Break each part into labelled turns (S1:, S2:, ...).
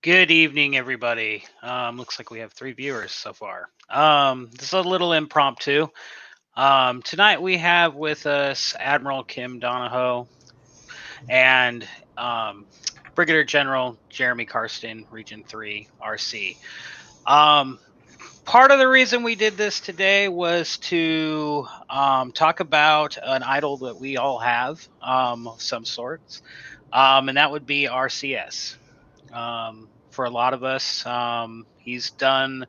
S1: Good evening, everybody. Looks like we have 3 viewers so far. This is a little impromptu. Tonight we have with us Admiral Kim Donahoe and Brigadier General Jeremy Karsten, Region 3, RC. Um, Part of the reason we did this today was to talk about an idol that we all have of some sorts, and that would be RCS. For a lot of us, he's done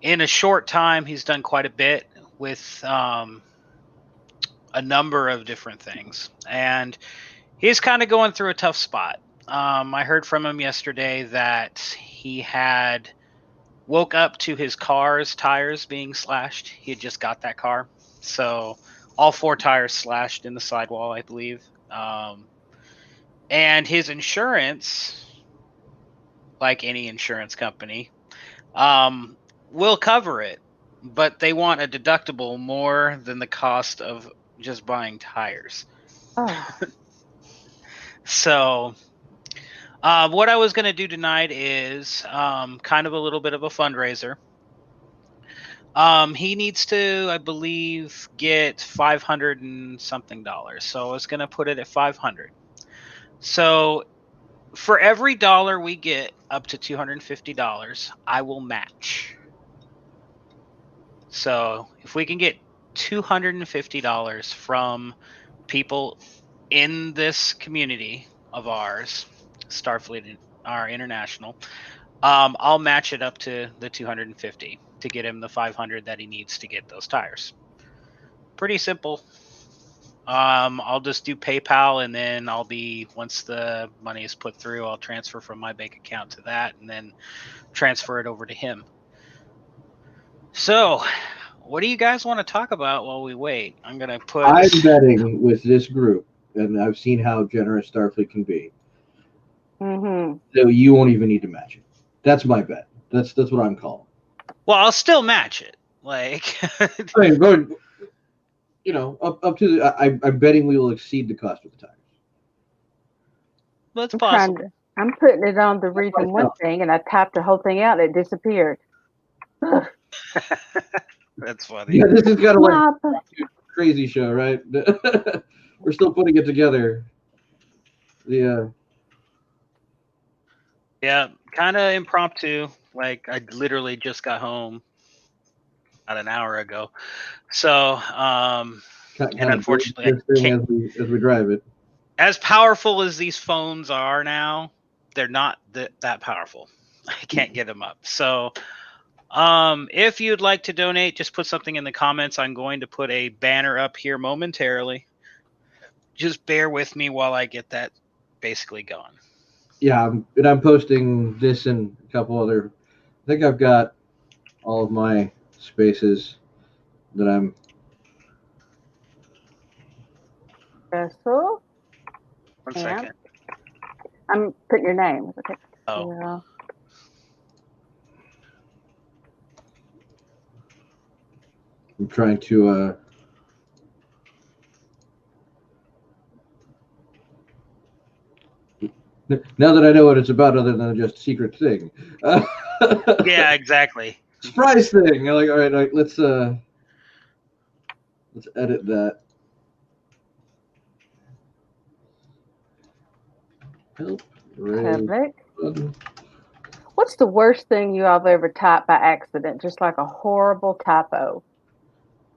S1: in a short time. He's done quite a bit with a number of different things, and he's kind of going through a tough spot. I heard from him yesterday that he had woke up to his car's tires being slashed. He had just got that car, so all four tires slashed in the sidewall, I believe. And his insurance, like any insurance company, will cover it, but they want a deductible more than the cost of just buying tires.
S2: Oh,
S1: So, what I was going to do tonight is kind of a little bit of a fundraiser. He needs to, I believe, get $500 and something. So I was going to put it at 500. So for every dollar we get up to $250, I will match. So if we can get $250 from people in this community of ours, Starfleet, our international, I'll match it up to the 250 to get him the 500 that he needs to get those tires. Pretty simple. I'll just do PayPal, and then once the money is put through, I'll transfer from my bank account to that, and then transfer it over to him. So, what do you guys want to talk about while we wait? I'm
S3: betting with this group, and I've seen how generous Starfleet can be. So you won't even need to match it. That's my bet. That's what I'm calling.
S1: Well, I'll still match it. Like,
S3: I mean, go, up to I'm betting we will exceed the cost of the tires.
S1: That's possible.
S2: I'm putting it on the Region 1 thing, and I tapped the whole thing out, and it disappeared.
S1: That's funny.
S3: Yeah, this is kind of like a crazy show, right? We're still putting it together. Yeah.
S1: Yeah, kind of impromptu. Like, I literally just got home about an hour ago. So, and unfortunately,
S3: as we drive it.
S1: As powerful as these phones are now, they're not that powerful. I can't get them up. So, if you'd like to donate, just put something in the comments. I'm going to put a banner up here momentarily. Just bear with me while I get that basically going.
S3: Yeah, and I'm posting this and a couple other. I think I've got all of my spaces that I'm.
S2: Special.
S1: One second.
S2: I'm putting your name. Okay.
S1: Oh.
S2: Yeah.
S3: I'm trying to. Now that I know what it's about, other than just a secret thing.
S1: Yeah, exactly.
S3: Surprise thing. I'm like, all right, let's edit that. Help.
S2: Public. What's the worst thing you all have ever typed by accident? Just like a horrible typo.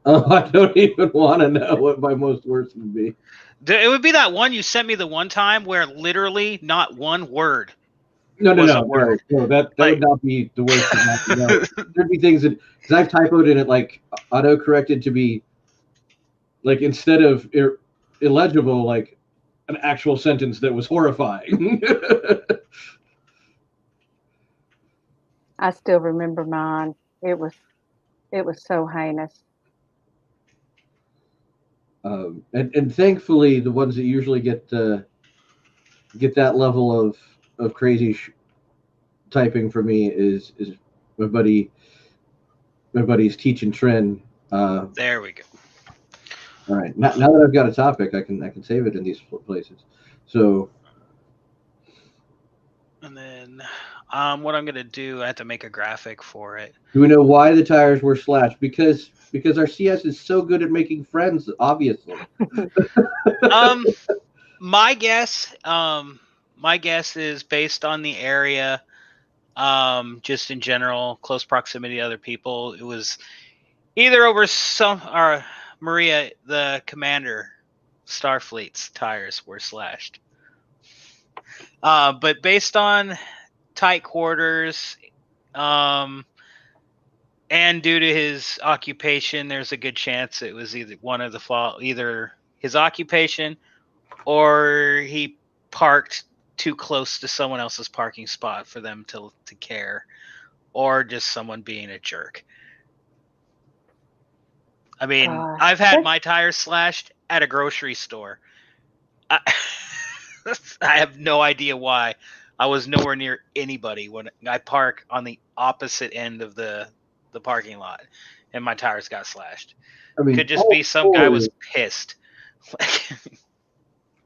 S3: Oh, I don't even want to know what my most worst would be.
S1: It would be that one you sent me the one time where literally not one word.
S3: No, that would not be the worst. There'd be things that, because I've typoed in it like auto-corrected to be like, instead of illegible, like an actual sentence that was horrifying.
S2: I still remember mine. It was so heinous.
S3: And thankfully, the ones that usually get that level of crazy typing for me is my buddy's Teach and Trend.
S1: There we go.
S3: All right, now that I've got a topic, I can save it in these places. So
S1: And then what I'm going to do, I have to make a graphic for it.
S3: Do we know why the tires were slashed? Because our CS is so good at making friends, obviously.
S1: Um, my guess is based on the area, just in general, close proximity to other people. It was either over or Maria, the commander, Starfleet's tires were slashed. But based on tight quarters, and due to his occupation, there's a good chance it was either one of the fault, either his occupation or he parked too close to someone else's parking spot for them to care, or just someone being a jerk. I mean,
S2: Gosh,
S1: I've had my tires slashed at a grocery store. I have no idea why. I was nowhere near anybody when I park on the opposite end of the parking lot, and my tires got slashed.
S3: I mean,
S1: Could just be some guy was pissed.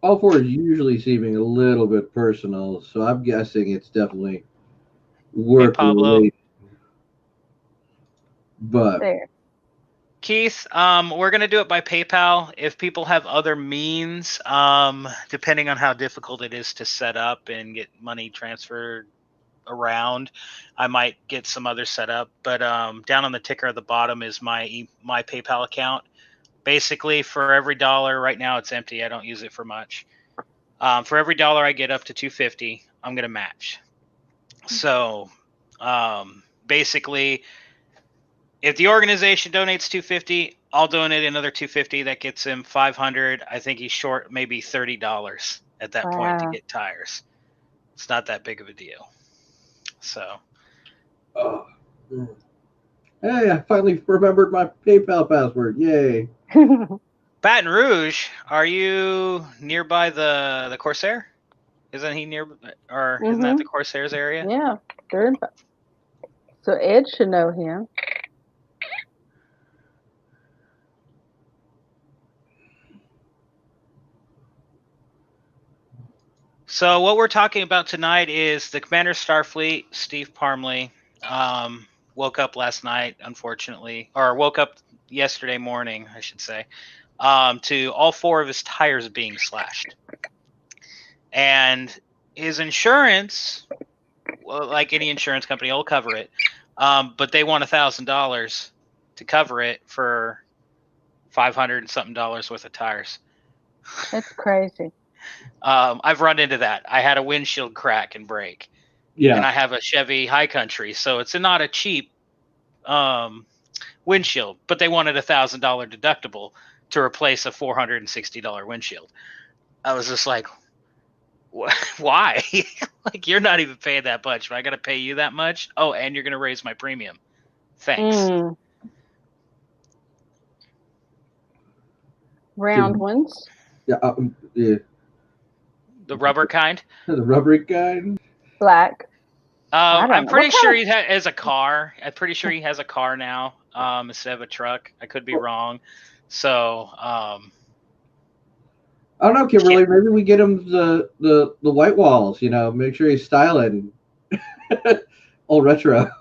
S3: all four is usually seeming a little bit personal, so I'm guessing it's definitely work related. But
S2: there.
S1: Keith, we're gonna do it by PayPal. If people have other means, depending on how difficult it is to set up and get money transferred around, I might get some other set up. But down on the ticker at the bottom is my PayPal account. Basically, for every $1, right now it's empty. I don't use it for much. For every $1 I get up to $2.50, I'm gonna match. So, basically, if the organization donates $250, I'll donate another $250. That gets him $500. I think he's short maybe $30 at that point to get tires. It's not that big of a deal. So.
S3: Hey, I finally remembered my PayPal password. Yay.
S1: Baton Rouge, are you nearby the Corsair? Isn't he near, or isn't that the Corsair's area?
S2: Yeah, they're in. So Ed should know him.
S1: So what we're talking about tonight is the Commander Starfleet, Steve Parmley, woke up last night, unfortunately, or woke up yesterday morning, I should say, to all 4 of his tires being slashed. And his insurance, well, like any insurance company, will cover it, but they want $1,000 to cover it for $500 and something worth of tires.
S2: That's crazy.
S1: I've run into that. I had a windshield crack and break.
S3: Yeah.
S1: And I have a Chevy High Country, so it's not a cheap windshield, but they wanted $1,000 deductible to replace a $460 windshield. I was just like, why? Like, you're not even paying that much, but I got to pay you that much? Oh, and you're going to raise my premium. Thanks.
S2: Round ones?
S3: Yeah, yeah.
S1: The rubber kind?
S3: The rubbery kind?
S2: Black.
S1: I'm pretty sure he has a car. I'm pretty sure he has a car now, instead of a truck. I could be wrong. So,
S3: I don't know, Kimberly. Maybe we get him the white walls. Make sure he's styling, old retro.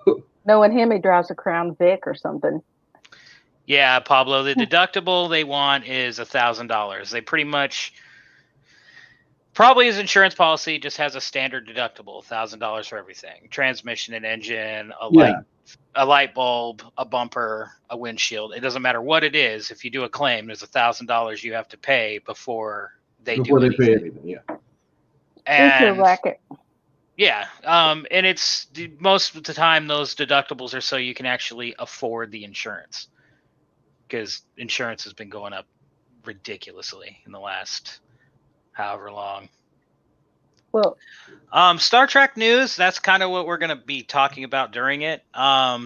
S2: Knowing him, he drives a Crown Vic or something.
S1: Yeah, Pablo. The deductible they want is $1,000. They pretty much. Probably his insurance policy just has a standard deductible, $1,000 for everything: transmission and engine, a light bulb, a bumper, a windshield. It doesn't matter what it is. If you do a claim, there's $1,000 you have to pay before they pay anything. Yeah. And
S2: racket.
S1: Yeah, and it's most of the time those deductibles are so you can actually afford the insurance, because insurance has been going up ridiculously in the last however long.
S2: Well,
S1: Star Trek news, that's kind of what we're going to be talking about during it.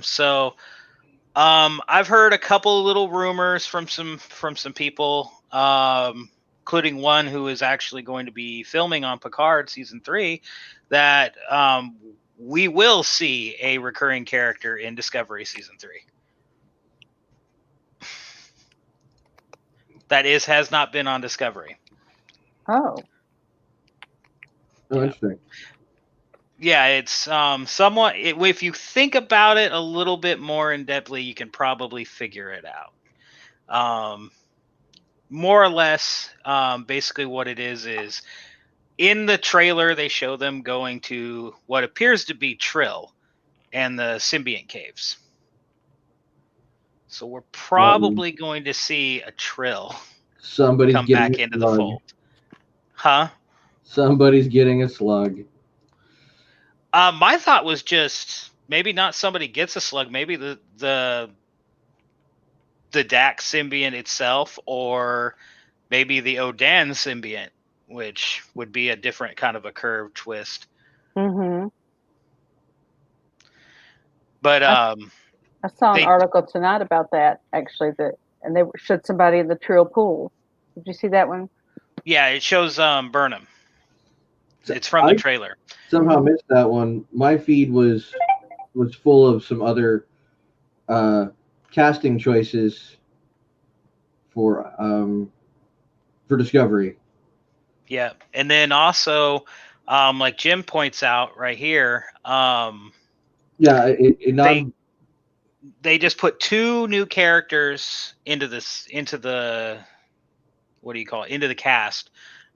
S1: So I've heard a couple little rumors from some people, including one who is actually going to be filming on Picard season 3, that we will see a recurring character in Discovery season 3. That has not been on Discovery.
S2: Oh.
S3: Oh, interesting.
S1: Yeah, it's somewhat. If you think about it a little bit more in depthly, you can probably figure it out. More or less, basically what it is in the trailer they show them going to what appears to be Trill and the symbiont caves. So we're probably going to see a Trill
S3: Somebody's
S1: come
S3: getting
S1: back
S3: a
S1: into the
S3: slug.
S1: fold. Huh?
S3: Somebody's getting a slug.
S1: My thought was just maybe not somebody gets a slug, maybe the Dax symbiont itself, or maybe the Odan symbiont, which would be a different kind of a curved twist.
S2: Mm-hmm.
S1: But
S2: I saw an article tonight about that actually, and they showed somebody in the Trill pool. Did you see that one?
S1: Yeah, it shows Burnham. It's from the trailer.
S3: Somehow missed that one. My feed was full of some other casting choices for Discovery.
S1: Yeah, and then also, like Jim points out right here, they just put 2 new characters into the what do you call it, into the cast.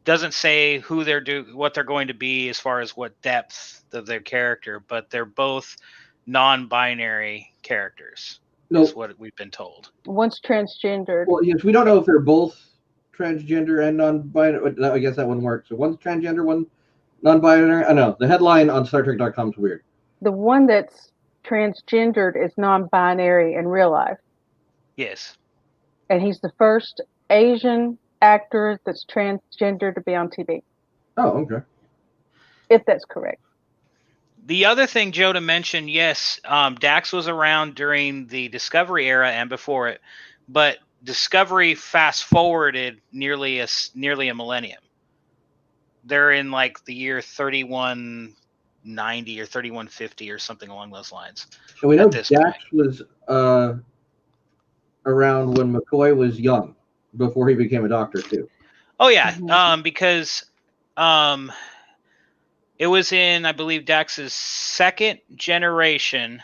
S1: Doesn't say who what they're going to be as far as what depth of their character, but they're both non-binary characters. Is what we've been told.
S2: One's transgendered.
S3: Well, yes, we don't know if they're both transgender and non-binary. I guess that wouldn't work. So one's transgender, one non-binary. I know the headline on StarTrek.com is weird.
S2: The one that's transgendered is non-binary in real life.
S1: Yes.
S2: And he's the first Asian actor that's transgender to be on TV.
S3: Oh, okay.
S2: If that's correct.
S1: The other thing, Joe, to mention, yes, Dax was around during the Discovery era and before it, but Discovery fast forwarded nearly a millennium. They're in like the year 3190 or 3150 or something along those lines.
S3: And we know Dax was around when McCoy was young, before he became a doctor too.
S1: Oh yeah, because it was in, I believe, Dax's second generation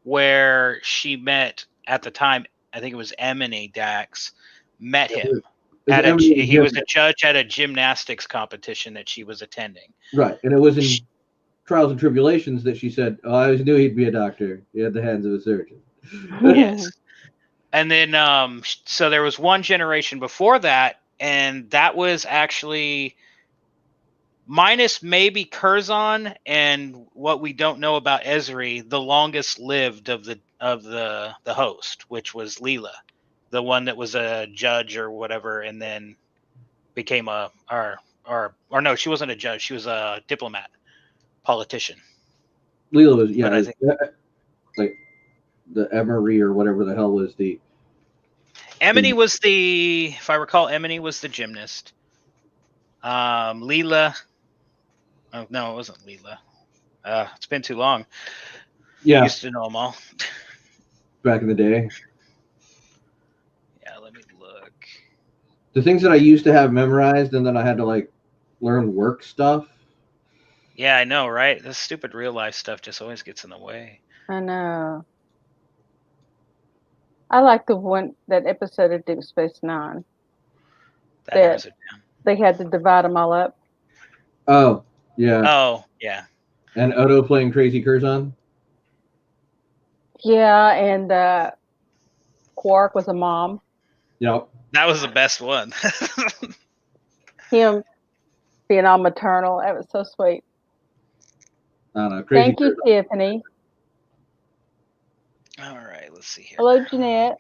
S1: where she met, at the time, I think it was Emily Dax, met him. He was a judge at a gymnastics competition that she was attending.
S3: Right, and it was in Trials and Tribulations that she said, "Oh, I always knew he'd be a doctor. He had the hands of a surgeon."
S1: Yes. And then, so there was one generation before that, and that was actually, minus maybe Curzon and what we don't know about Ezri, the longest lived of the host, which was Leela, the one that was a judge or whatever, and then became or no, she wasn't a judge, she was a diplomat, politician.
S3: Leela was like the Emery or whatever the hell was the.
S1: Emily was the, if I recall, Emily was the gymnast. Leela. Oh, no, it wasn't Leela. It's been too long.
S3: Yeah.
S1: I used to know them all.
S3: Back in the day.
S1: Yeah, let me look.
S3: The things that I used to have memorized and then I had to like learn work stuff.
S1: Yeah, I know, right? This stupid real life stuff just always gets in the way.
S2: I know. I like that episode of Deep Space Nine. That they had to divide them all up.
S3: Oh, yeah.
S1: Oh, yeah.
S3: And Odo playing Crazy Curzon?
S2: Yeah, and Quark was a mom.
S3: Yep.
S1: That was the best one.
S2: Him being all maternal. That was so sweet.
S3: I don't know.
S2: Thank you, Tiffany.
S1: All right, let's see here.
S2: Hello, Jeanette.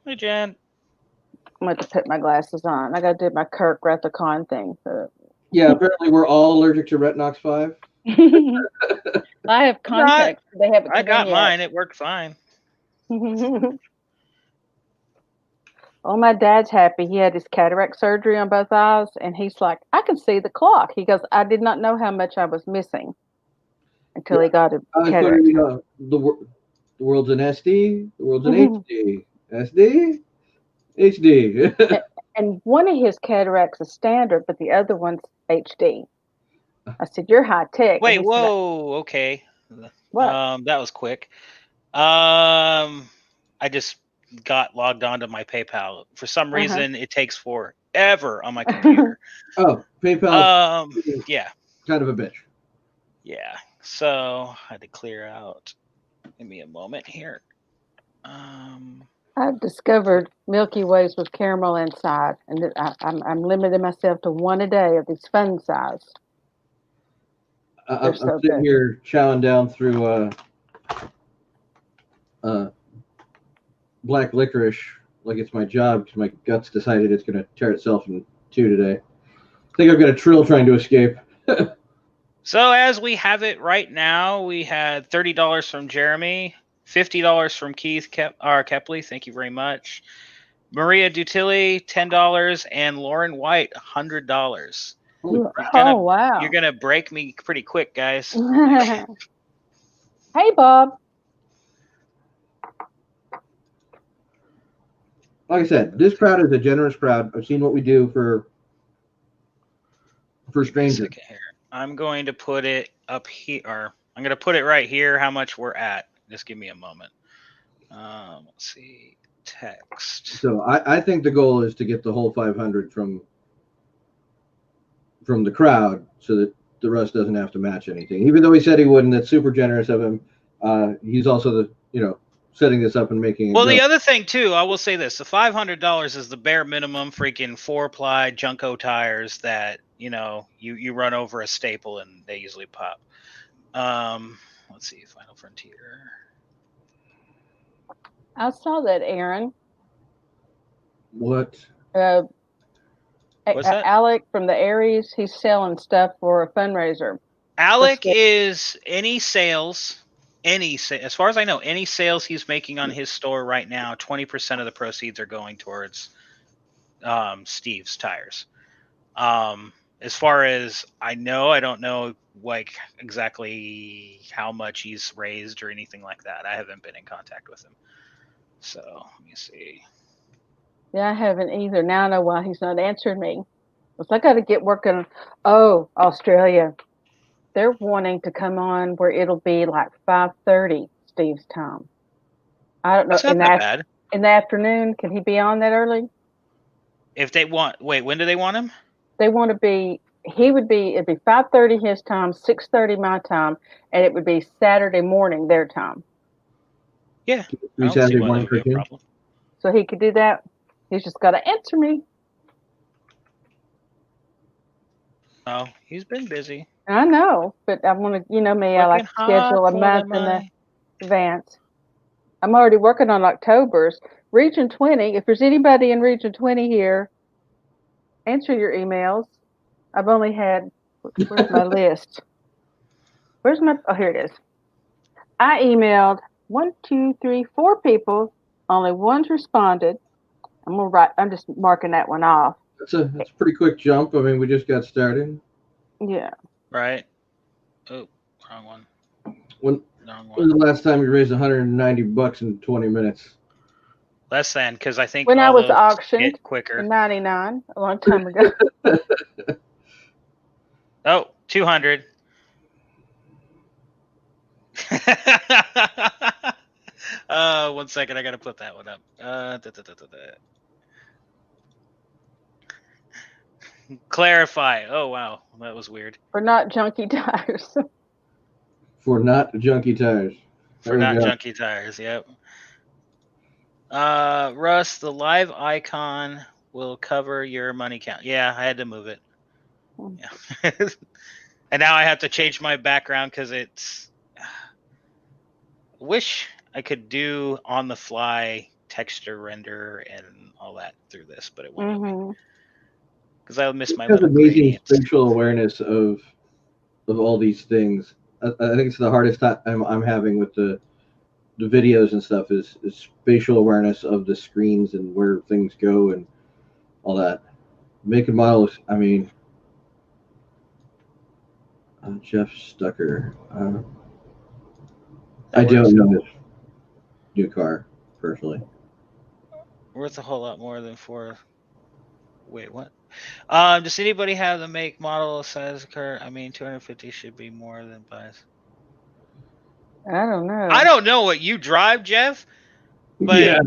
S1: Hey, Jen.
S2: I'm going to put my glasses on. I got to do my Kirk Rathacon thing. So.
S3: Yeah, apparently we're all allergic to Retinox 5.
S2: I have contacts. They haven't.
S1: I got mine. It worked fine.
S2: Oh, my dad's happy. He had his cataract surgery on both eyes, and he's like, I can see the clock. He goes, I did not know how much I was missing until he got a cataract.
S3: The world's in SD. The world's in HD. SD? HD.
S2: And one of his cataracts is standard, but the other one's HD. I said, "You're high tech."
S1: Wait, whoa, okay.
S2: What?
S1: That was quick. I just got logged onto my PayPal. For some reason, it takes forever on my computer.
S3: Oh, PayPal.
S1: Yeah.
S3: Kind of a bitch.
S1: Yeah. So I had to clear out. Give me a moment here.
S2: I've discovered Milky Ways with caramel inside, and I'm limiting myself to one a day of these fun size.
S3: I'm sitting here chowing down through black licorice like it's my job because my guts decided it's going to tear itself in two today. I think I've got a trill trying to escape.
S1: So as we have it right now, we had $30 from Jeremy, $50 from Keith Kepley. Thank you very much. Maria Dutilli, $10, and Lauren White, $100.
S2: Wow!
S1: You're gonna break me pretty quick, guys.
S2: Hey, Bob.
S3: Like I said, this crowd is a generous crowd. I've seen what we do for strangers.
S1: I'm going to put it up here, or I'm going to put it right here, how much we're at. Just give me a moment. Let's see. Text.
S3: So I think the goal is to get the whole 500 from the crowd so that the rest doesn't have to match anything. Even though he said he wouldn't, that's super generous of him. He's also setting this up and making it.
S1: Well, the other thing too, I will say this: the $500 is the bare minimum freaking 4-ply Junko tires that you run over a staple and they usually pop. Let's see, Final Frontier.
S2: I saw that, Aaron.
S3: What?
S1: What's that?
S2: Alec from the Aries, he's selling stuff for a fundraiser.
S1: Alec is any sales, as far as I know, any sales he's making on his store right now, 20% of the proceeds are going towards Steve's tires. As far as I know, I don't know like exactly how much he's raised or anything like that. I haven't been in contact with him. So let me see.
S2: Yeah, I haven't either. Now I know why he's not answering me. Because I got to get working. Oh, Australia. They're wanting to come on where it'll be like 5:30 Steve's time. I don't know.
S1: That's not that bad.
S2: In the afternoon, can he be on that early?
S1: If they want, when do they want him?
S2: They want to be. It'd be 5:30 his time, 6:30 my time, and it would be Saturday morning their time.
S1: Yeah, I don't see why that would be a problem.
S2: So he could do that. He's just got to answer me.
S1: Oh, he's been busy.
S2: I know, but I want to, me, I like to schedule a month in advance. I'm already working on October's. Region 20, if there's anybody in Region 20 here, answer your emails. I've only had, where's my list? Oh, here it is. I emailed 1, 2, 3, 4 people. Only one's responded. I'm just marking that one off.
S3: That's a pretty quick jump. I mean, we just got started.
S2: Yeah.
S1: Right. Oh, wrong one.
S3: When was the last time you raised $190 in 20 minutes?
S1: Less than, because I think
S2: when I was auctioned
S1: quicker.
S2: in '99, a long time ago.
S1: Oh, 200. One second, I gotta put that one up. Clarify. Oh wow, that was weird.
S2: For not junky tires.
S3: For not junky tires.
S1: For not junky tires. Yep. Russ, the live icon will cover your money count. Yeah, I had to move it. Yeah. And now I have to change my background because it's. Wish I could do on the fly texture render and all that through this, but it won't. Because I miss my little
S3: amazing spatial awareness of all these things. I think it's the hardest time I'm having with the videos and stuff is spatial awareness of the screens and where things go and all that. Making models, I mean, Jeff Stucker. I don't know his new car personally.
S1: Worth a whole lot more than 4. Wait, what? Does anybody have the make, model, size, car? I mean, 250 should be more than buys.
S2: I don't know.
S1: I don't know what you drive, Jeff, but
S3: Yeah.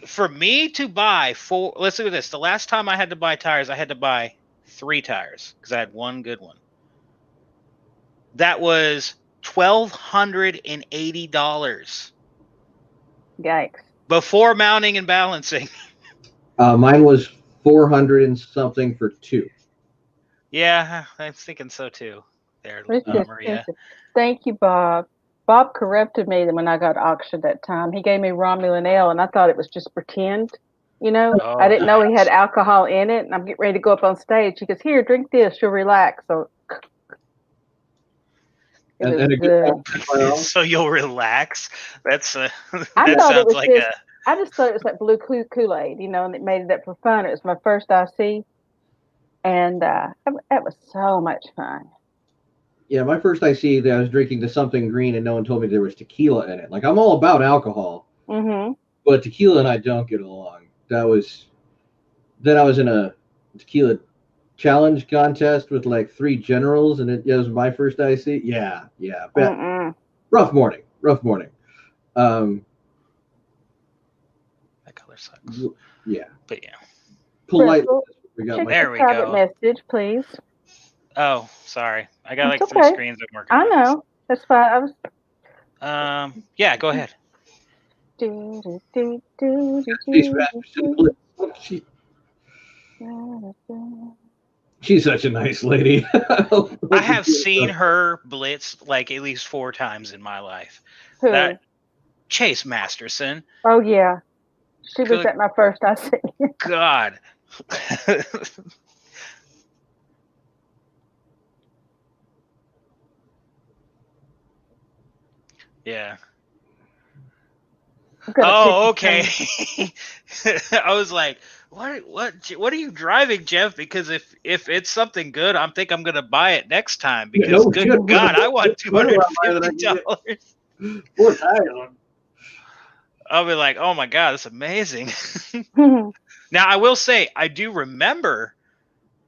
S1: for me to buy four, let's look at this. The last time I had to buy tires, I had to buy 3 tires because I had one good one. That was $1,280
S2: Yikes.
S1: before mounting and balancing.
S3: Mine was 400 and something for 2.
S1: Yeah, I'm thinking so too. There,
S2: It's
S1: Maria.
S2: Thank you, Bob. Bob corrupted me when I got auctioned that time. He gave me Romulan ale, and I thought it was just pretend. You know,
S1: Oh,
S2: I didn't know he
S1: nice.
S2: had alcohol in it, and I'm getting ready to go up on stage. He goes, "Here, drink this. You'll relax." So it was good.
S1: So you'll relax. That's
S2: I
S1: that
S2: thought it
S1: sounds
S2: was
S1: like
S2: just. I just thought it was like blue Kool-Aid, you know, and it made it up for fun. It was my first IC, and that was so much fun.
S3: Yeah, my first IC that I was drinking the something green and no one told me there was tequila in it. Like, I'm all about alcohol, but tequila and I don't get along. Then I was in a tequila challenge contest with like 3 generals, and it was my first IC. Yeah. Rough morning.
S1: that color sucks.
S3: Yeah.
S1: But yeah.
S3: Politely.
S2: Check
S1: There
S2: the
S1: we
S2: private
S1: go.
S2: message, please.
S1: Oh, sorry. I got
S2: It's
S1: like 3
S2: okay.
S1: screens I'm working
S2: I
S1: on.
S2: know. That's fine. I was.
S1: Yeah, go ahead.
S3: She's such a nice lady.
S1: I have seen her blitz like at least 4 times in my life.
S2: Who?
S1: That Chase Masterson.
S2: Oh yeah, she was at my first IC.
S1: God. Yeah. Oh, okay. I was like, what are you driving, Jeff? Because if it's something good, I'm gonna buy it next time. Because good God, I want $250.
S3: 4 tires.
S1: I'll be like, oh my God, that's amazing. Now I will say I do remember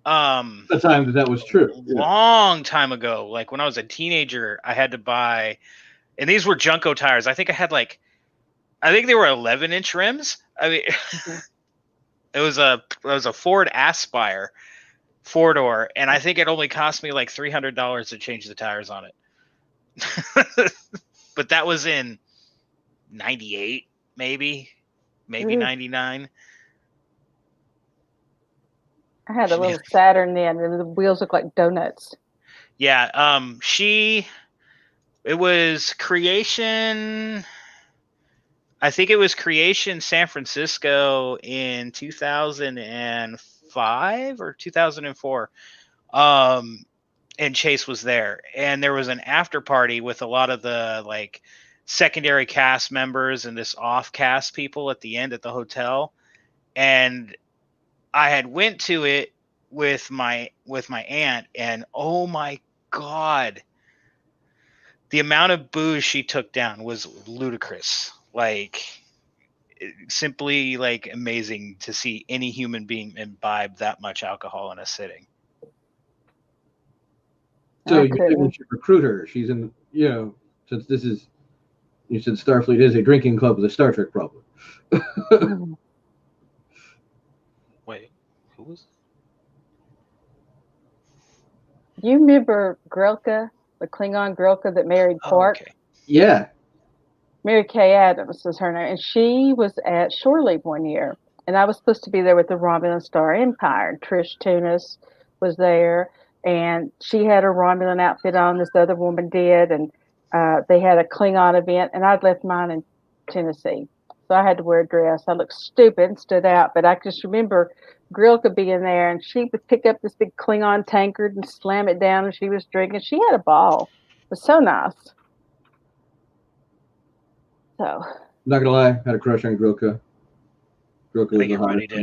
S3: the time that was true.
S1: Long time ago, like when I was a teenager, I had to buy, and these were Junko tires. I think they were 11-inch rims. I mean, it was a Ford Aspire 4-door, and I think it only cost me like $300 to change the tires on it. But that was in 98, maybe 99.
S2: I had a little Saturn then, and the wheels look like donuts.
S1: Yeah, it was Creation. I think it was Creation San Francisco in 2005 or 2004. And Chase was there, and there was an after party with a lot of the like secondary cast members and this off cast people at the end at the hotel. And I had went to it with my aunt, and oh my God, the amount of booze she took down was ludicrous. Like, simply like amazing to see any human being imbibe that much alcohol in a sitting.
S3: So you should recruit her. She's in, since you said Starfleet is a drinking club with a Star Trek problem.
S1: Wait, who was?
S2: You remember Grelka, the Klingon Grelka that married Quark?
S1: Okay.
S3: Yeah.
S2: Mary Kay Adams was her name, and she was at Shore Leave one year, and I was supposed to be there with the Romulan Star Empire. Trish Tunis was there, and she had a Romulan outfit on. This other woman did, and they had a Klingon event, and I'd left mine in Tennessee, so I had to wear a dress. I looked stupid and stood out, but I just remember Grilka being there, and she would pick up this big Klingon tankard and slam it down, and she was drinking. She had a ball. It was so nice. So,
S3: not gonna lie, I had a crush on Grilka. Grilka was the hottest.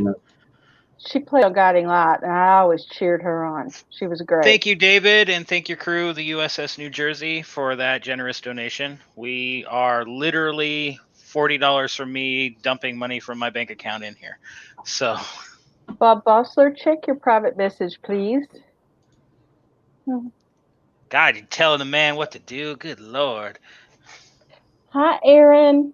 S2: She played on Guiding Light, and I always cheered her on. She was great.
S1: Thank you, David, and thank your crew, the USS New Jersey, for that generous donation. We are literally $40 from me dumping money from my bank account in here. So
S2: Bob Bossler, check your private message, please.
S1: God, you're telling the man what to do. Good Lord.
S2: Hi, Erin.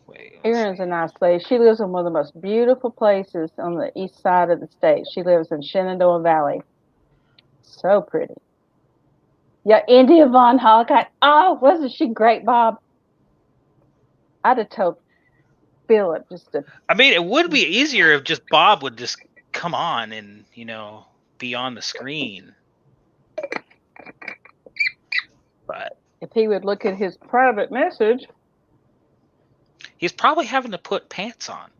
S1: Wait,
S2: Erin's a nice lady. She lives in one of the most beautiful places on the east side of the state. She lives in Shenandoah Valley. So pretty. Yeah, India Von Hawkeye. Oh, wasn't she great, Bob? I'd have told Philip just to.
S1: I mean, it would be easier if just Bob would just come on and, be on the screen. But
S2: if he would look at his private message.
S1: He's probably having to put pants on.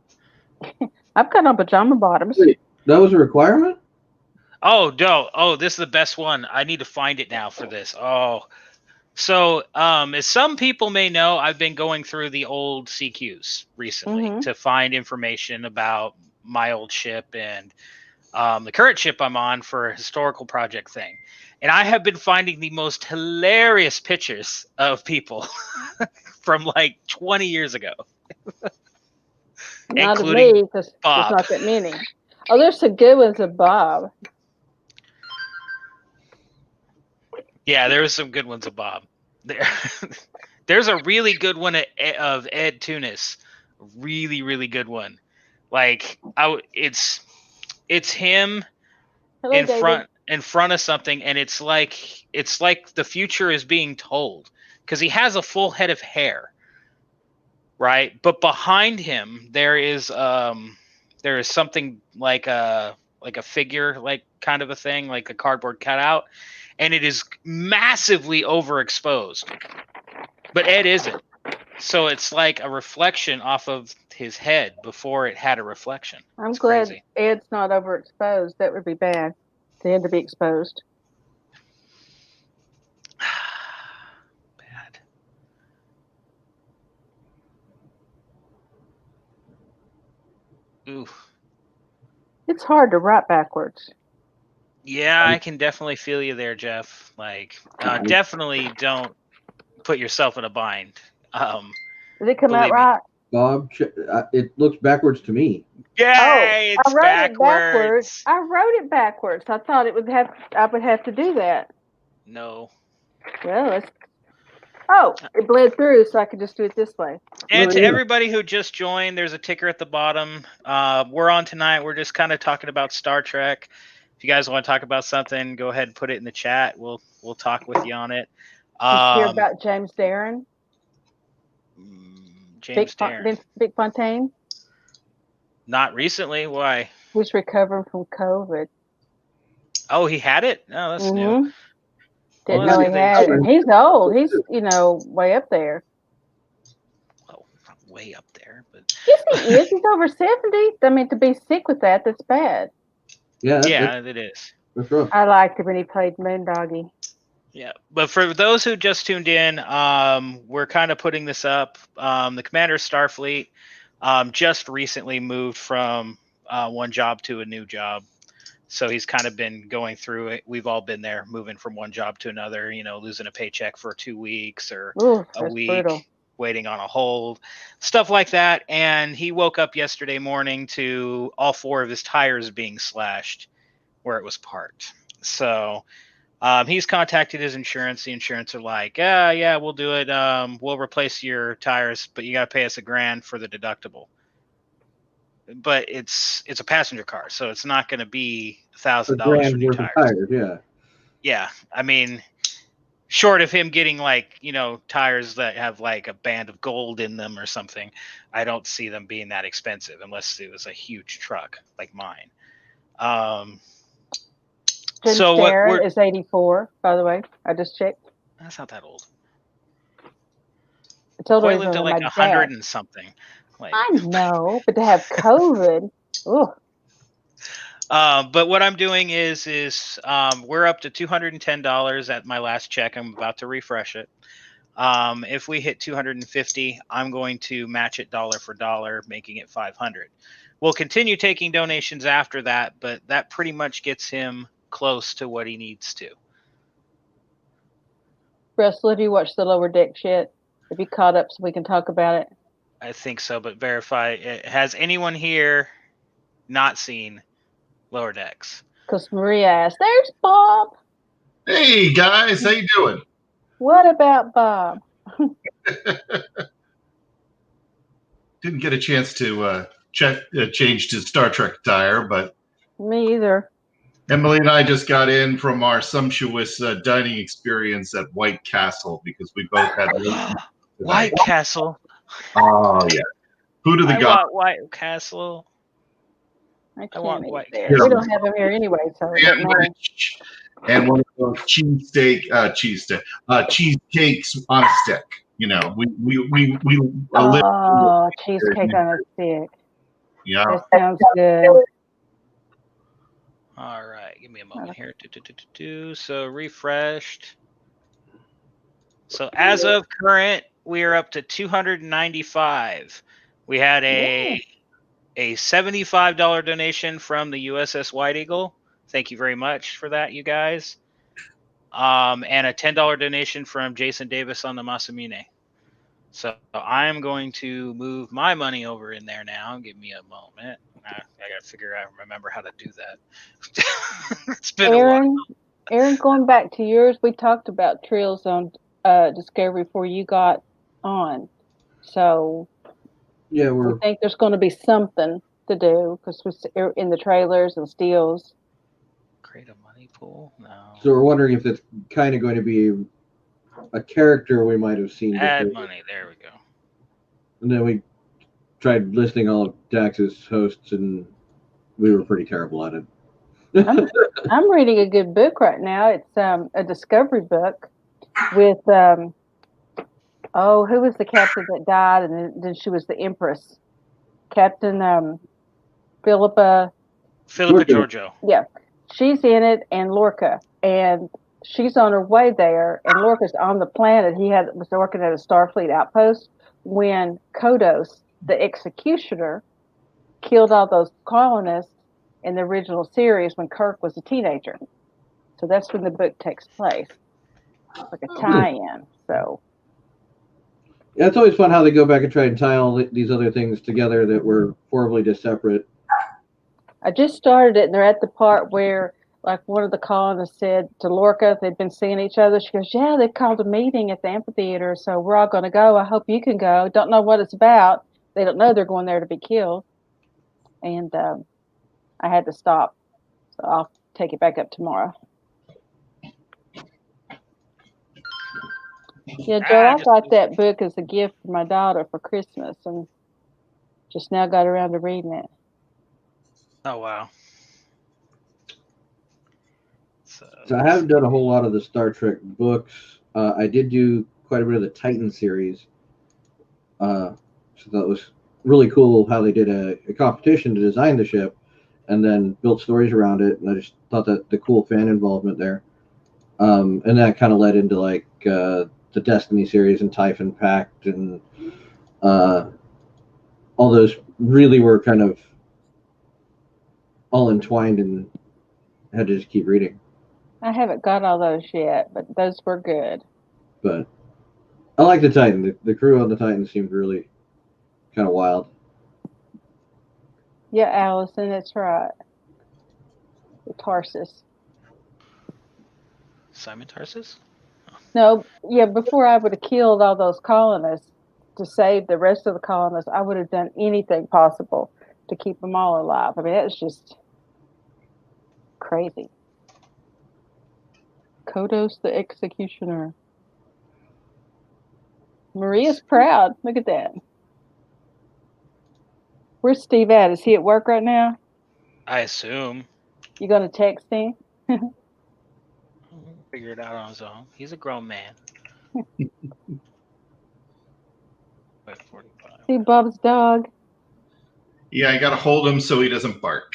S2: I've got on pajama bottoms.
S3: Wait, that was a requirement?
S1: Oh, no. Oh, this is the best one. I need to find it now for this. Oh. So, as some people may know, I've been going through the old CQs recently to find information about my old ship and the current ship I'm on for a historical project thing. And I have been finding the most hilarious pictures of people from like 20 years ago.
S2: Not of me, because there's not that many. Oh, there's some good ones of Bob.
S1: Yeah, there was some good ones of Bob. There's a really good one of Ed Tunis. Really, really good one. Like, it's him in front of something, and it's like the future is being told, because he has a full head of hair, right? But behind him there is something like a figure, like kind of a thing, like a cardboard cutout, and it is massively overexposed. But Ed isn't. So it's like a reflection off of his head before it had a reflection.
S2: I'm glad crazy. Ed's not overexposed. That would be bad. To him to be exposed.
S1: Bad. Ooh.
S2: It's hard to write backwards.
S1: Yeah, I can definitely feel you there, Jeff. Like, definitely don't put yourself in a bind.
S2: Did it come out right?
S3: Bob, it looks backwards to me.
S1: Yay, it's backwards.
S2: I wrote it backwards. I thought I would have to do that.
S1: No.
S2: Well, it bled through, so I could just do it this way.
S1: And to everybody who just joined, there's a ticker at the bottom. We're on tonight. We're just kind of talking about Star Trek. If you guys want to talk about something, go ahead and put it in the chat. We'll talk with you on it.
S2: Did you hear about James Darren?
S1: Darren.
S2: Big Fontaine?
S1: Not recently. Why?
S2: He's recovering from COVID.
S1: Oh, he had it? Oh, that's new.
S2: Didn't know he had it. He's old. He's, way up there.
S1: Well, way up there. But
S2: yes, he is. He's over 70. I mean, to be sick with that's bad.
S1: Yeah, it is.
S3: That's rough.
S2: I liked it when he played Moondoggy.
S1: Yeah, but for those who just tuned in, we're kind of putting this up. The commander of Starfleet just recently moved from one job to a new job. So he's kind of been going through it. We've all been there, moving from one job to another, losing a paycheck for 2 weeks or a week, brutal. Waiting on a hold, stuff like that. And he woke up yesterday morning to all 4 of his tires being slashed where it was parked. So he's contacted his insurance. The insurance are like, yeah, we'll do it. We'll replace your tires, but you got to pay us $1,000 for the deductible. But it's a passenger car, so it's not going to be $1,000 for new tires. Yeah. I mean, short of him getting tires that have like a band of gold in them or something, I don't see them being that expensive unless it was a huge truck like mine.
S2: James Darren is 84, by the way. I just checked.
S1: That's not that old.
S2: It's older
S1: than lived to like 100 and something.
S2: I know, but to have COVID,
S1: but what I'm doing is we're up to $210 at my last check. I'm about to refresh it. If we hit 250, I'm going to match it dollar for dollar, making it 500. We'll continue taking donations after that, but that pretty much gets him close to what he needs to.
S2: Russell, have you watched the Lower Decks yet? Have you caught up so we can talk about it?
S1: I think so, but verify. Has anyone here not seen Lower Decks?
S2: Because Maria asked, "There's Bob."
S4: Hey guys, how you doing?
S2: What about Bob?
S4: Didn't get a chance to change to Star Trek attire, but
S2: Me either.
S4: Emily and I just got in from our sumptuous dining experience at White Castle because we both had
S1: White Castle.
S4: Oh yeah, food of the
S1: I
S4: gods.
S1: want White Castle.
S2: I
S1: want
S2: can't
S1: White
S2: eat there.
S4: Castle.
S2: We don't have them here anyway, so it doesn't matter.
S4: And one of those cheesecakes on a stick. You know, we
S2: Oh, cheesecake on a stick.
S4: Yeah.
S2: That sounds good.
S1: All right, give me a moment here. So refreshed. So as of current, we are up to 295. We had a $75 donation from the USS White Eagle. Thank you very much for that, you guys. And a $10 donation from Jason Davis on the Masamune. So I'm going to move my money over in there now. Give me a moment. I got to figure out, remember how to do that. It's been a while.
S2: Aaron, going back to yours, we talked about Trills on Discovery before you got on. So
S3: Yeah,
S2: we think there's going to be something to do because we're in the trailers and steals.
S1: Create a money pool? No.
S3: So we're wondering if it's kind of going to be a character we might have seen
S1: Add
S3: before.
S1: money. There we go.
S3: And then we tried listing all of Dax's hosts, and we were pretty terrible at it.
S2: I'm reading a good book right now. It's a Discovery book with who was the captain that died, and then she was the Empress, Captain Philippa
S1: Giorgio.
S2: Yeah, she's in it, and Lorca, and she's on her way there, and Lorca's on the planet. He was working at a Starfleet outpost when Kodos, the Executioner, killed all those colonists in the original series when Kirk was a teenager. So that's when the book takes place. It's like a tie-in. So
S3: yeah, it's always fun how they go back and try and tie all these other things together that were horribly just separate.
S2: I just started it, and they're at the part where, like, one of the colonists said to Lorca, they've been seeing each other. She goes, "Yeah, they called a meeting at the amphitheater, so we're all going to go. I hope you can go." Don't know what it's about. They don't know they're going there to be killed. And I had to stop, so I'll take it back up tomorrow. Yeah, Joe, I got that book as a gift for my daughter for Christmas, and just now got around to reading it.
S1: Oh, wow.
S3: So I haven't done a whole lot of the Star Trek books. I did do quite a bit of the Titan series. So that was really cool how they did a competition to design the ship and then built stories around it. And I just thought that the cool fan involvement there. And that kind of led into like the Destiny series and Typhon Pact and all those really were kind of all entwined and had to just keep reading.
S2: I haven't got all those yet, but those were good.
S3: But I like the Titan. The crew on the Titan seemed really kind of wild.
S2: Yeah, Allison, that's right. The Tarsus.
S1: Simon Tarsus?
S2: Oh. No, yeah, before I would have killed all those colonists to save the rest of the colonists, I would have done anything possible to keep them all alive. I mean, that's just crazy. Kodos the Executioner. Maria's proud. Look at that. Where's Steve at? Is he at work right now?
S1: I assume.
S2: You going to text him?
S1: Figure it out on his own. He's a grown man.
S2: See Bob's dog?
S4: Yeah, I got to hold him so he doesn't bark.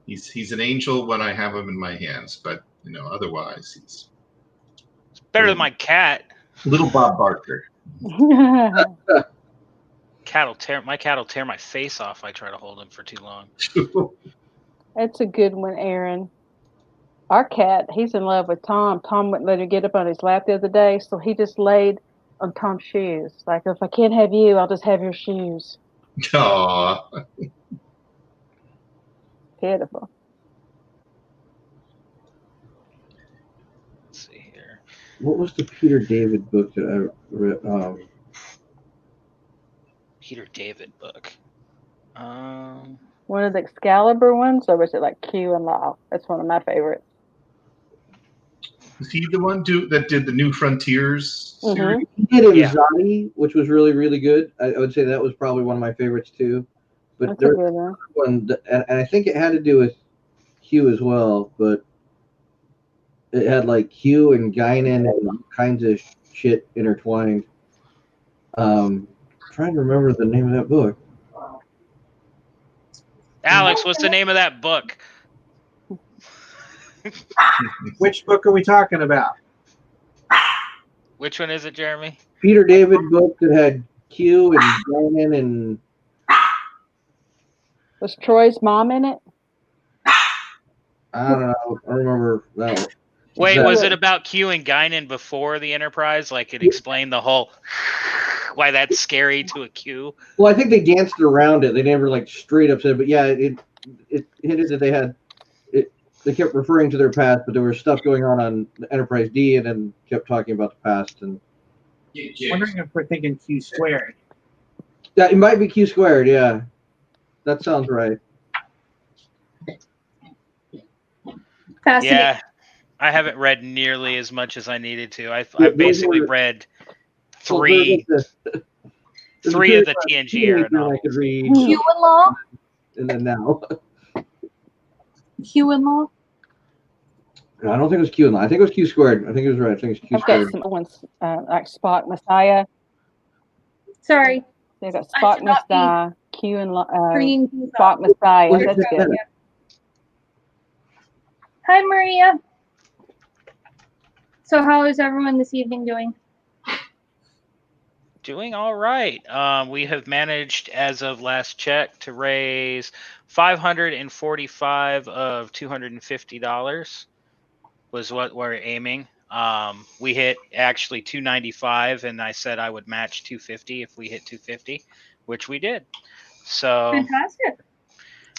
S4: He's an angel when I have him in my hands, but otherwise he's
S1: better than my cat.
S4: Little Bob Barker.
S1: My cat will tear my face off if I try to hold him for too long.
S2: That's a good one, Aaron. Our cat, he's in love with Tom. Tom wouldn't let him get up on his lap the other day, so he just laid on Tom's shoes. Like, if I can't have you, I'll just have your shoes.
S4: Aw.
S2: Pitiful.
S1: Let's see here.
S3: What was the Peter David book that I read?
S1: Peter David book.
S2: One of the Excalibur ones, or was it like Q and Law? That's one of my favorites.
S4: Was he the one that did the New Frontiers series?
S3: He did Anxiety, which was really, really good. I would say that was probably one of my favorites too. But
S2: That's
S3: there
S2: a good one.
S3: was one, and I think it had to do with Q as well, but it had like Q and Guinan and all kinds of shit intertwined. Trying to remember the name of that book.
S1: Alex, what's the name of that book?
S5: Which book are we talking about?
S1: Which one is it, Jeremy?
S3: Peter David book that had Q and Guinan and.
S2: Was Troy's mom in it?
S3: I don't know. I remember that one.
S1: Wait, was it about Q and Guinan before the Enterprise? Like it explained the whole why that's scary to a Q?
S3: Well, I think they danced around it. They never like straight up said, but yeah, it hinted that they had it. They kept referring to their past, but there was stuff going on the Enterprise D, and then kept talking about the past. And
S5: Wondering if we're thinking Q squared.
S3: yeah, it might be Q squared. Yeah, that sounds right.
S1: Yeah, I haven't read nearly as much as I needed to. I've basically read three of the TNG era novels.
S3: I could read
S6: Q and Law?
S3: and then now.
S6: Q and Law?
S3: No, I don't think it was Q. I think it was Q squared. I think it was right. I think it's Q
S2: I've got
S3: squared.
S2: some ones like Spock Messiah.
S6: Sorry.
S2: They've got Spock Messiah, Q and
S6: Bringing things
S2: Spock
S6: up.
S2: Messiah. That's good.
S6: Hi, Maria. So how is everyone this evening doing?
S1: Doing all right. We have managed, as of last check, to raise $545 of $250 was what we're aiming. We hit actually $295, and I said I would match $250 if we hit $250, which we did. So
S6: fantastic.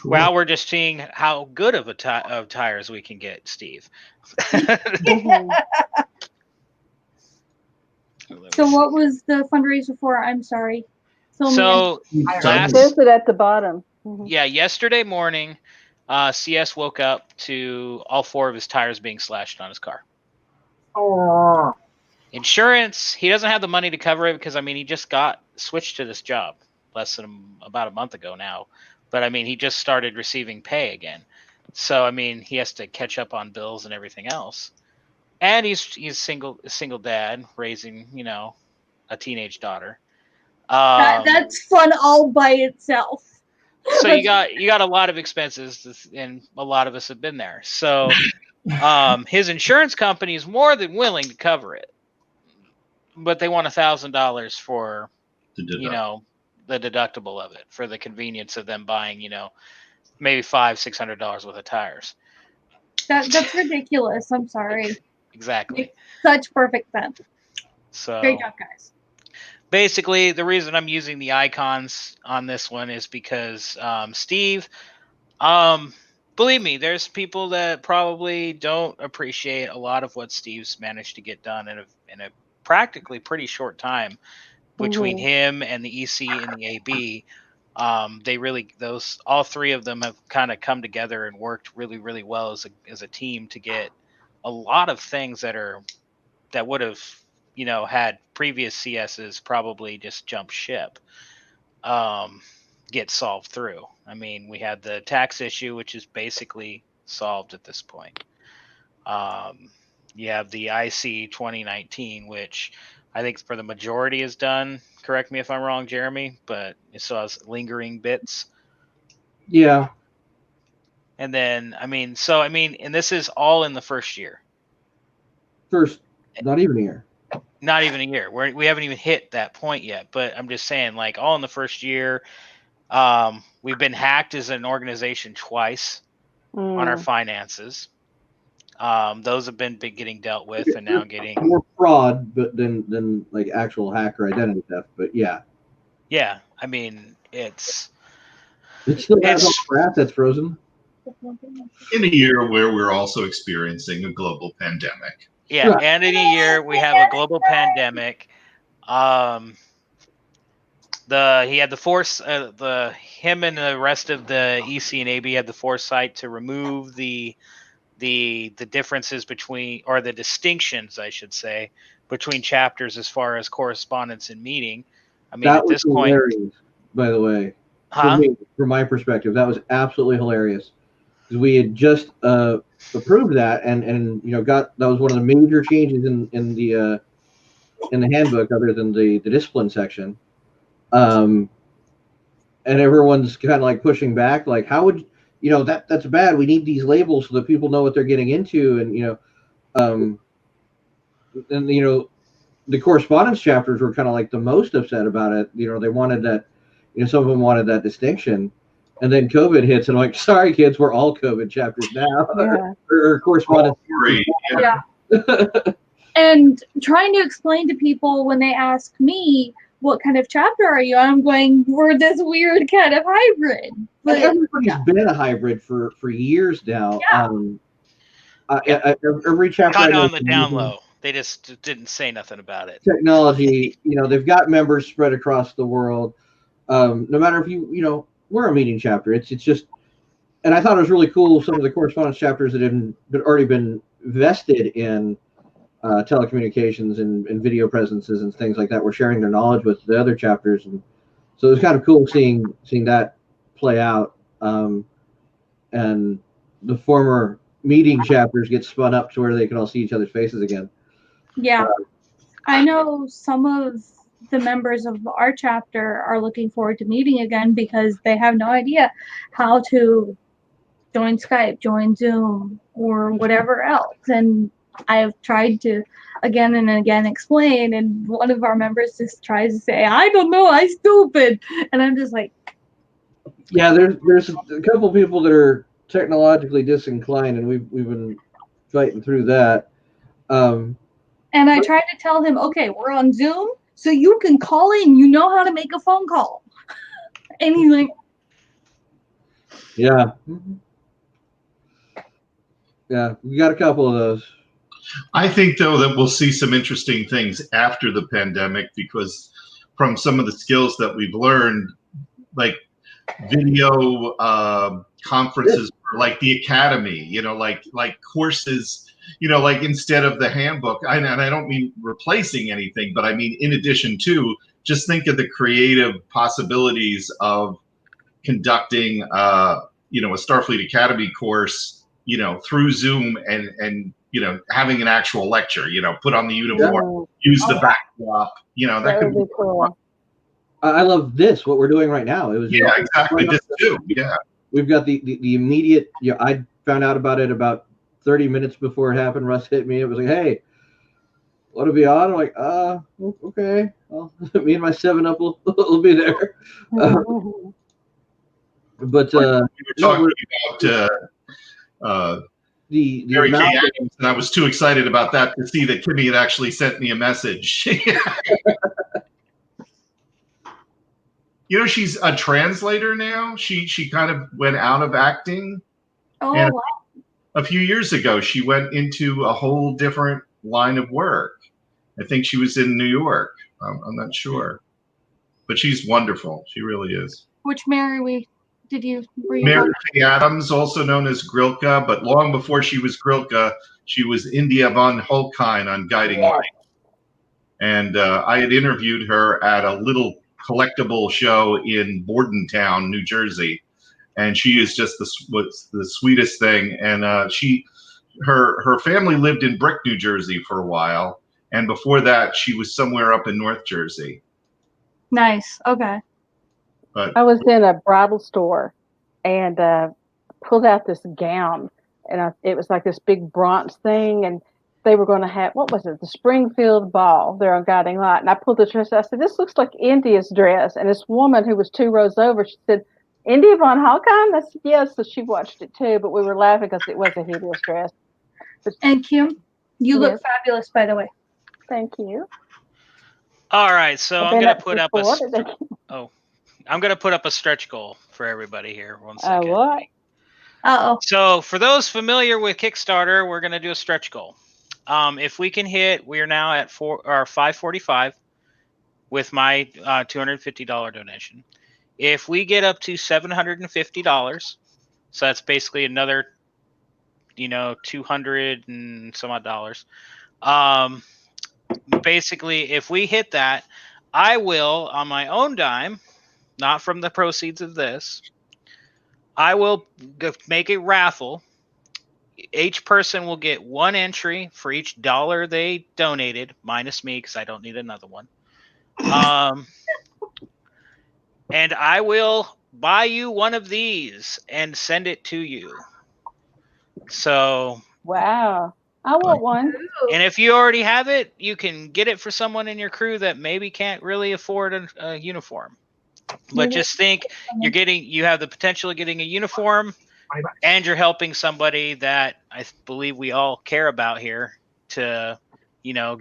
S1: Cool. Well, we're just seeing how good of tires we can get, Steve.
S6: So what was the fundraiser for? I'm sorry.
S1: So
S2: it says it at the bottom.
S1: Yeah, yesterday morning, CS woke up to all 4 of his tires being slashed on his car.
S5: Oh.
S1: Insurance, he doesn't have the money to cover it because, I mean, he just got switched to this job less than about a month ago now. But, I mean, he just started receiving pay again. So, I mean, he has to catch up on bills and everything else. And he's a single dad raising, a teenage daughter.
S6: That's fun all by itself.
S1: So you got a lot of expenses, and a lot of us have been there. So his insurance company is more than willing to cover it, but they want $1,000 for the deductible of it, for the convenience of them buying maybe $500-600 worth of tires.
S6: That's ridiculous. I'm sorry.
S1: Exactly.
S6: Makes such perfect sense.
S1: So
S6: great job, guys.
S1: Basically, the reason I'm using the icons on this one is because Steve, believe me, there's people that probably don't appreciate a lot of what Steve's managed to get done in a practically pretty short time between him and the EC and the AB. They really, all 3 of them have kind of come together and worked really, really well as a team to get a lot of things that would have had previous CSs probably just jump ship, get solved through. I mean, we had the tax issue, which is basically solved at this point. You have the IC 2019, which I think for the majority is done. Correct me if I'm wrong, Jeremy, but it still has lingering bits.
S3: Yeah.
S1: And then, and this is all in the first year.
S3: Not even a year.
S1: Not even a year. We haven't even hit that point yet. But I'm just saying, like, all in the first year, we've been hacked as an organization twice on our finances. Those have been getting dealt with, and now getting
S3: more fraud, but than like actual hacker identity theft. But yeah,
S1: I mean, it's
S3: it still has all the assets frozen.
S4: In a year where we're also experiencing a global pandemic.
S1: Yeah, and in a year we have a global pandemic. He had the force, him and the rest of the EC and AB had the foresight to remove the differences between, or the distinctions, I should say, between chapters as far as correspondence and meeting. I mean,
S3: that
S1: at this point,
S3: hilarious, by the way,
S1: huh?
S3: From my perspective, that was absolutely hilarious. Because we had just approved that, and that was one of the major changes in the handbook, other than the discipline section. And everyone's kind of like pushing back, like, how would that's bad. We need these labels so that people know what they're getting into, and the correspondence chapters were kind of like the most upset about it. They wanted that, some of them wanted that distinction. And then COVID hits, and I'm like, sorry, kids, we're all COVID chapters now.
S2: Yeah.
S3: or correspondence.
S6: Yeah. And trying to explain to people when they ask me, what kind of chapter are you? I'm going, we're this weird kind of hybrid. But
S3: everybody's been a hybrid for years now.
S6: Yeah.
S3: Every chapter
S1: Kind of on the down low. They just didn't say nothing about it.
S3: Technology, they've got members spread across the world. No matter if we're a meeting chapter. It's just, and I thought it was really cool. Some of the correspondence chapters that had already been vested in telecommunications and video presences and things like that were sharing their knowledge with the other chapters, and so it was kind of cool seeing that play out. And the former meeting chapters get spun up to where they can all see each other's faces again.
S6: Yeah. I know some of the members of our chapter are looking forward to meeting again because they have no idea how to join Skype, join Zoom, or whatever else. And I have tried to again and again explain, and one of our members just tries to say, I don't know, I'm stupid. And I'm just like,
S3: yeah, there's a couple people that are technologically disinclined, and we've been fighting through that.
S6: And I tried to tell him, okay, we're on Zoom, so you can call in. You know how to make a phone call. And he's like,
S3: yeah. Yeah, we got a couple of those.
S4: I think, though, that we'll see some interesting things after the pandemic, because from some of the skills that we've learned, like video conferences for like the academy, like courses, like instead of the handbook, and I don't mean replacing anything, but I mean in addition to, just think of the creative possibilities of conducting a Starfleet Academy course, through Zoom, and having an actual lecture, put on the uniform, use the backdrop, that could be
S2: cool.
S3: I love this, what we're doing right now. It was
S4: exactly this too. Yeah,
S3: we've got the immediate. I found out about it about 30 minutes before it happened. Russ hit me. It was like, hey, want to be on? I'm like, okay. Well, me and my 7-Up will be there. But
S4: we were talking about
S3: the
S4: Mary Kay Adams, and I was too excited about that to see that Kimmy had actually sent me a message. She's a translator now. She kind of went out of acting.
S6: oh,
S4: And
S6: wow.
S4: a few years ago, she went into a whole different line of work. I think she was in New York. I'm not sure, but she's wonderful. She really is.
S6: Which Mary were you
S4: Mary Kay Adams, also known as Grilka, but long before she was Grilka, she was India von Holkein on Guiding Light. And I had interviewed her at a little collectible show in Bordentown, New Jersey, and she is just the sweetest thing. And her family lived in Brick, New Jersey for a while, and before that, she was somewhere up in North Jersey.
S6: Nice. Okay.
S4: But
S2: I was in a bridal store and pulled out this gown, and it was like this big bronze thing, and they were going to have, what was it, the Springfield Ball there on Guiding Light. And I pulled the dress out. I said, this looks like India's dress. And this woman who was 2 rows over, she said, India von Holkein? I said, yes. So she watched it too, but we were laughing because it was a hideous dress.
S6: And Kim, you look
S2: Yes.
S6: fabulous, by the way.
S2: Thank you.
S1: All right, so
S2: I've
S1: I'm
S2: been
S1: gonna
S2: up
S1: put up
S2: before,
S1: a.
S2: but they-
S1: I'm gonna put up a stretch goal for everybody here. 1 second.
S2: what?
S6: Uh-oh.
S1: So for those familiar with Kickstarter, we're gonna do a stretch goal. If we can hit, we are now at 545 with my $250 donation. If we get up to $750, so that's basically another, 200 and some odd dollars. Basically, if we hit that, I will, on my own dime, not from the proceeds of this, I will make a raffle. Each person will get one entry for each dollar they donated, minus me because I don't need another one. And I will buy you one of these and send it to you. So,
S2: Wow. I want one.
S1: and if you already have it, you can get it for someone in your crew that maybe can't really afford a uniform. But just think, you have the potential of getting a uniform, and you're helping somebody that I believe we all care about here to,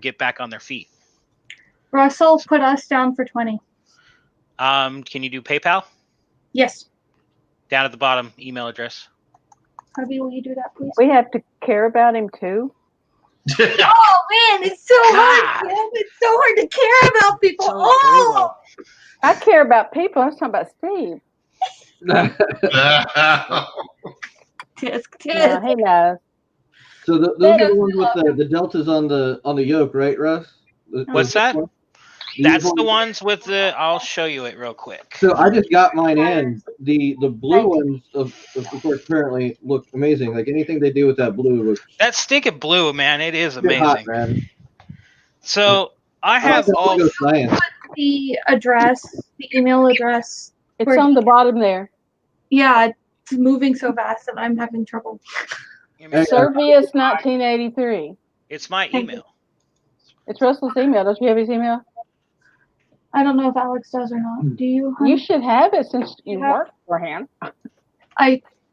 S1: get back on their feet.
S6: Russell, put us down for 20.
S1: Can you do PayPal?
S6: Yes.
S1: Down at the bottom, email address.
S6: Harvey, will you do that, please?
S2: We have to care about him too.
S6: Oh man, it's so hard. Man. It's so hard to care about people.
S1: So
S6: Oh,
S2: I care about people. I was talking about Steve.
S6: tisk
S2: Yeah,
S6: tisk.
S2: he knows.
S3: So those are the ones with the deltas on the yoke, right, Russ?
S1: What's that?
S3: The
S1: That's the
S3: uniform?
S1: ones with the. I'll show you it real quick.
S3: So I just got mine in. The blue ones, of course, apparently look amazing. Like anything they do with that blue looks
S1: That stinking blue, man, it is
S3: good hot,
S1: amazing.
S3: man.
S1: So I have
S3: That's
S1: all.
S3: Lego science.
S6: The address, the email address.
S2: It's
S6: Where-
S2: on the bottom there.
S6: Yeah, it's moving so fast that I'm having trouble.
S2: Servius 1983.
S1: It's my email.
S2: It's Russell's email. Don't you have his email?
S6: I don't know if Alex does or not. Do you? honey?
S2: You should have it since you
S6: Yeah.
S2: work for him.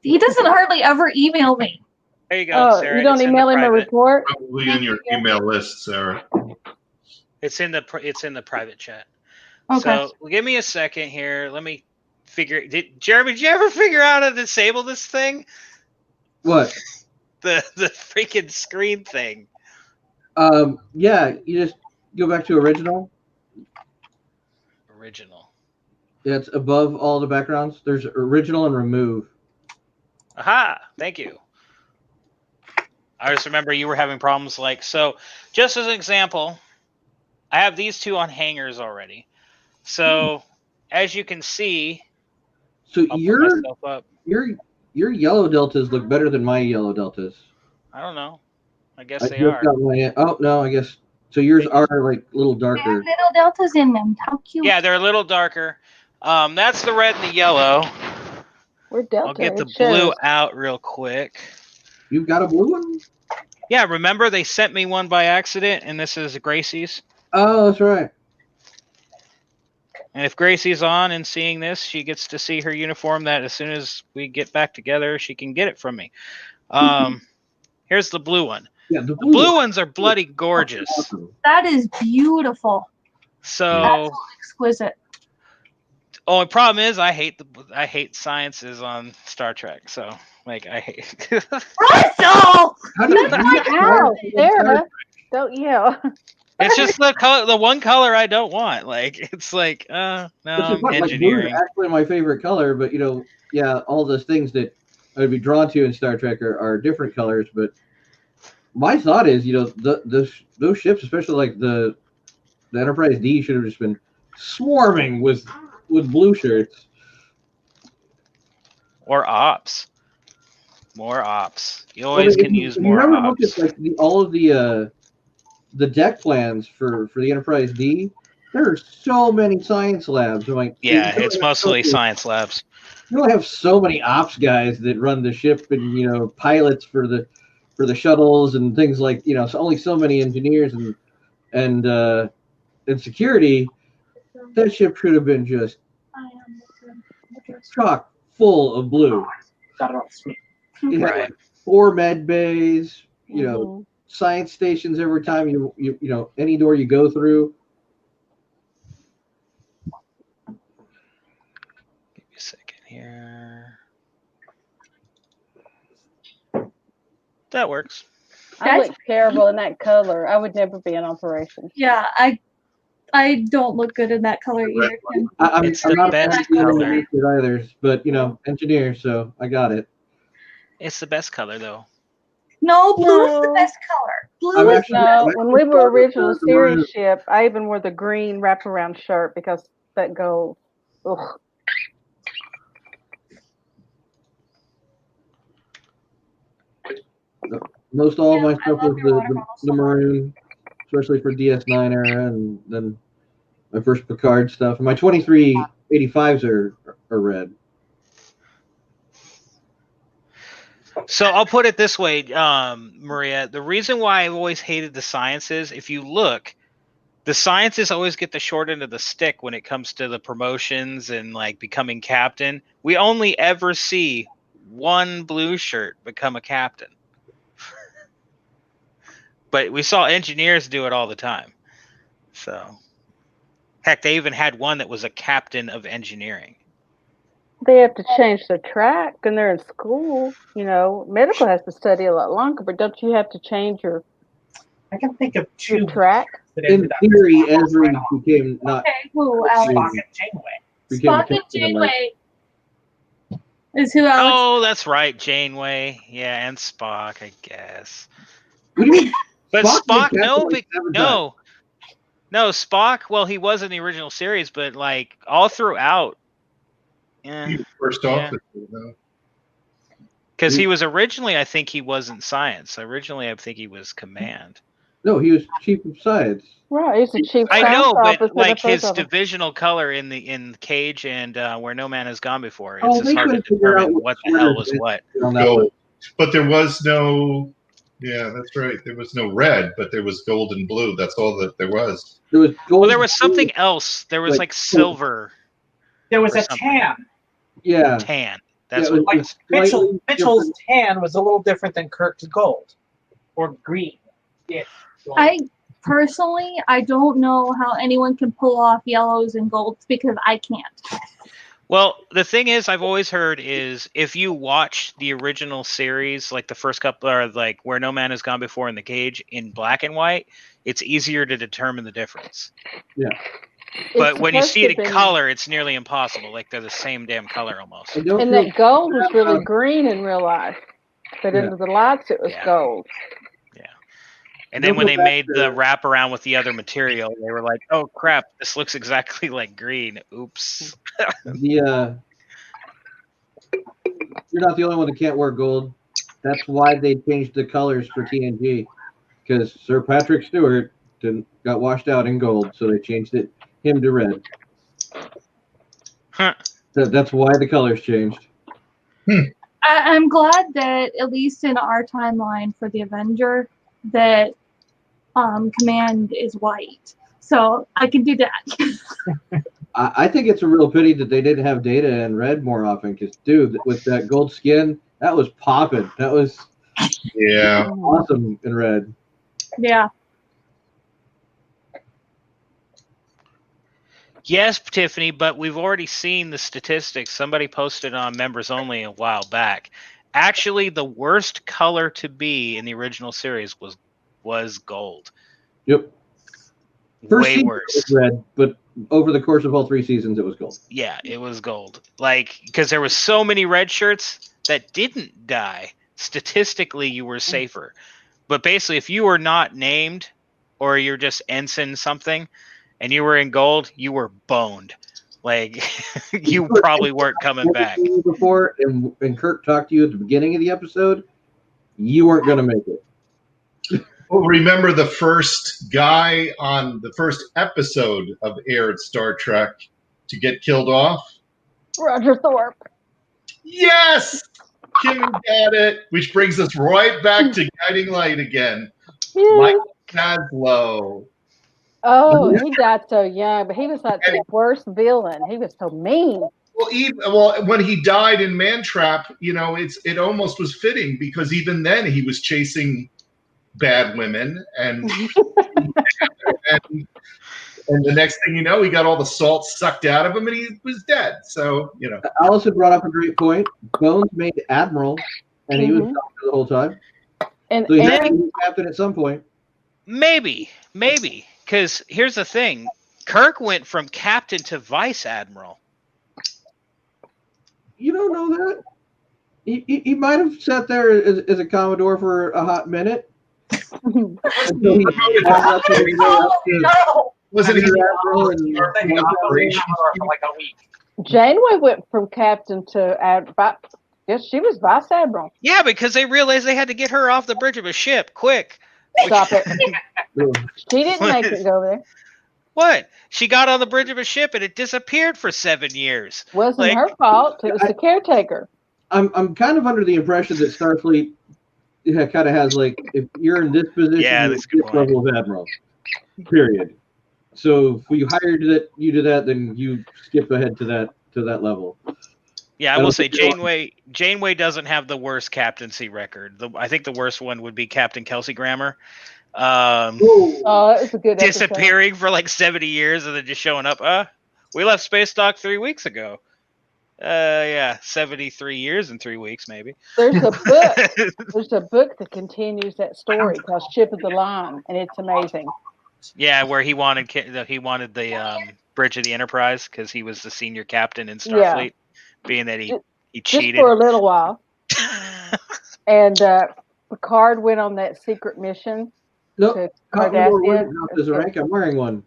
S6: He doesn't hardly ever email me.
S1: There you go,
S2: Oh,
S1: Sarah.
S2: you don't
S1: It's in the
S2: email him a
S1: private.
S2: report?
S4: Probably in your email list, Sarah.
S1: It's in the private chat.
S6: Okay.
S1: So give me a second here. Let me figure. Jeremy, did you ever figure out how to disable this thing?
S3: What?
S1: The freaking screen thing.
S3: Yeah, you just go back to original.
S1: Original.
S3: Yeah, it's above all the backgrounds. There's original and remove.
S1: Aha! Thank you. I just remember you were having problems so. Just as an example, I have these two on hangers already. So as you can see,
S3: So
S1: I'll put myself up.
S3: your yellow deltas look better than my yellow deltas.
S1: I don't know. I guess
S3: I
S1: they
S3: just
S1: are.
S3: got my, oh no, I guess so. Yours are like a little
S6: They have
S3: darker.
S6: little deltas in them. How cute.
S1: Yeah, they're a little darker. That's the red and the yellow.
S2: We're Delta.
S1: I'll get the
S2: it shows.
S1: blue out real quick.
S3: You've got a blue one?
S1: Yeah, remember they sent me one by accident, and this is Gracie's.
S3: Oh, that's right.
S1: And if Gracie's on and seeing this, she gets to see her uniform that as soon as we get back together, she can get it from me. Here's the blue one.
S3: Yeah, the
S1: The
S3: blue,
S1: blue ones are bloody gorgeous.
S3: Awesome.
S6: That is beautiful.
S1: So,
S6: That's exquisite.
S1: only problem is I hate sciences on Star Trek. So, I hate.
S6: Russell!
S3: How do you
S2: Ow, Sarah, don't yell.
S1: It's just the color, the one color I don't want. It's like, no,
S3: Which is
S1: I'm
S3: what, like, blue is
S1: engineering.
S3: actually my favorite color, but yeah, all those things that I would be drawn to in Star Trek are different colors. But my thought is, those ships, especially like the Enterprise D, should have just been swarming with blue shirts.
S1: Or ops. More ops. You always can use more
S3: You ever
S1: ops.
S3: look at like all of the deck plans for the Enterprise D? There are so many science labs. I'm like,
S1: Yeah,
S3: you
S1: it's
S3: only have
S1: mostly
S3: so many-
S1: science labs.
S3: You only have so many ops guys that run the ship, and pilots for the shuttles and things like so only so many engineers and security. That ship should have been just chock full of blue.
S5: Got it on screen.
S3: It had
S1: Right.
S3: like 4 med bays, you know, science stations every time you know, any door you go through.
S1: Give me a second here. That works.
S2: I look terrible in that color. I would never be in operation.
S6: Yeah, I don't look good in that color either.
S3: I'm not
S1: best
S3: a
S1: color
S3: either, but you know, engineer, so I got it.
S1: It's the best color though.
S6: No, blue is the best color. Blue is
S2: no. When we were original series ship, I even wore the green wraparound shirt because that gold. Ugh.
S3: Most all of my stuff was the maroon, especially for DS9 era, and then my first Picard stuff. And my 2385s are red.
S1: So I'll put it this way, Maria. The reason why I've always hated the sciences, if you look, the sciences always get the short end of the stick when it comes to the promotions and like becoming captain. We only ever see one blue shirt become a captain. But we saw engineers do it all the time. So, heck, they even had one that was a captain of engineering.
S2: They have to change the track when they're in school. You know, medical has to study a lot longer, but don't you have to change your?
S5: I can think of two
S2: track.
S3: In theory, Ezri became not.
S6: Okay, who Alex?
S5: Spock and Janeway.
S6: Spock and Janeway is who Alex.
S1: Oh, that's right, Janeway. Yeah, and Spock, I guess.
S3: What do you mean?
S1: But Spock, no, Spock. Well, he was in the original series, but like all throughout. Yeah.
S4: He was first officer, though.
S1: Because he was originally, I think he wasn't science. Originally, I think he was command.
S3: No, he was chief of science.
S2: Right, he's the chief.
S1: I know, but like
S2: his
S1: divisional color in Cage and Where No Man Has Gone Before, it's
S3: Oh,
S1: just hard to determine what the hell was what.
S4: Gold. But there was no. Yeah, that's right. There was no red, but there was gold and blue. That's all that there was.
S3: There was gold.
S1: Well, there was something else. There was like silver.
S5: There was a
S1: something.
S5: tan.
S3: Yeah.
S1: Tan. That's
S3: Yeah,
S1: what it was.
S5: Mitchell's tan was a little different than Kirk's gold or green. Yeah.
S6: I personally, I don't know how anyone can pull off yellows and golds because I can't.
S1: Well, the thing is, I've always heard is if you watch the original series, like the first couple, or like Where No Man Has Gone Before in the Cage in black and white, it's easier to determine the difference.
S3: Yeah.
S1: But when you see it in color, it's nearly impossible. Like they're the same damn color almost.
S2: And that gold was really green in real life, but in the lights it was gold.
S1: Yeah. And then when they made the wraparound with the other material, they were like, "Oh crap, this looks exactly like green." Oops.
S3: You're not the only one that can't wear gold. That's why they changed the colors for TNG, because Sir Patrick Stewart got washed out in gold, so they changed him to red.
S1: Huh.
S3: That's why the colors changed.
S6: I'm glad that at least in our timeline for the Avenger, that Command is white, so I can do that.
S3: I think it's a real pity that they didn't have Data in red more often, because dude, with that gold skin, that was popping. That was awesome in red.
S6: Yeah.
S1: Yes, Tiffany, but we've already seen the statistics. Somebody posted on Members Only a while back. Actually, the worst color to be in the original series was gold.
S3: Yep. First
S1: Way
S3: season
S1: worse.
S3: it was red, but over the course of all 3 seasons, it was gold.
S1: Yeah, it was gold. Like, because there was so many red shirts that didn't die. Statistically, you were safer. But basically, if you were not named or you're just ensign something and you were in gold, you were boned. Like, you probably weren't coming back.
S3: Before, and Kirk talked to you at the beginning of the episode, you weren't going to make it.
S4: Well, remember the first guy on the first episode of aired Star Trek to get killed off?
S2: Roger Thorpe.
S4: Yes! Kim got it. Which brings us right back to Guiding Light again.
S2: Yeah.
S4: Mike Caslow.
S2: Oh, he died so young, but he was like the worst villain. He was so mean.
S4: Well, when he died in Man Trap, it almost was fitting because even then he was chasing bad women, and and the next thing you know, he got all the salt sucked out of him, and he was dead. So
S3: Allison brought up a great point. Bones made admiral, and he was doctor the whole time.
S2: And,
S3: So he had to be captain at some point.
S1: Maybe, because here's the thing: Kirk went from captain to vice admiral.
S3: You don't know that. He might have sat there as a Commodore for a hot minute. Until he
S4: wasn't he
S5: operation for like a week?
S2: Janeway went from captain to yes, she was vice admiral.
S1: Yeah, because they realized they had to get her off the bridge of a ship quick.
S2: Stop it. She didn't make it go there.
S1: What? She got on the bridge of a ship and it disappeared for 7 years.
S2: Wasn't her fault. It was the caretaker.
S3: I'm kind of under the impression that Starfleet kind of has like, if you're in this position, you're this level of admiral. Period. So if you hired you to that, then you skip ahead to that level.
S1: Yeah, I will say Janeway doesn't have the worst captaincy record. I think the worst one would be Captain Kelsey Grammer.
S2: It's a good
S1: disappearing
S2: episode.
S1: for like 70 years and then just showing up. We left Space Dock 3 weeks ago. 73 years and 3 weeks maybe.
S2: There's a book. There's a book that continues that story called Ship of the Line, and it's amazing.
S1: Yeah, where he wanted the Bridge of the Enterprise because he was the senior captain in Starfleet, being that he cheated
S2: just for a little while. And Picard went on that secret mission.
S3: Nope. Commodore as a rank. I'm wearing one.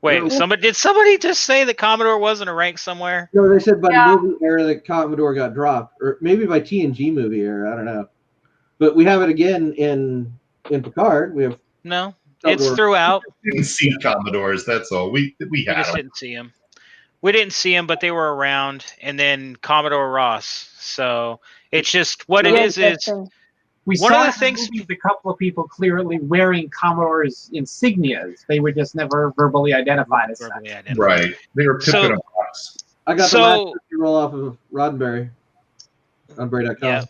S1: Wait, did somebody just say that Commodore wasn't a rank somewhere?
S3: No, they said by the movie era that Commodore got dropped, or maybe by TNG movie era. I don't know, but we have it again in Picard. We have
S1: it's throughout.
S4: We didn't see Commodores. That's all. We
S1: just didn't see them. We didn't see them, but they were around, and then Commodore Ross. So it's just what it is.
S5: We
S1: one
S5: saw
S1: of the things
S5: a couple of people clearly wearing Commodore's insignias. They were just never verbally identified as such.
S4: Right. They were picking a box.
S3: I got the last roll off of Roddenberry. Roddenberry.com.
S1: Yeah.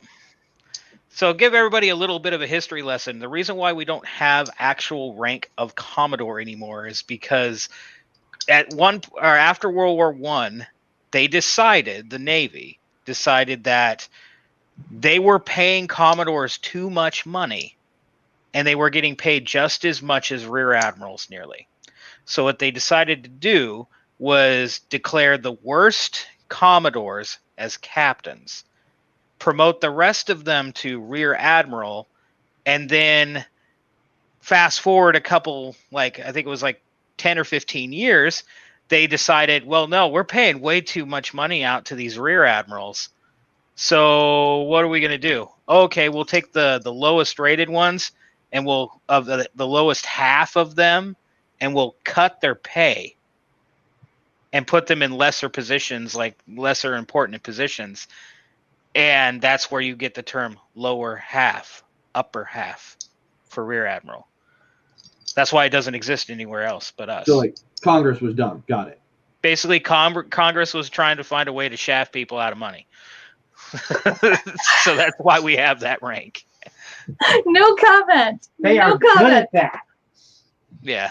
S1: So give everybody a little bit of a history lesson. The reason why we don't have actual rank of Commodore anymore is because after World War I, the Navy decided that they were paying Commodores too much money, and they were getting paid just as much as Rear Admirals nearly. So what they decided to do was declare the worst Commodores as captains, promote the rest of them to Rear Admiral, and then fast forward a couple, I think it was 10 or 15 years, they decided, well, no, we're paying way too much money out to these Rear Admirals. So what are we going to do? Okay, we'll take the lowest rated ones, and we'll of the lowest half of them, and we'll cut their pay and put them in lesser positions, lesser important positions. And that's where you get the term lower half, upper half for Rear Admiral. That's why it doesn't exist anywhere else but us.
S3: So Congress was dumb. Got it.
S1: Basically, Congress was trying to find a way to shaft people out of money. So that's why we have that rank.
S6: No comment.
S5: They are good at that.
S1: Yeah.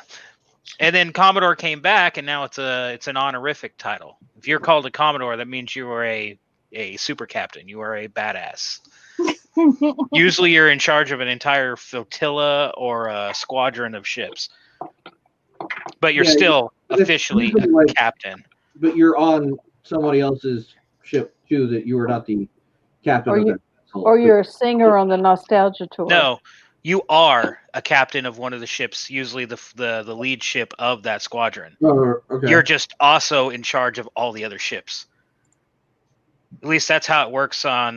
S1: And then Commodore came back, and now it's an honorific title. If you're called a Commodore, that means you are a super captain. You are a badass. Usually you're in charge of an entire flotilla or a squadron of ships. But you're still officially a captain.
S3: But you're on somebody else's ship too, that you are not the captain of that vessel.
S2: Or you're a singer on the Nostalgia Tour.
S1: No, you are a captain of one of the ships, usually the lead ship of that squadron.
S3: Oh, okay.
S1: You're just also in charge of all the other ships. At least that's how it works on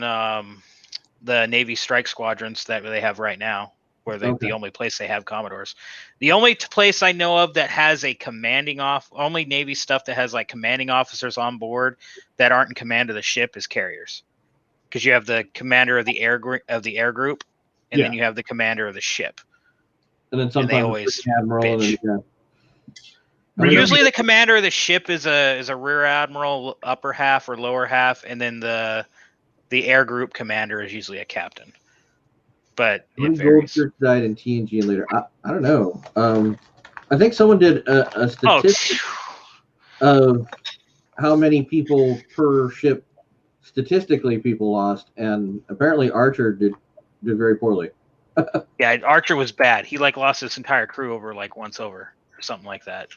S1: the Navy strike squadrons that they have right now, where the only place they have Commodores. The only place I know of that has a only Navy stuff that has commanding officers on board that aren't in command of the ship is carriers, because you have the commander of the air group, and then you have the commander of the ship.
S3: And then sometimes
S1: they always
S3: admiral.
S1: Bitch. Usually the commander of the ship is a Rear Admiral, upper half or lower half, and then the air group commander is usually a captain. but
S3: How
S1: it
S3: many
S1: varies.
S3: Goldfish died in TNG and later? I don't know. I think someone did a statistic of how many people per ship statistically people lost, and apparently Archer did very poorly.
S1: Yeah, Archer was bad. He like lost his entire crew over like once over or something like that.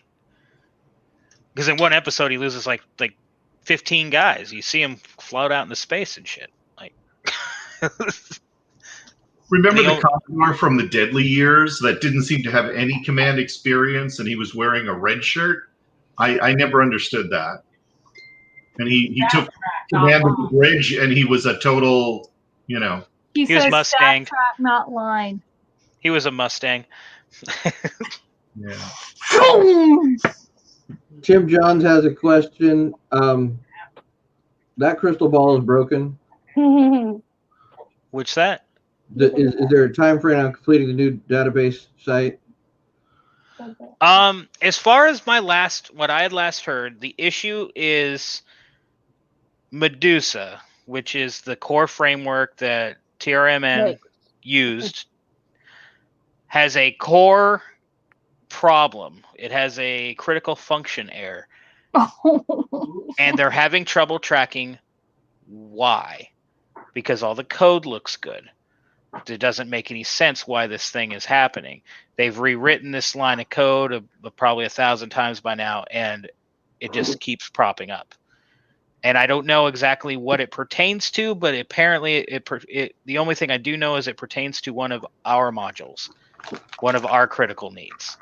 S1: Because in one episode he loses like 15 guys. You see him float out into space and shit. Like
S4: Remember the Commodore from the Deadly Years that didn't seem to have any command experience, and he was wearing a red shirt? I never understood that. And he took command of the bridge, and he was a total, you know.
S6: He
S1: was
S6: says
S1: Mustang.
S6: stat track, not line.
S1: He was a Mustang.
S4: Yeah.
S3: Tim Johns has a question. That crystal ball is broken.
S1: Which that?
S3: Is there a time frame on completing the new database site?
S1: As far as what I had last heard, the issue is Medusa, which is the core framework that TRMN used, has a core problem. It has a critical function error. And they're having trouble tracking why. Because all the code looks good. It doesn't make any sense why this thing is happening. They've rewritten this line of code probably 1,000 times by now, and it just keeps propping up. And I don't know exactly what it pertains to, but apparently the only thing I do know is it pertains to one of our modules, one of our critical needs.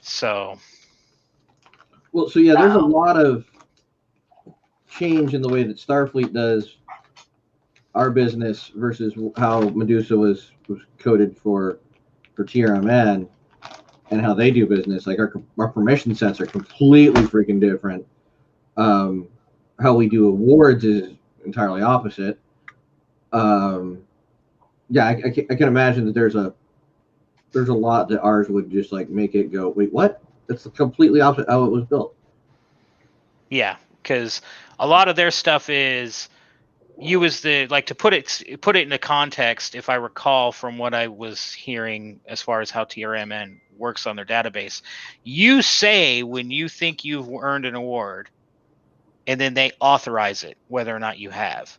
S1: So
S3: Yeah, there's a lot of change in the way that Starfleet does our business versus how Medusa was coded for TRMN and how they do business. Like our permission sets are completely freaking different. How we do awards is entirely opposite. Yeah, I can imagine that there's a lot that ours would just like make it go, wait, what? It's completely opposite how it was built.
S1: Yeah, because a lot of their stuff is you as the to put it into context. If I recall from what I was hearing as far as how TRMN works on their database, you say when you think you've earned an award, and then they authorize it whether or not you have.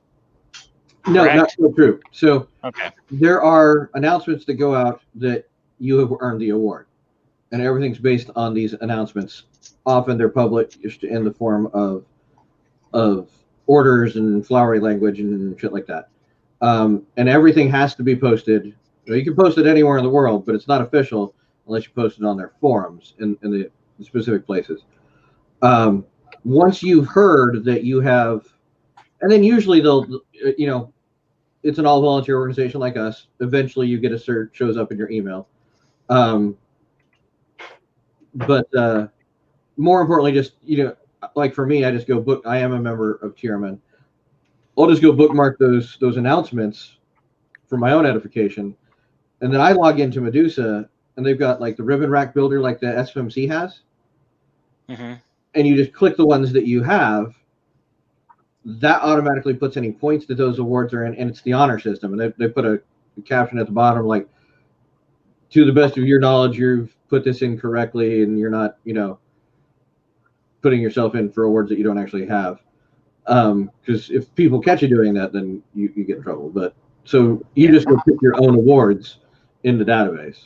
S3: No,
S1: correct?
S3: Not so true. So
S1: okay,
S3: there are announcements that go out that you have earned the award, and everything's based on these announcements. Often they're published in the form of orders and flowery language and shit like that. And everything has to be posted. You can post it anywhere in the world, but it's not official unless you post it on their forums in the specific places. Once you've heard that you have, and then usually they'll, it's an all volunteer organization like us. Eventually you get a cert, shows up in your email. But more importantly, just, like for me, I just go I am a member of TRMN. I'll just go bookmark those announcements for my own edification. And then I log into Medusa, and they've got like the ribbon rack builder like the SFMC has.
S1: mm-hmm.
S3: And you just click the ones that you have. That automatically puts any points that those awards are in, and it's the honor system. And they put a caption at the bottom like, to the best of your knowledge, you've put this in correctly, and you're not, putting yourself in for awards that you don't actually have. Because if people catch you doing that, then you get in trouble. But so you just go pick your own awards in the database,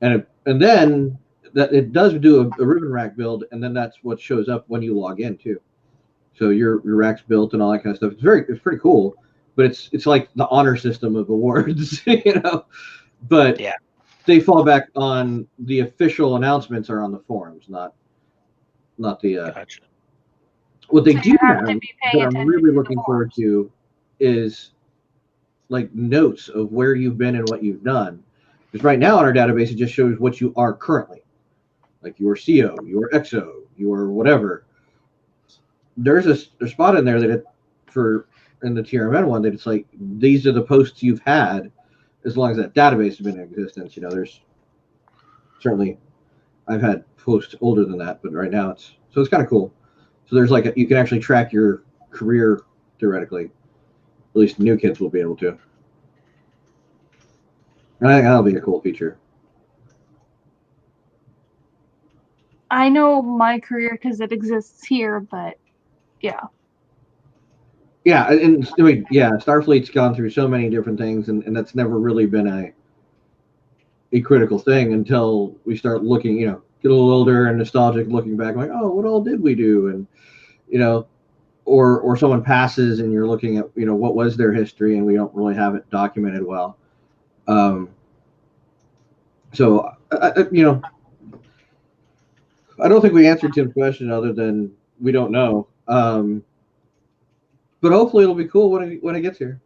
S3: and then that it does do a ribbon rack build, and then that's what shows up when you log in too. So your rack's built and all that kind of stuff. It's pretty cool, but it's like the honor system of awards, But
S1: yeah,
S3: they fall back on the official announcements are on the forums, not the.
S1: Gotcha.
S3: What they
S6: So
S3: do
S6: you have
S3: have
S6: to be
S3: that
S6: paying
S3: I'm
S6: attention
S3: really
S6: to the
S3: looking forward to is like notes of where you've been and what you've done. Because right now in our database, it just shows what you are currently, like your CO, your XO, your whatever. There's a spot in there that in the TRMN one that it's like these are the posts you've had as long as that database has been in existence. There's certainly I've had posts older than that, but right now it's kind of cool. So there's you can actually track your career theoretically. At least new kids will be able to. And I think that'll be a cool feature.
S6: I know my career because it exists here, but yeah.
S3: Yeah, and I mean, yeah, Starfleet's gone through so many different things, and that's never really been a critical thing until we start looking, get a little older and nostalgic, looking back, like, oh, what all did we do? And or someone passes, and you're looking at, what was their history, and we don't really have it documented well. So I don't think we answered Tim's question other than we don't know. But hopefully it'll be cool when it gets here.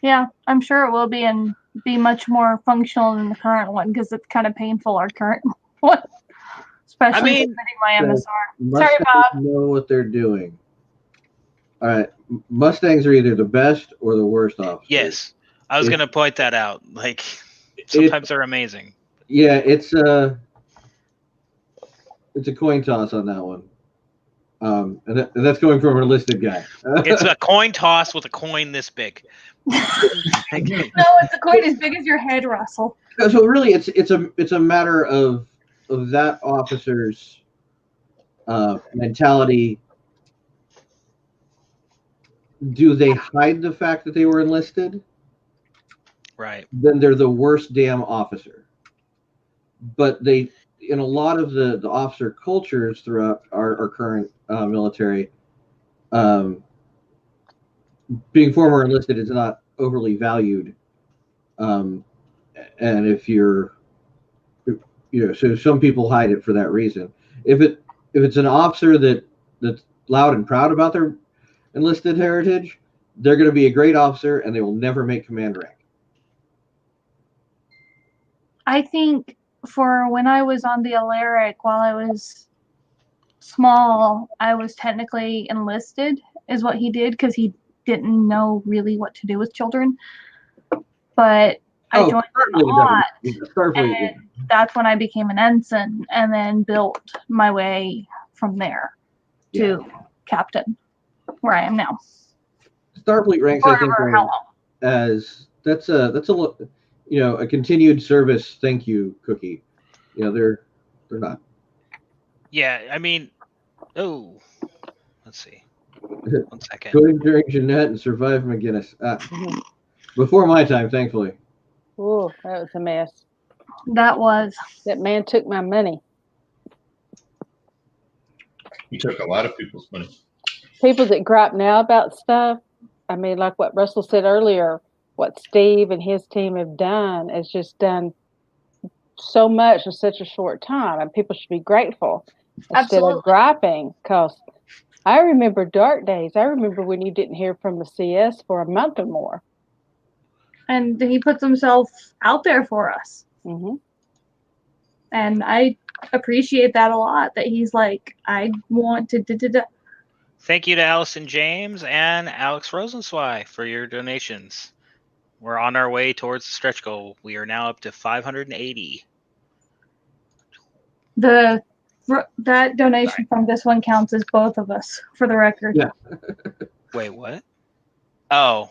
S6: Yeah, I'm sure it will be, and be much more functional than the current one, because it's kind of painful, our current one. Especially submitting my MSR. Sorry, Bob.
S3: Know what they're doing. All right, Mustangs are either the best or the worst officers.
S1: Yes, I was going to point that out. Like, sometimes they're amazing.
S3: Yeah, it's a coin toss on that one. And that's going from a listed guy.
S1: It's a coin toss with a coin this big.
S6: No, it's a coin as big as your head, Russell.
S3: So really, it's a matter of that officer's mentality. Do they hide the fact that they were enlisted?
S1: Right.
S3: Then they're the worst damn officer. But they, in a lot of the officer cultures throughout our current military, being former enlisted is not overly valued. And if you're, so some people hide it for that reason. If it's an officer that's loud and proud about their enlisted heritage, they're going to be a great officer, and they will never make command rank.
S6: I think for when I was on the Alaric, while I was small, I was technically enlisted, is what he did, because he didn't know really what to do with children. But I joined a lot, and that's when I became an ensign, and then built my way from there to captain, where I am now.
S3: Starfleet ranks, I think, as that's a continued service thank you cookie. They're not.
S1: Yeah, I mean, let's see. 1 second.
S3: Going during Jeanette and survive McGinnis. Before my time, thankfully.
S2: Oh, that was a mess.
S6: That
S2: man took my money.
S4: He took a lot of people's money.
S2: People that gripe now about stuff, I mean, like what Russell said earlier, what Steve and his team have done is just done so much in such a short time, and people should be grateful instead of griping. Because I remember dark days. I remember when you didn't hear from the CS for a month or more.
S6: And he puts himself out there for us.
S2: Mm-hmm.
S6: And I appreciate that a lot, that he's like, I want to
S1: Thank you to Allison James and Alex Rosenzweig for your donations. We're on our way towards the stretch goal. We are now up to 580.
S6: That donation from this one counts as both of us, for the record.
S3: Yeah.
S1: Wait, what? Oh.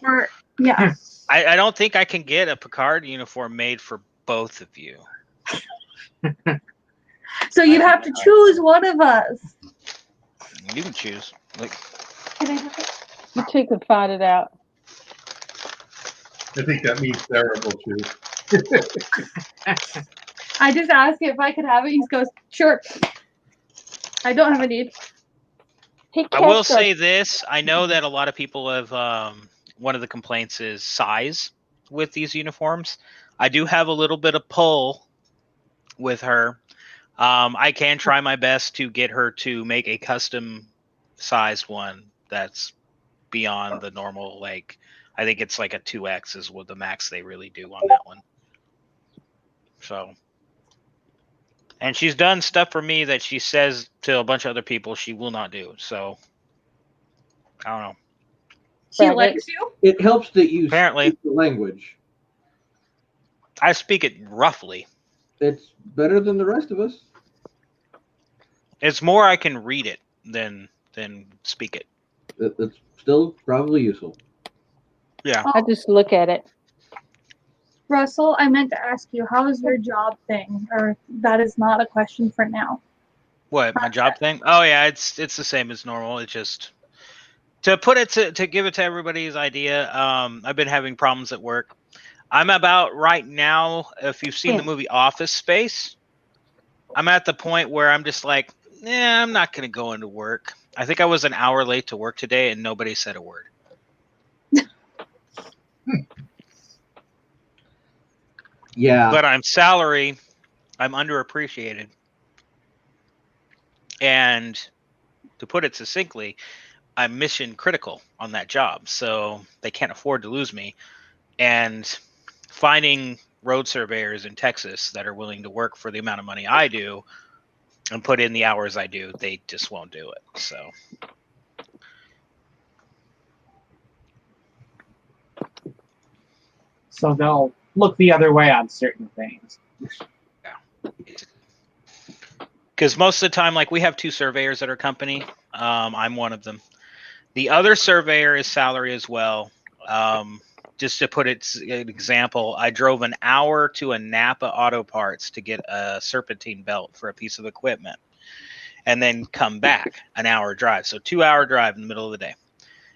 S6: Yeah.
S1: I don't think I can get a Picard uniform made for both of you.
S6: So you'd have to choose one of us.
S1: You can choose. Like,
S6: can I have it?
S2: You two can find it out.
S4: I think that means Sarah will choose.
S6: I just asked if I could have it. He goes, sure. I don't have a need.
S1: I will say this. I know that a lot of people have, one of the complaints is size with these uniforms. I do have a little bit of pull with her. I can try my best to get her to make a custom sized one that's beyond the normal, like, I think it's like a 2X is what the max they really do on that one. So, and she's done stuff for me that she says to a bunch of other people she will not do. So, I don't know.
S6: She likes you?
S3: It helps that you
S1: apparently
S3: speak the language.
S1: I speak it roughly.
S3: It's better than the rest of us.
S1: It's more I can read it than speak it.
S3: It's still probably useful.
S1: Yeah.
S2: I just look at it.
S6: Russell, I meant to ask you, how is your job thing? Or that is not a question for now.
S1: What, my job thing? Oh yeah, it's the same as normal. It's just to put it to give it to everybody's idea. I've been having problems at work. I'm about right now. If you've seen the movie Office Space, I'm at the point where I'm just like, I'm not going to go into work. I think I was an hour late to work today, and nobody said a word.
S3: Yeah.
S1: But I'm salary. I'm underappreciated. And to put it succinctly, I'm mission critical on that job. So they can't afford to lose me. And finding road surveyors in Texas that are willing to work for the amount of money I do and put in the hours I do, they just won't do it.
S5: So they'll look the other way on certain things.
S1: Because most of the time, like we have 2 surveyors at our company. I'm one of them. The other surveyor is salary as well. Just to put it an example, I drove an hour to a Napa Auto Parts to get a serpentine belt for a piece of equipment and then come back an hour drive. So 2-hour drive in the middle of the day.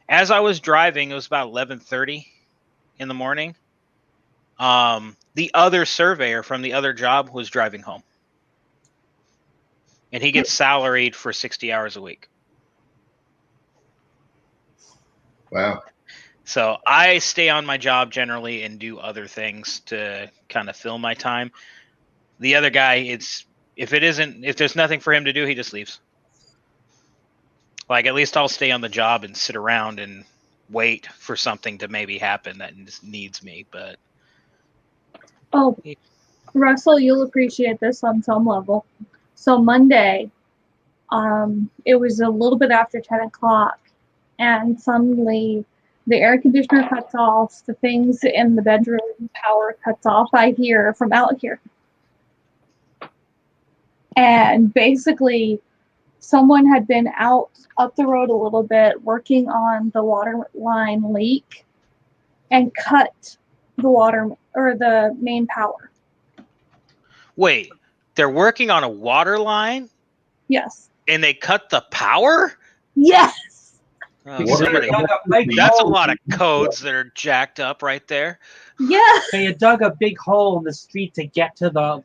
S1: As I was driving, it was about 11:30 in the morning. The other surveyor from the other job was driving home. And he gets salaried for 60 hours a week. Wow. So I stay on my job generally and do other things to kind of fill my time. The other guy, if there's nothing for him to do, he just leaves. Like, at least I'll stay on the job and sit around and wait for something to maybe happen that needs me. But
S6: oh, Russell, you'll appreciate this on some level. So Monday, it was a little bit after 10 o'clock, and suddenly the air conditioner cuts off, the things in the bedroom power cuts off, I hear from out here. And basically, someone had been out up the road a little bit working on the water line leak and cut the water or the main power.
S1: wait, they're working on a water line?
S6: Yes.
S1: And they cut the power?
S6: Yes.
S1: Oh, that's a lot of codes that are jacked up right there.
S6: Yeah.
S5: They had dug a big hole in the street to get to the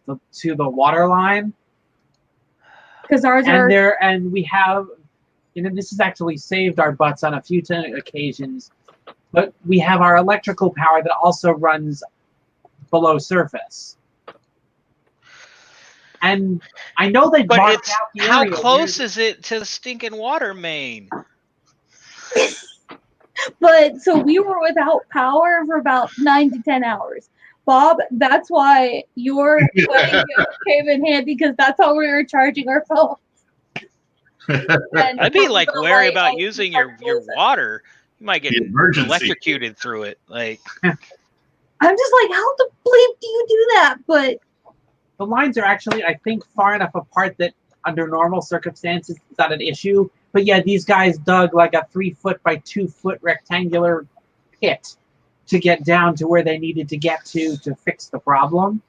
S5: water line.
S6: Because ours
S5: and we have, this has actually saved our butts on a few occasions. But we have our electrical power that also runs below surface. And I know they marked out the
S1: how
S5: area.
S1: close is it to the stinking water main?
S6: But so we were without power for about 9 to 10 hours. Bob, that's why your wedding gift came in handy, because that's how we were charging our phone.
S1: I'd be like wary about using your water. You might get electrocuted through it. Like,
S6: I'm just like, how the bleep do you do that? But
S5: the lines are actually, I think, far enough apart that under normal circumstances it's not an issue. But yeah, these guys dug like a 3-foot by 2-foot rectangular pit to get down to where they needed to get to fix the problem.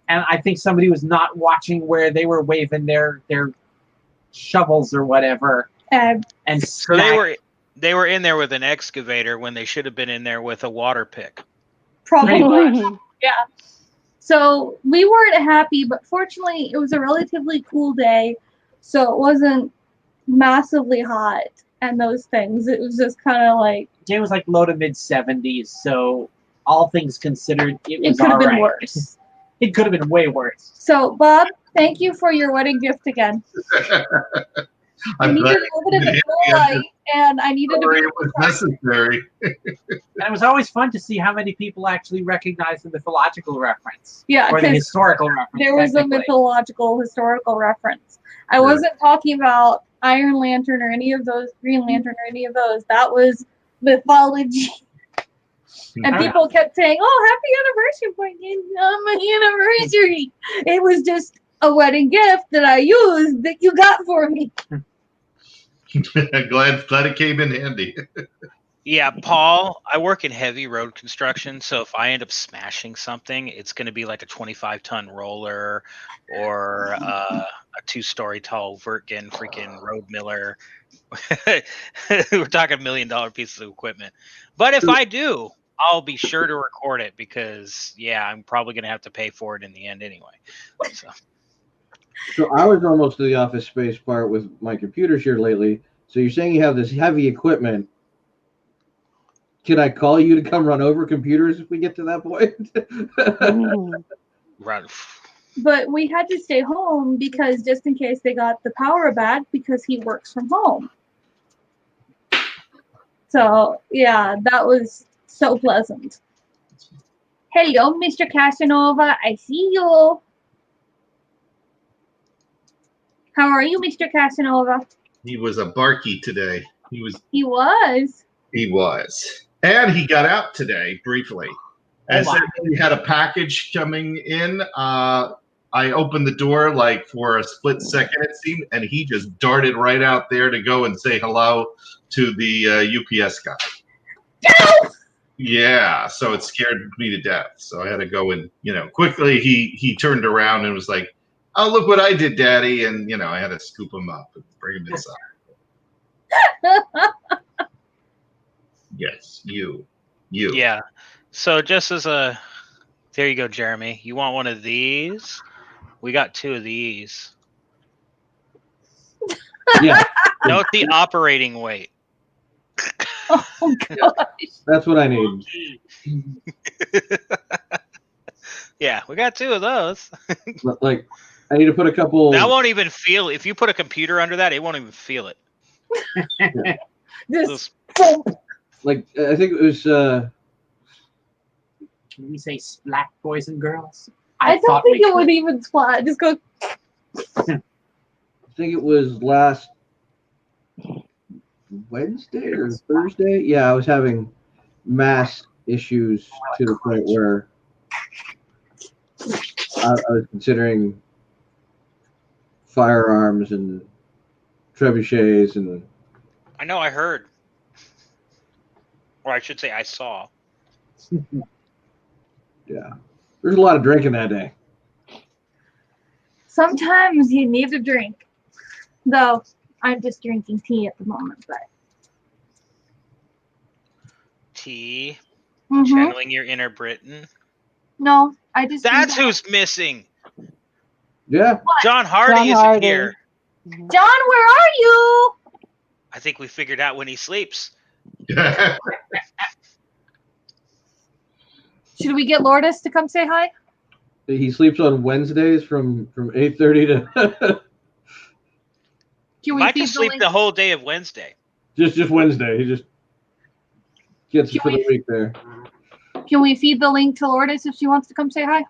S5: And I think somebody was not watching where they were waving their shovels or whatever. And
S1: so they were in there with an excavator when they should have been in there with a water pick.
S6: Probably. Yeah. So we weren't happy, but fortunately it was a relatively cool day, so it wasn't massively hot and those things. It was just kind of like,
S5: it was like low to mid 70s, so all things considered, it
S6: could have been worse.
S5: It could have been way worse.
S6: So Bob, thank you for your wedding gift again. I needed a little bit of a glow light, and I needed to be.
S4: It was necessary.
S5: And it was always fun to see how many people actually recognize the mythological reference.
S6: Yeah,
S5: or the historical reference.
S6: There was a mythological, historical reference. I wasn't talking about Iron Lantern or any of those, Green Lantern or any of those. That was mythology. And people kept saying, "Oh, happy anniversary on my anniversary." It was just a wedding gift that I used that you got for me.
S4: glad it came in handy.
S1: Yeah, Paul, I work in heavy road construction, so if I end up smashing something, it's going to be like a 25-ton roller or a 2-story tall Wirtgen freaking road miller. We're talking $1 million pieces of equipment. But if I do, I'll be sure to record it because, yeah, I'm probably going to have to pay for it in the end anyway.
S3: So I was almost to the office space part with my computers here lately. So you're saying you have this heavy equipment. Can I call you to come run over computers if we get to that point?
S1: Right.
S6: But we had to stay home because just in case they got the power back because he works from home. So, yeah, that was so pleasant. Hello, Mr. Casanova. I see you. How are you, Mr. Casanova?
S4: He was a barky today. He was. And he got out today briefly. As he had a package coming in, I opened the door like for a split second, it seemed, and he just darted right out there to go and say hello to the UPS guy.
S6: No!
S4: Yeah, so it scared me to death. So I had to go and, quickly he turned around and was like, "Oh, look what I did, Daddy." And, I had to scoop him up and bring him inside. Yes, you.
S1: Yeah. So just as there you go, Jeremy. You want one of these? We got 2 of these.
S3: Yeah.
S1: Note the operating weight.
S6: Oh, gosh.
S3: That's what I need.
S1: Yeah, we got 2 of those.
S3: But, like, I need to put a couple.
S1: That won't even feel. If you put a computer under that, it won't even feel it.
S6: Just boom.
S3: Like, I think it was.
S5: Can we say splat, boys and girls?
S6: I don't think it would even splat. Just go.
S3: I think it was last Wednesday or Thursday. Yeah, I was having mass issues to the point where I was considering firearms and trebuchets and.
S1: I know. I heard, or I should say, I saw.
S3: Yeah, there's a lot of drinking that day.
S6: Sometimes you need a drink. Though I'm just drinking tea at the moment, but.
S1: Tea.
S6: Mm-hmm.
S1: Channeling your inner Britain.
S6: No, I just.
S1: That's who's missing.
S3: Yeah.
S6: What?
S1: John Hardy isn't here.
S6: John, where are you?
S1: I think we figured out when he sleeps.
S6: Should we get Lourdes to come say hi?
S3: He sleeps on Wednesdays from 8:30 to.
S1: He might just sleep the whole day of Wednesday.
S3: Just Wednesday. He just gets for the week there.
S6: Can we feed the link to Lourdes if she wants to come say hi?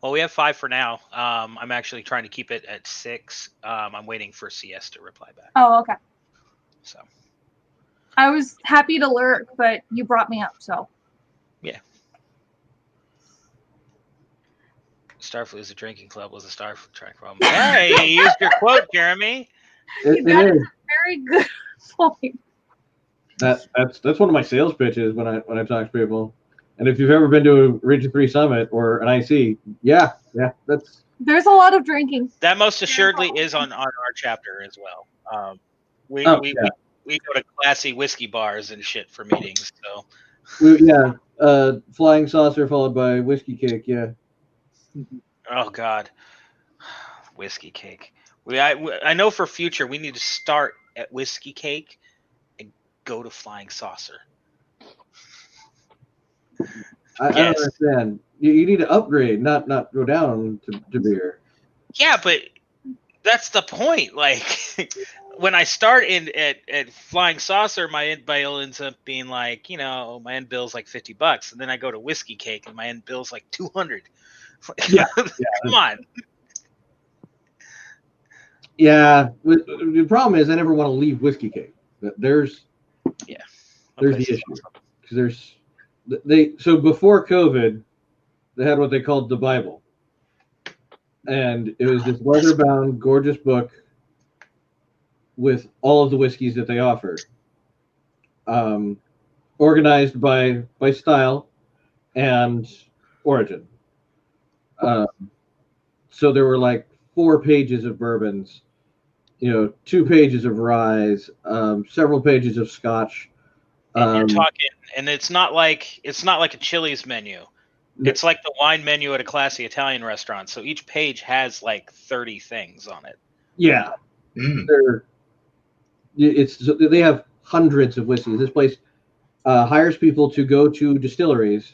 S1: Well, we have 5 for now. I'm actually trying to keep it at 6. I'm waiting for CS to reply back.
S6: Oh, okay.
S1: So.
S6: I was happy to lurk, but you brought me up, so.
S1: Yeah. Starfleet is a drinking club was a Star Trek problem. Hey, you used your quote, Jeremy.
S3: It is.
S6: A very good point.
S3: That's one of my sales pitches when I talk to people. And if you've ever been to a Region 3 Summit or an IC, yeah, that's.
S6: There's a lot of drinking.
S1: That most assuredly is on our chapter as well. We go to classy whiskey bars and shit for meetings. So.
S3: Flying saucer followed by whiskey cake. Yeah.
S1: Oh God, whiskey cake. I know for future we need to start at whiskey cake and go to flying saucer.
S3: I don't understand. You need to upgrade, not go down to beer.
S1: Yeah, but that's the point. Like when I start at flying saucer, my end bill ends up being like, my end bill's like $50, and then I go to whiskey cake and my end bill's like $200.
S3: Yeah.
S1: Come on.
S3: Yeah, the problem is I never want to leave whiskey cake. There's the issue because so before COVID, they had what they called the Bible, and it was this leather-bound, gorgeous book with all of the whiskeys that they offered. organized by style and origin. So there were like 4 pages of bourbons, 2 pages of ryes, several pages of scotch.
S1: And you're talking, and it's not like a Chili's menu. It's like the wine menu at a classy Italian restaurant. So each page has like 30 things on it.
S3: Yeah, they have hundreds of whiskeys. This place hires people to go to distilleries,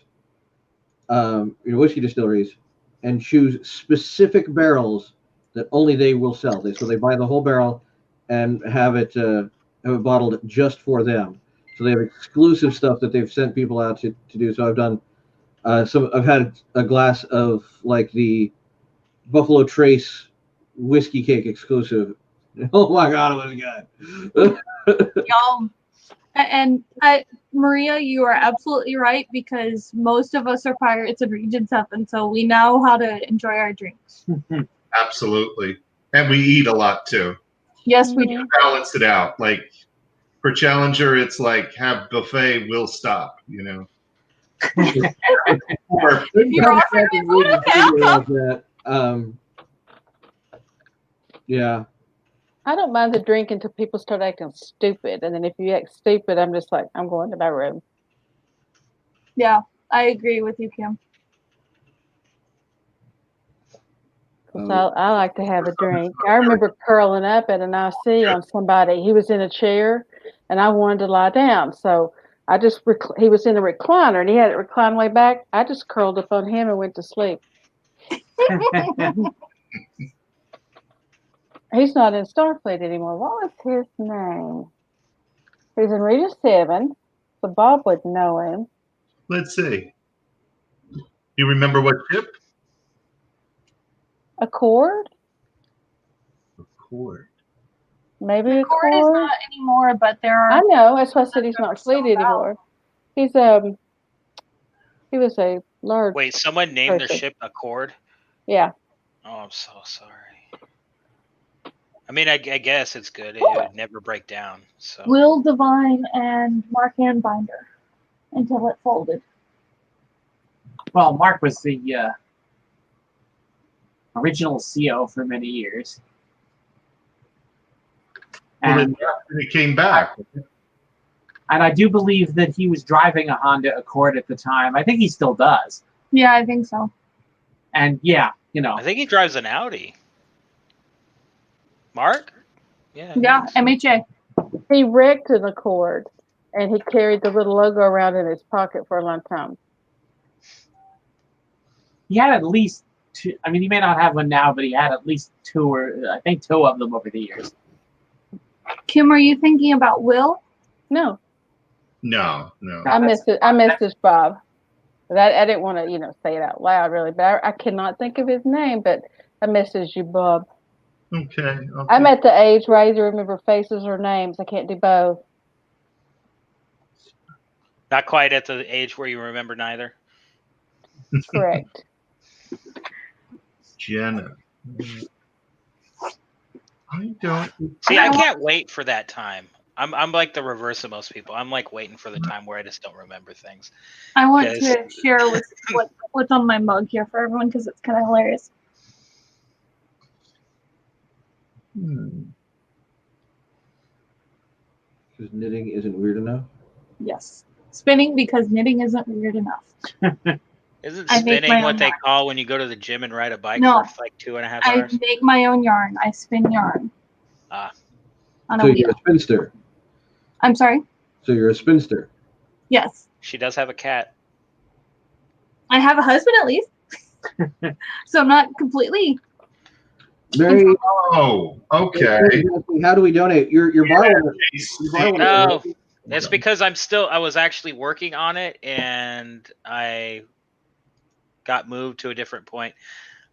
S3: whiskey distilleries, and choose specific barrels that only they will sell. So they buy the whole barrel and have it bottled just for them. So they have exclusive stuff that they've sent people out to do. So I've done I've had a glass of like the Buffalo Trace whiskey cake exclusive. Oh my God, it was good.
S6: Y'all, and Maria, you are absolutely right, because most of us are Pirates of Region 7, so we know how to enjoy our drinks.
S4: Absolutely. And we eat a lot too.
S6: Yes, we do.
S4: Balance it out. Like for Challenger, it's like have buffet, will stop, Or,
S3: yeah.
S2: I don't mind the drink until people start acting stupid, and then if you act stupid, I'm just like, I'm going to my room.
S6: Yeah, I agree with you, Kim.
S2: So I like to have a drink. I remember curling up at an IC on somebody. He was in a chair, and I wanted to lie down. So I just he was in a recliner, and he had it reclined way back. I just curled up on him and went to sleep. He's not in Starfleet anymore. What was his name? He's in Region 7, so Bob would know him.
S4: Let's see. You remember what ship?
S2: Accord?
S4: Accord.
S2: Maybe
S6: Accord is not anymore, but there are.
S2: I know. That's why I said he's not Fleet anymore. He's he was a large.
S1: Wait, someone named their ship Accord?
S2: Yeah.
S1: Oh, I'm so sorry. I mean, I guess it's good. It would never break down. So
S6: Will Divine and Mark Handbinder until it folded.
S5: Well, Mark was the original CO for many years.
S4: And it came back.
S5: And I do believe that he was driving a Honda Accord at the time. I think he still does.
S6: Yeah, I think so.
S5: And yeah,
S1: I think he drives an Audi. Mark?
S6: Yeah, MHA.
S2: He wrecked an Accord, and he carried the little logo around in his pocket for a long time.
S5: He had at least 2. I mean, he may not have one now, but he had at least 2 of them over the years.
S6: Kim, are you thinking about Will?
S2: No.
S4: No.
S2: I messaged Bob. I didn't want to, say it out loud, really, but I cannot think of his name, but I messaged you, Bob.
S4: Okay.
S2: I'm at the age where I either remember faces or names. I can't do both.
S1: Not quite at the age where you remember neither.
S2: Correct.
S4: Jenna. I don't.
S1: See, I can't wait for that time. I'm like the reverse of most people. I'm like waiting for the time where I just don't remember things.
S6: I want to share what's on my mug here for everyone because it's kind of hilarious.
S3: Because knitting isn't weird enough?
S6: Yes. Spinning because knitting isn't weird enough.
S1: Isn't spinning what they call when you go to the gym and ride a bike for like 2.5 hours?
S6: I make my own yarn. I spin yarn.
S3: So you're a spinster?
S6: I'm sorry?
S3: So you're a spinster?
S6: Yes.
S1: She does have a cat.
S6: I have a husband at least. So I'm not completely...
S3: Mary,
S4: okay.
S3: How do we donate? You're borrowing.
S1: No, that's because I was actually working on it, and I got moved to a different point.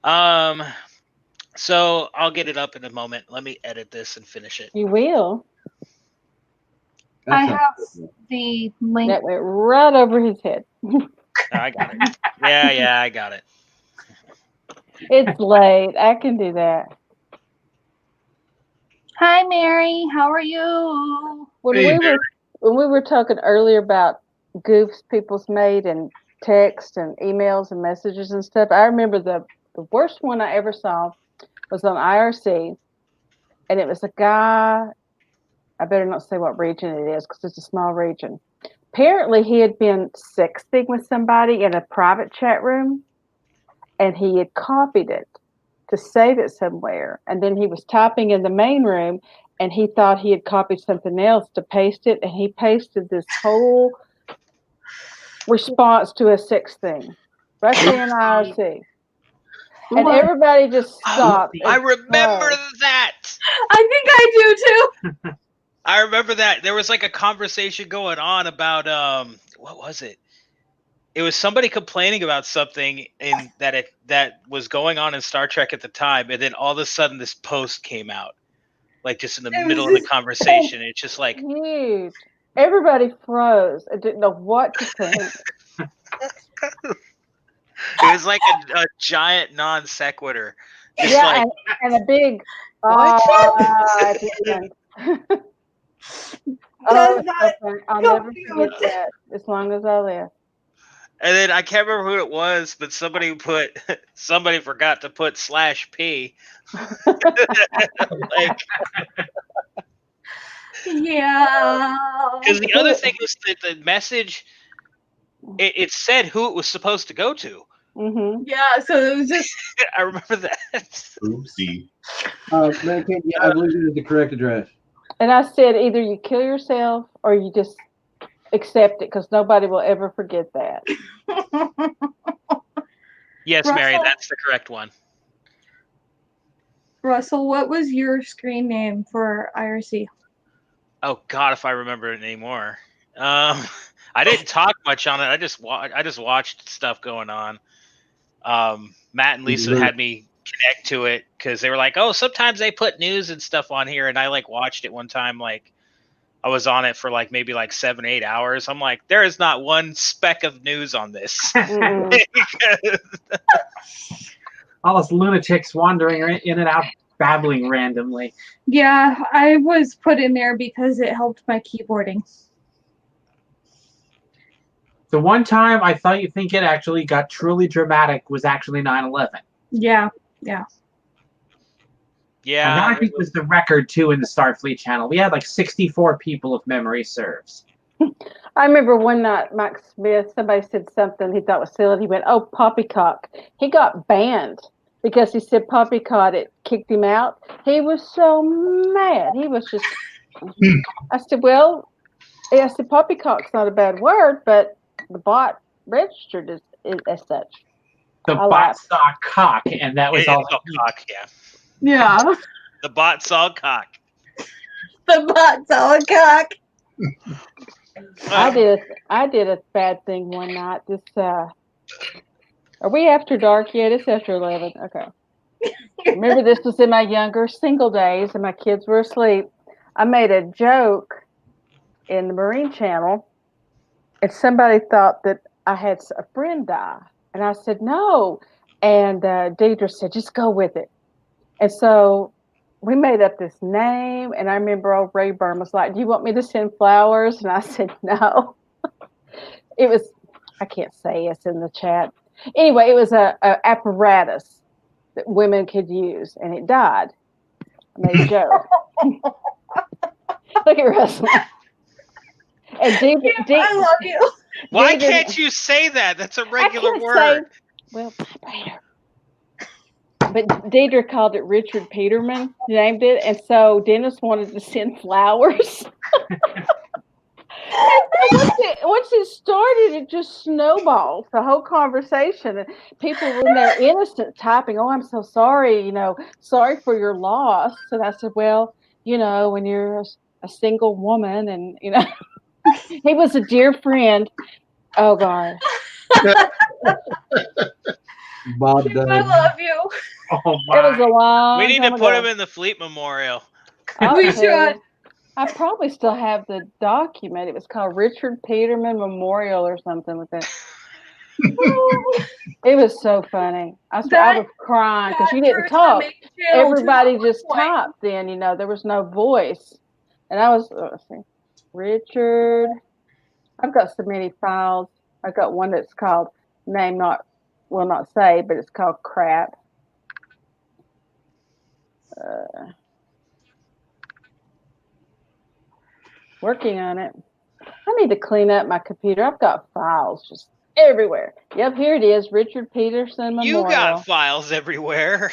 S1: So I'll get it up in a moment. Let me edit this and finish it.
S2: You will.
S6: I have the link.
S2: That went right over his head.
S1: I got it. Yeah, I got it.
S2: It's late. I can do that.
S6: Hi, Mary. How are you?
S2: When when we were talking earlier about goofs people's made and text and emails and messages and stuff, I remember the worst one I ever saw was on IRC, and it was a guy. I better not say what region it is because it's a small region. Apparently, he had been sexting with somebody in a private chat room, and he had copied it to save it somewhere. And then he was typing in the main room, and he thought he had copied something else to paste it, and he pasted this whole response to a sex thing right there in IRC. And everybody just stopped.
S1: I remember that.
S6: I think I do too.
S1: I remember that. There was like a conversation going on about what was it? It was somebody complaining about something that was going on in Star Trek at the time, and then all of a sudden this post came out, like just in the middle of the conversation. It's just like
S2: huge. Everybody froze. I didn't know what to think.
S1: It was like a giant non sequitur.
S2: Yeah, and a big
S1: what?
S2: At the end. I'll never forget that as long as I live.
S1: And then I can't remember who it was, but somebody forgot to put /P. Like,
S6: yeah.
S1: Because the other thing was that the message, it said who it was supposed to go to.
S2: Mm-hmm.
S6: Yeah, so it was just.
S1: I remember that.
S4: Oopsie.
S3: Man, I believe it is the correct address.
S2: And I said either you kill yourself or you just accept it because nobody will ever forget that.
S1: Yes,
S6: Russell,
S1: Mary, that's the correct one.
S6: Russell, what was your screen name for IRC?
S1: Oh God, if I remember it anymore. I didn't talk much on it. I just watched stuff going on. Matt and Lisa had me connect to it because they were like, "Oh, sometimes they put news and stuff on here," and I like watched it one time. Like, I was on it for like maybe like 7-8 hours. I'm like, there is not one speck of news on this.
S5: All those lunatics wandering in and out, babbling randomly.
S6: Yeah, I was put in there because it helped my keyboarding.
S5: The one time I thought you think it actually got truly dramatic was actually 9/11.
S6: Yeah.
S1: Yeah.
S5: And that I think was the record too in the Starfleet channel. We had like 64 people if memory serves.
S2: I remember one night, Mike Smith, somebody said something he thought was silly. He went, "Oh, poppycock." He got banned because he said poppycock. It kicked him out. He was so mad. He was just. I said, "Well, I said poppycock's not a bad word, but the bot registered as such."
S5: The bot saw cock, and that was all.
S1: Cock, yeah.
S6: Yeah.
S1: The bot saw cock.
S6: The bot saw cock.
S2: I did a bad thing one night. This are we after dark yet? It's after 11. Okay. Remember, this was in my younger single days, and my kids were asleep. I made a joke in the Marine Channel, and somebody thought that I had a friend die, and I said no, and Deidre said just go with it, and so we made up this name, and I remember old Rayburn was like, "Do you want me to send flowers?" And I said no. It was, I can't say it's in the chat. Anyway, it was a apparatus that women could use, and it died. I made a joke. Look at Russell. And
S6: I love you.
S1: Why can't you say that? That's a regular word.
S2: Well, but Deidre called it Richard Peterman, named it, and so Dennis wanted to send flowers. Once it started, it just snowballed the whole conversation. And people were in their innocent typing, "Oh, I'm so sorry, sorry for your loss." And I said, "Well, when you're a single woman, and he was a dear friend." Oh God.
S3: Bob,
S6: I love you.
S5: Oh my.
S2: It was a long.
S1: We need to
S2: time
S1: put
S2: ago.
S1: him in the Fleet Memorial.
S6: We should.
S2: I probably still have the document. It was called Richard Peterman Memorial or something with it. It was so funny. I was crying because you didn't talk. Everybody just typed then, there was no voice. And I was, Richard. I've got so many files. I've got one that's called name not will not say, but it's called crap. Working on it. I need to clean up my computer. I've got files just everywhere. Yep, here it is. Richard Peterson Memorial.
S1: You got files everywhere.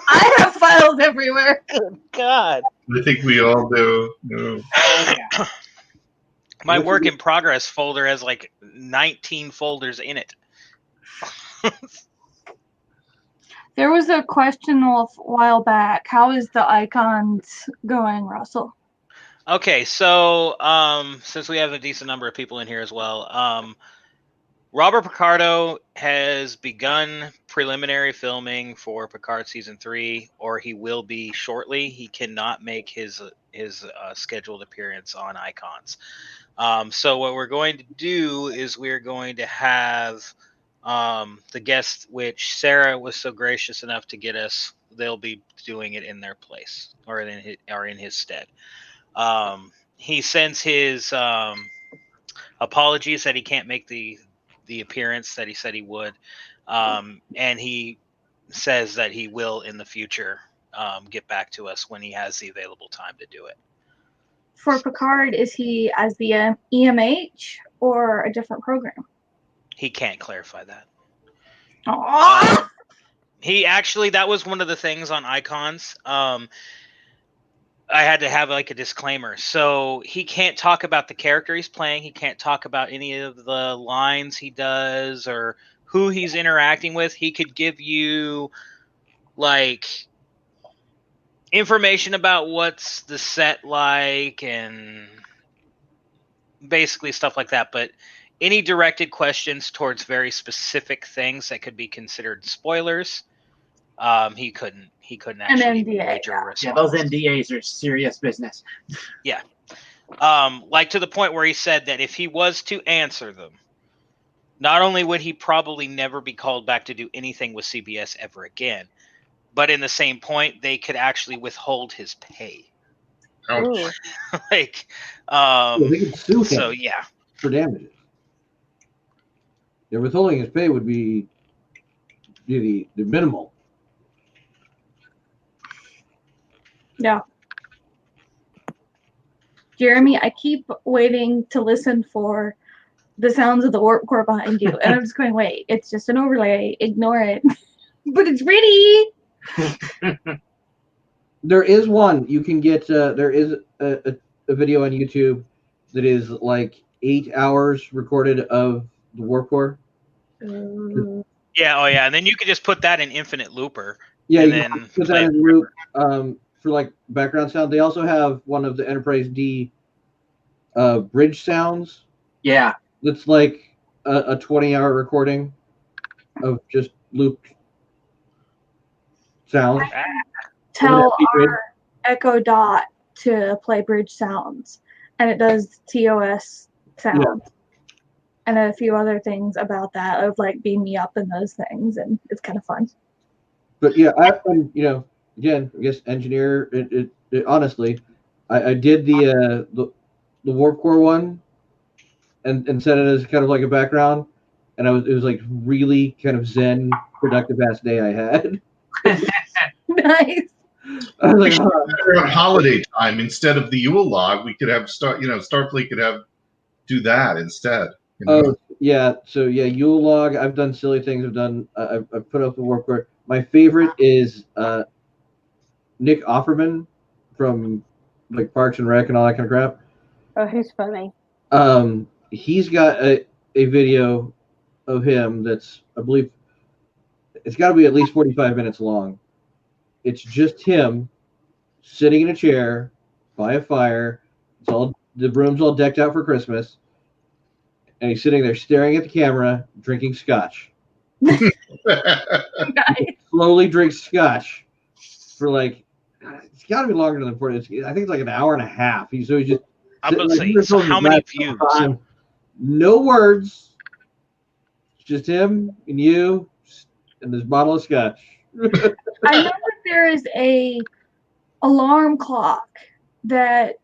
S6: I have files everywhere.
S1: Good God.
S4: I think we all do. No.
S5: Oh, yeah.
S1: My work in progress folder has like 19 folders in it.
S6: There was a question a while back. How is the icons going, Russell?
S1: Okay, so since we have a decent number of people in here as well, Robert Picardo has begun preliminary filming for Picard Season 3, or he will be shortly. He cannot make his scheduled appearance on Icons. So what we're going to do is we're going to have the guest, which Sarah was so gracious enough to get us. They'll be doing it in their place, or in his stead. He sends his apologies that he can't make the appearance that he said he would, and he says that he will in the future get back to us when he has the available time to do it.
S6: For Picard, is he as the EMH or a different program?
S1: He can't clarify that.
S6: Aww.
S1: He actually, that was one of the things on Icons. I had to have like a disclaimer. So he can't talk about the character he's playing. He can't talk about any of the lines he does or who he's interacting with. He could give you like information about what's the set like and basically stuff like that. But any directed questions towards very specific things that could be considered spoilers, he couldn't actually
S6: NDA.
S5: Yeah, those NDAs are serious business.
S1: Yeah. Like to the point where he said that if he was to answer them, not only would he probably never be called back to do anything with CBS ever again, but in the same point, they could actually withhold his pay.
S4: Ouch.
S1: Like,
S3: they could sue him
S1: so yeah,
S3: for damages. Their withholding his pay would be the minimal.
S6: Yeah. Jeremy, I keep waiting to listen for the sounds of the warp core behind you. And I'm just going, wait, it's just an overlay. Ignore it. But it's ready.
S3: There is one you can get. There is a video on YouTube that is like 8 hours recorded of the warp core.
S1: yeah, oh yeah, and then you could just put that in Infinite Looper.
S3: Yeah,
S1: and
S3: you
S1: then
S3: can put that in loop for like background sound. They also have one of the Enterprise D bridge sounds.
S5: Yeah.
S3: That's like a 20-hour recording of just looped sound.
S6: Tell our Echo Dot to play bridge sounds, and it does TOS sounds.
S3: Yeah.
S6: And a few other things about that of like beam me up and those things, and it's kind of fun.
S3: But yeah, I've been, again, I guess engineer. It honestly, I did the warp core one, and set it as kind of like a background, and it was like really kind of zen, productive ass day I had.
S6: Nice.
S3: I was like,
S4: On holiday time instead of the Yule log, we could have Starfleet could do that instead.
S3: Oh yeah, so yeah, Yule log. I've done silly things. I've put up the warp core. My favorite is Nick Offerman from like Parks and Rec and all that kind of crap.
S2: Oh, he's funny.
S3: He's got a video of him that's, I believe, it's got to be at least 45 minutes long. It's just him sitting in a chair by a fire. The room's all decked out for Christmas. And he's sitting there staring at the camera, drinking scotch.
S6: Nice.
S3: Slowly drinks scotch for like, it's got to be longer than 40. I think it's like an hour and a half. He's just.
S1: I'm going to say, so how many views?
S3: No words. It's just him and you and this bottle of scotch.
S6: I know that there is a alarm clock that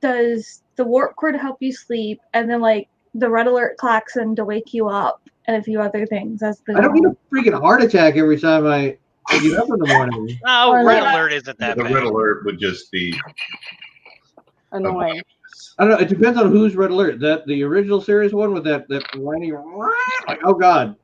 S6: does the warp core to help you sleep, and then like the red alert klaxon to wake you up, and a few other things. As the
S3: I don't need a freaking heart attack every time I get up in the morning.
S1: Oh, red
S6: Yeah.
S1: alert isn't that
S4: The
S1: bad.
S4: red alert would just be
S2: Annoying.
S3: I don't know. It depends on who's Red Alert. That the original series one with that whiny, like, oh god.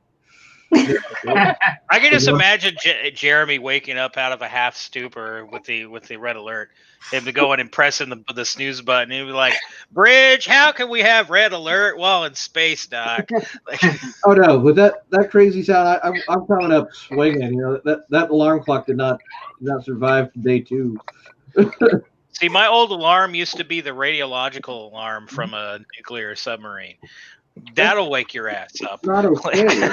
S1: I can just imagine Jeremy waking up out of a half stupor with the red alert. Him to go in and pressing the snooze button. He'd be like, "Bridge, how can we have red alert while in space, Doc?" Like,
S3: Oh no, with that crazy sound, I'm coming up swinging. You know that alarm clock did not survive day 2.
S1: see, my old alarm used to be the radiological alarm from a nuclear submarine. That'll wake your ass up.
S3: Not okay.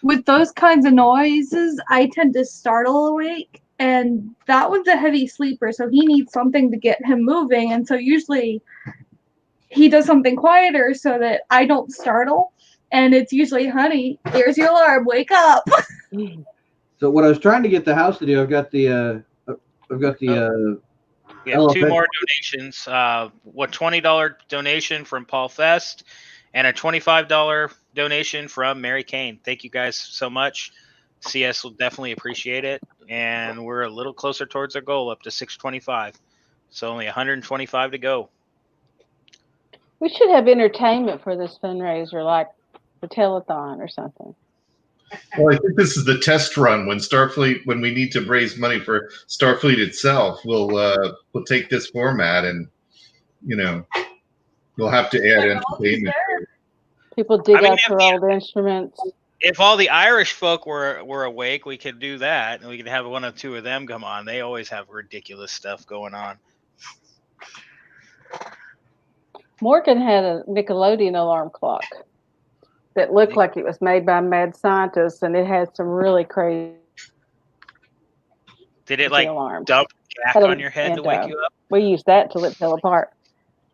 S6: with those kinds of noises, I tend to startle awake, and that one's a heavy sleeper, so he needs something to get him moving, and so usually he does something quieter so that I don't startle, and it's usually, honey, there's your alarm, wake up.
S3: So what I was trying to get the house to do, I've got the
S1: We have 2 more donations. $20 donation from Paul Fest and a $25 donation from Mary Kane. Thank you guys so much. CS will definitely appreciate it. And we're a little closer towards our goal, up to 625. So only 125 to go.
S2: We should have entertainment for this fundraiser, like a telethon or something.
S4: Well, I think this is the test run when we need to raise money for Starfleet itself. We'll take this format and we'll have to add entertainment.
S2: People dig up their old instruments.
S1: If all the Irish folk were awake, we could do that, and we could have 1 or 2 of them come on. They always have ridiculous stuff going on.
S2: Morgan had a Nickelodeon alarm clock that looked like it was made by mad scientists, and it had some really crazy.
S1: Did it like
S2: alarm.
S1: dump gas on your head to wake you up?
S2: We used that till it fell apart.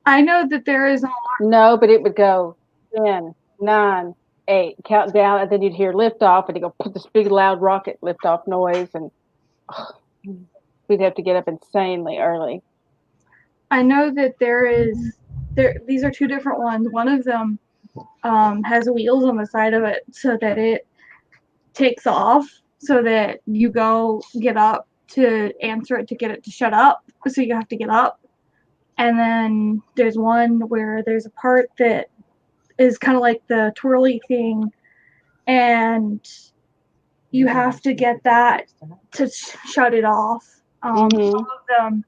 S6: I know that there is an alarm.
S2: No, but it would go 10, 9, 8, count down, and then you'd hear lift off, and it'd go put this big loud rocket lift off noise, and we'd have to get up insanely early.
S6: I know that these are 2 different ones. One of them has wheels on the side of it so that it takes off, so that you go get up to answer it to get it to shut up, so you have to get up. And then there's one where there's a part that is kind of like the twirly thing, and you have to get that to shut it off. Some of them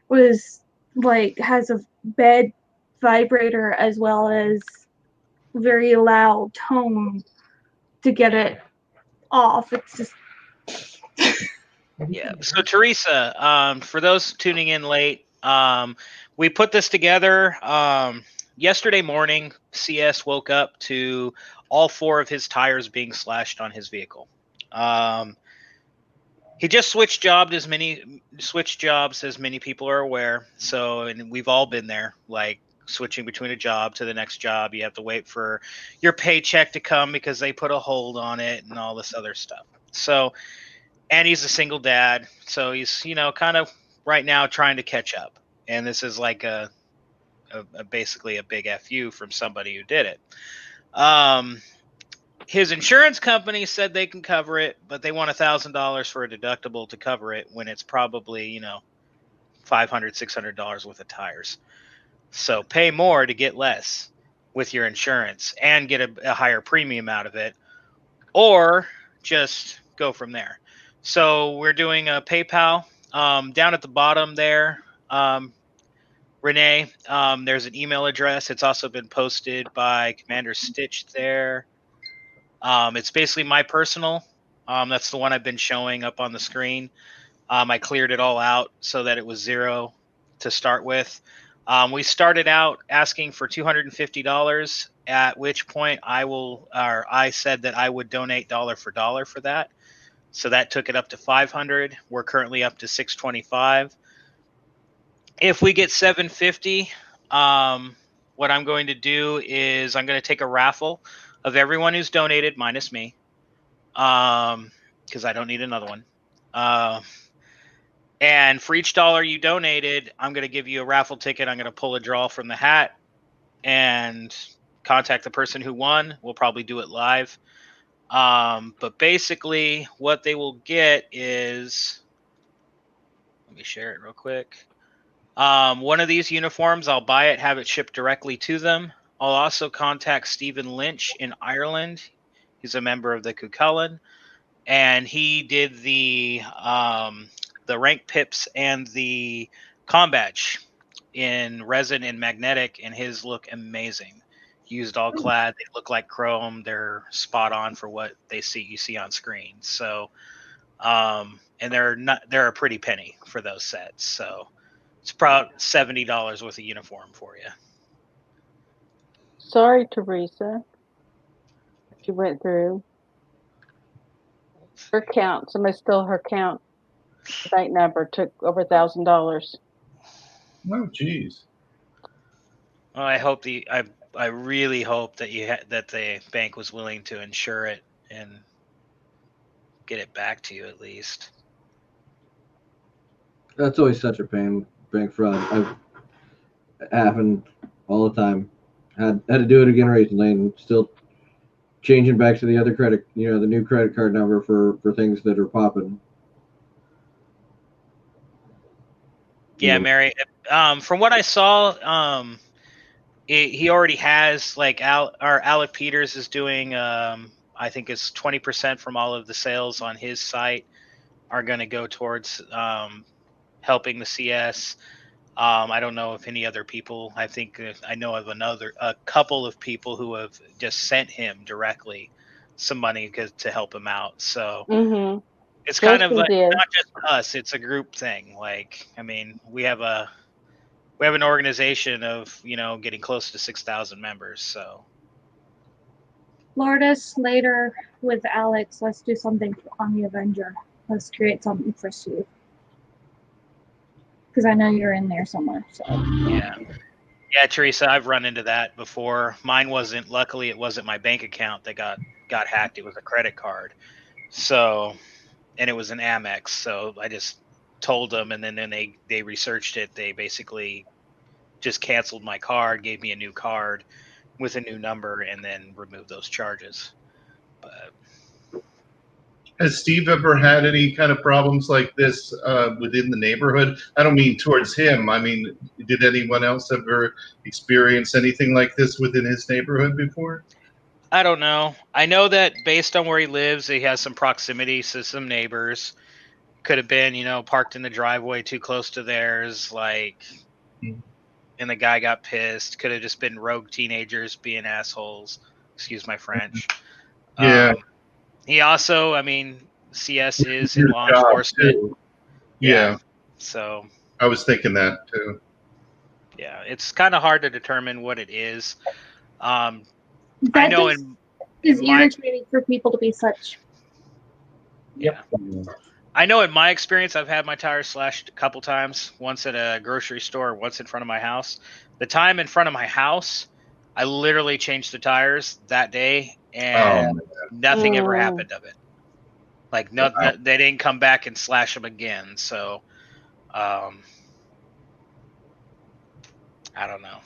S6: was like has a bed vibrator as well as very loud tone to get it off. It's just
S1: Yeah. So Teresa, for those tuning in late, we put this together yesterday morning. CS woke up to all 4 of his tires being slashed on his vehicle. He just switched jobs, as many people are aware. So, and we've all been there, like switching between a job to the next job. You have to wait for your paycheck to come because they put a hold on it and all this other stuff. So, and he's a single dad. So he's, kind of right now trying to catch up. And this is like a basically a big FU from somebody who did it. His insurance company said they can cover it, but they want $1,000 for a deductible to cover it when it's probably, $500, $600 worth of tires. So pay more to get less with your insurance and get a higher premium out of it, or just go from there. So we're doing a PayPal down at the bottom there. Renee, there's an email address. It's also been posted by Commander Stitch there. It's basically my personal. That's the one I've been showing up on the screen. I cleared it all out so that it was 0 to start with. We started out asking for $250, at which point I said that I would donate dollar for dollar for that. So that took it up to $500. We're currently up to $625. If we get $750, what I'm going to do is I'm going to take a raffle of everyone who's donated minus me, because I don't need another one. And for each dollar you donated, I'm going to give you a raffle ticket. I'm going to pull a draw from the hat and contact the person who won. We'll probably do it live. But basically, what they will get is, let me share it real quick. One of these uniforms, I'll buy it, have it shipped directly to them. I'll also contact Stephen Lynch in Ireland. He's a member of the Cucullin, and he did the rank pips and the comm badge in resin and magnetic, and his look amazing. Used all clad. They look like chrome. They're spot on for what you see on screen. So, and they're a pretty penny for those sets. So it's about $70 worth of uniform for you.
S2: Sorry, Teresa. She went through her count. Somebody stole her count. The bank number took over $1,000.
S4: Oh, geez.
S1: Well, I hope I really hope that that the bank was willing to insure it and get it back to you at least.
S3: That's always such a pain. Bank fraud. It happened all the time. Had to do it again recently, and still changing back to the other credit, the new credit card number for things that are popping.
S1: Yeah, Mary. From what I saw, he already has Alec Peters is doing. I think it's 20% from all of the sales on his site are going to go towards helping the CS. I don't know if any other people. I think I know of a couple of people who have just sent him directly some money to help him out. So it's kind of like not just us; it's a group thing. We have an organization of getting close to 6,000 members. So
S6: Lourdes, later with Alex, let's do something on the Avenger. Let's create something for Sue. Because I know you're in there somewhere. So
S1: yeah, Teresa, I've run into that before. Mine wasn't. Luckily, it wasn't my bank account that got hacked. It was a credit card. So, and it was an Amex. So I just told them, and then they researched it. They basically just canceled my card, gave me a new card with a new number, and then removed those charges. But
S4: has Steve ever had any kind of problems like this within the neighborhood? I don't mean towards him. I mean, did anyone else ever experience anything like this within his neighborhood before?
S1: I don't know. I know that based on where he lives, he has some proximity to some neighbors. Could have been, parked in the driveway too close to theirs, and the guy got pissed. Could have just been rogue teenagers being assholes. Excuse my French.
S4: Yeah.
S1: He also, CS is in law enforcement.
S4: Too. Yeah.
S1: So
S4: I was thinking that too.
S1: Yeah, it's kind of hard to determine what it is.
S6: That
S1: I know
S6: is irritating for people to be such.
S1: Yeah. I know in my experience, I've had my tires slashed a couple times, once at a grocery store, once in front of my house. The time in front of my house, I literally changed the tires that day, and nothing ever happened of it. They didn't come back and slash them again. So, I don't know.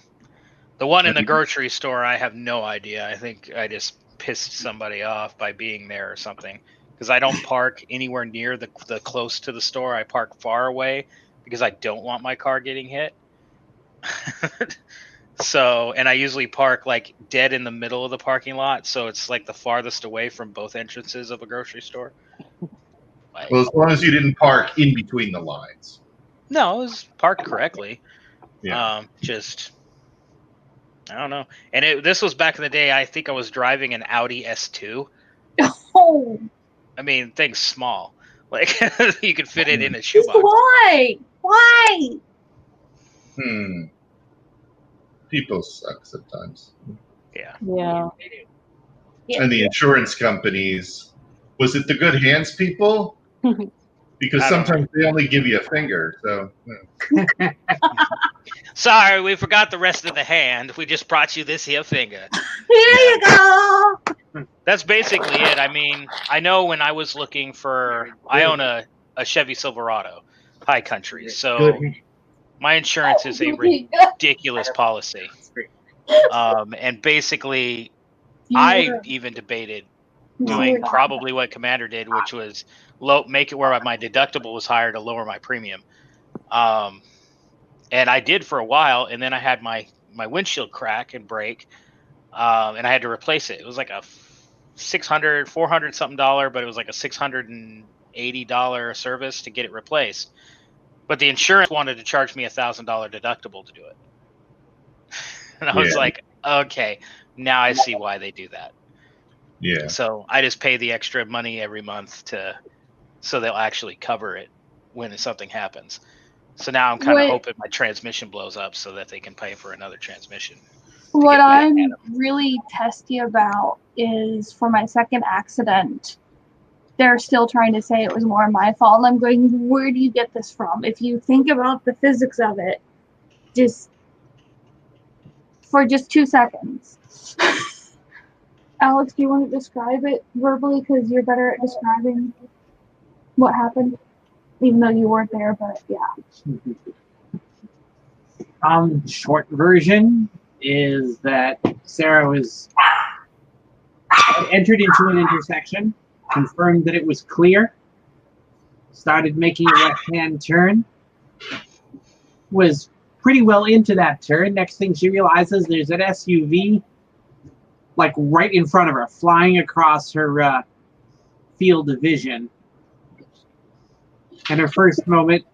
S1: The one in the grocery store, I have no idea. I think I just pissed somebody off by being there or something. Because I don't park anywhere near the close to the store. I park far away because I don't want my car getting hit. So, and I usually park dead in the middle of the parking lot, so it's the farthest away from both entrances of a grocery store.
S4: Well, as long as you didn't park in between the lines.
S1: No, it was parked correctly.
S4: Yeah.
S1: I don't know. And this was back in the day. I think I was driving an Audi S2.
S6: Oh.
S1: Thing's small. You could fit it in a shoebox.
S6: Why?
S4: People suck sometimes.
S1: Yeah.
S4: And the insurance companies, was it the good hands people? Because sometimes they only give you a finger. So.
S1: Sorry, we forgot the rest of the hand. We just brought you this here finger.
S6: Here you go.
S1: That's basically it. I know when I was looking for, I own a Chevy Silverado. high country. So
S5: Good.
S1: my insurance is a ridiculous policy. And basically, I even debated doing probably what Commander did, which was make it where my deductible was higher to lower my premium. And I did for a while, and then I had my windshield crack and break, and I had to replace it. It was like a $400 something, but it was like a $680 service to get it replaced. But the insurance wanted to charge me $1,000 deductible to do it. And I was like, okay, now I see why they do that.
S4: Yeah.
S1: So I just pay the extra money every month so they'll actually cover it when something happens. So now I'm kind of hoping my transmission blows up so that they can pay for another transmission.
S6: What I'm really testy about is for my second accident, they're still trying to say it was more my fault. And I'm going, where do you get this from? If you think about the physics of it, for just 2 seconds. Alex, do you want to describe it verbally? Because you're better at describing what happened, even though you weren't there, but yeah.
S5: Short version is that Sarah entered into an intersection, confirmed that it was clear, started making a left-hand turn, was pretty well into that turn. Next thing she realizes, there's an SUV like right in front of her, flying across her field of vision. And her first moment,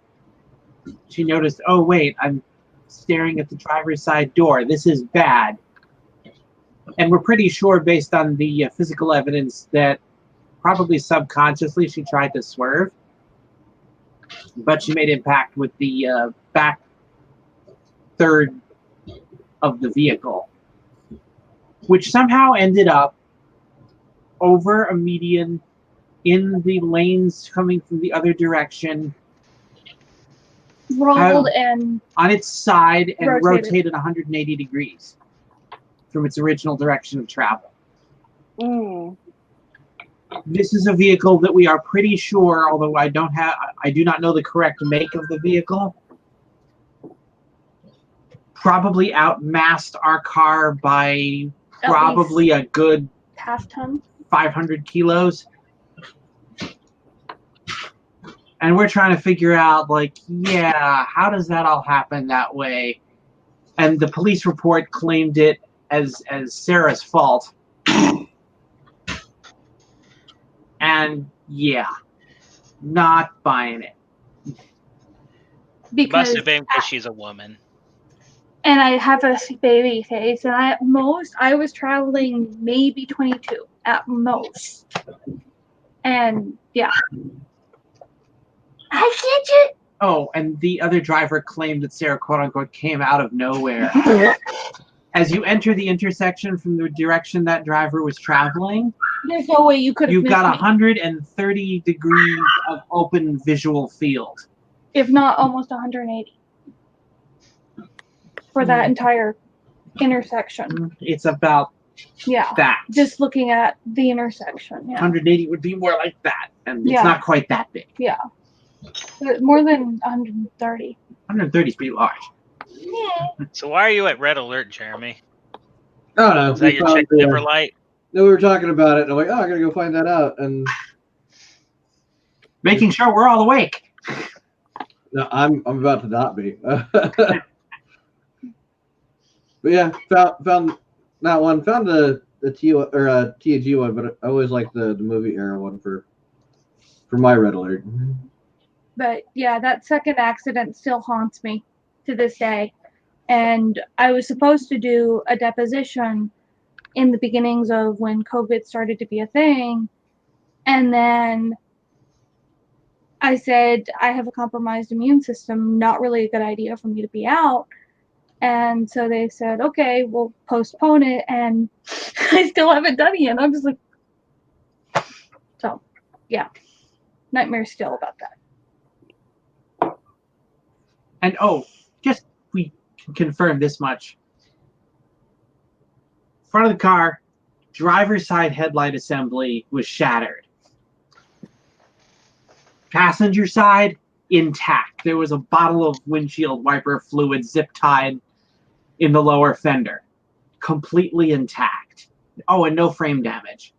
S5: she noticed, oh wait, I'm staring at the driver's side door. This is bad. And we're pretty sure, based on the physical evidence, that probably subconsciously she tried to swerve, but she made impact with the back third of the vehicle, which somehow ended up over a median in the lanes coming from the other direction,
S6: rolled and
S5: on its side and rotated 180 degrees from its original direction of travel. This is a vehicle that we are pretty sure, although I do not know the correct make of the vehicle, probably outmassed our car by probably a good
S6: half-ton,
S5: 500 kilos. And we're trying to figure out, like, yeah, how does that all happen that way? And the police report claimed it as Sarah's fault. And yeah, not buying it.
S1: It must have been because she's a woman.
S6: And I have a baby face, and I was traveling maybe 22 at most. And yeah. I get it.
S5: Oh, and the other driver claimed that Sarah, quote unquote, came out of nowhere. As you enter the intersection from the direction that driver was traveling,
S6: there's no way you could have
S5: you've got 130 degrees of open visual field.
S6: If not almost 180. For that entire intersection.
S5: It's about that.
S6: Just looking at the intersection. Yeah.
S5: 180 would be more like that. And it's not quite that big.
S6: Yeah. But more than 130.
S5: 130 is pretty large.
S6: Yeah.
S1: So why are you at red alert, Jeremy?
S3: Oh, no.
S1: Is that your check liver light?
S3: No, we were talking about it, and I'm like, oh, I gotta go find that out. And
S5: making sure we're all awake.
S3: No, I'm about to not be. But yeah, found that one. Found the TAG one, but I always like the movie era one for my red alert.
S6: But yeah, that second accident still haunts me to this day. And I was supposed to do a deposition in the beginnings of when COVID started to be a thing. And then I said, I have a compromised immune system, not really a good idea for me to be out. And so they said, okay, we'll postpone it. And I still haven't done it yet. I'm just like, so yeah, nightmare still about that.
S5: And just we can confirm this much. Front of the car, driver's side headlight assembly was shattered. Passenger side, intact. There was a bottle of windshield wiper fluid zip tied in the lower fender, completely intact. Oh, and no frame damage.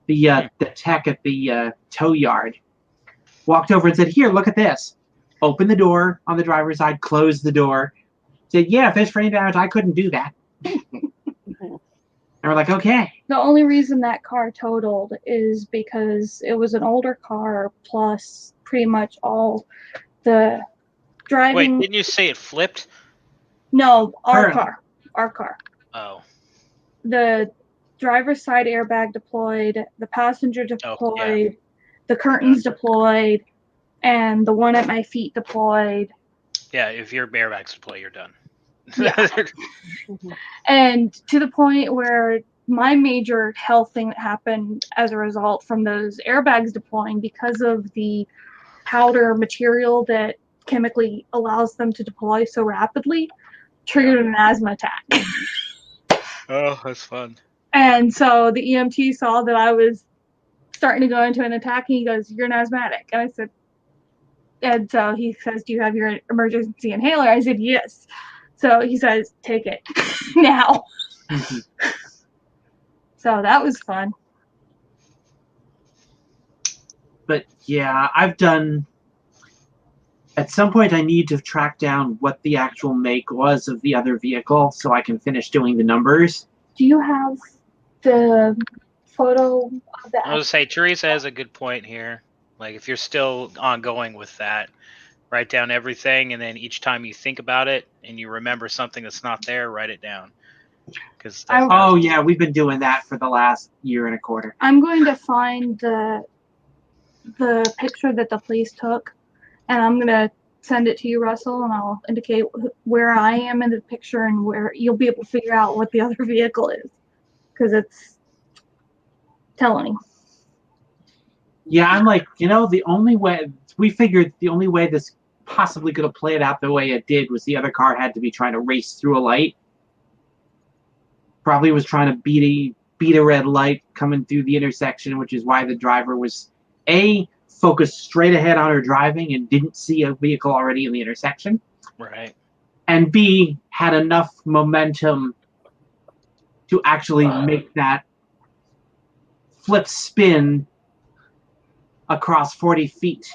S5: The tech at the tow yard walked over and said, "Here, look at this." Opened the door on the driver's side, closed the door. Said, "Yeah, if there's frame damage, I couldn't do that." And we're like, okay.
S6: The only reason that car totaled is because it was an older car, plus pretty much all the driving.
S1: Wait, didn't you say it flipped?
S6: No, our
S5: Currently.
S6: car. Our car.
S1: Oh.
S6: The driver's side airbag deployed, the passenger deployed, the curtains deployed, and the one at my feet deployed.
S1: Yeah, if your airbag's deploy, you're done.
S6: Yeah. And to the point where my major health thing that happened as a result from those airbags deploying, because of the powder material that chemically allows them to deploy so rapidly, triggered an asthma attack.
S1: Oh, that's fun.
S6: And so the EMT saw that I was starting to go into an attack, and he goes, "You're an asthmatic." And I said, and so he says, "Do you have your emergency inhaler?" I said, "Yes." So he says, "Take it now." So that was fun.
S5: But yeah, I've done. At some point, I need to track down what the actual make was of the other vehicle so I can finish doing the numbers.
S6: Do you have the photo of the
S1: I was say Teresa has a good point here. Like if you're still ongoing with that, write down everything, and then each time you think about it and you remember something that's not there, write it down. Because
S5: oh yeah, we've been doing that for the last year and a quarter.
S6: I'm going to find the picture that the police took, and I'm going to send it to you, Russell, and I'll indicate where I am in the picture and where you'll be able to figure out what the other vehicle is, because it's telling.
S5: Yeah, I'm like, the only way we figured the only way this possibly could have played out the way it did was the other car had to be trying to race through a light. Probably was trying to beat a red light coming through the intersection, which is why the driver was focused straight ahead on her driving and didn't see a vehicle already in the intersection.
S1: Right.
S5: And B, had enough momentum to actually make that flip spin across 40 feet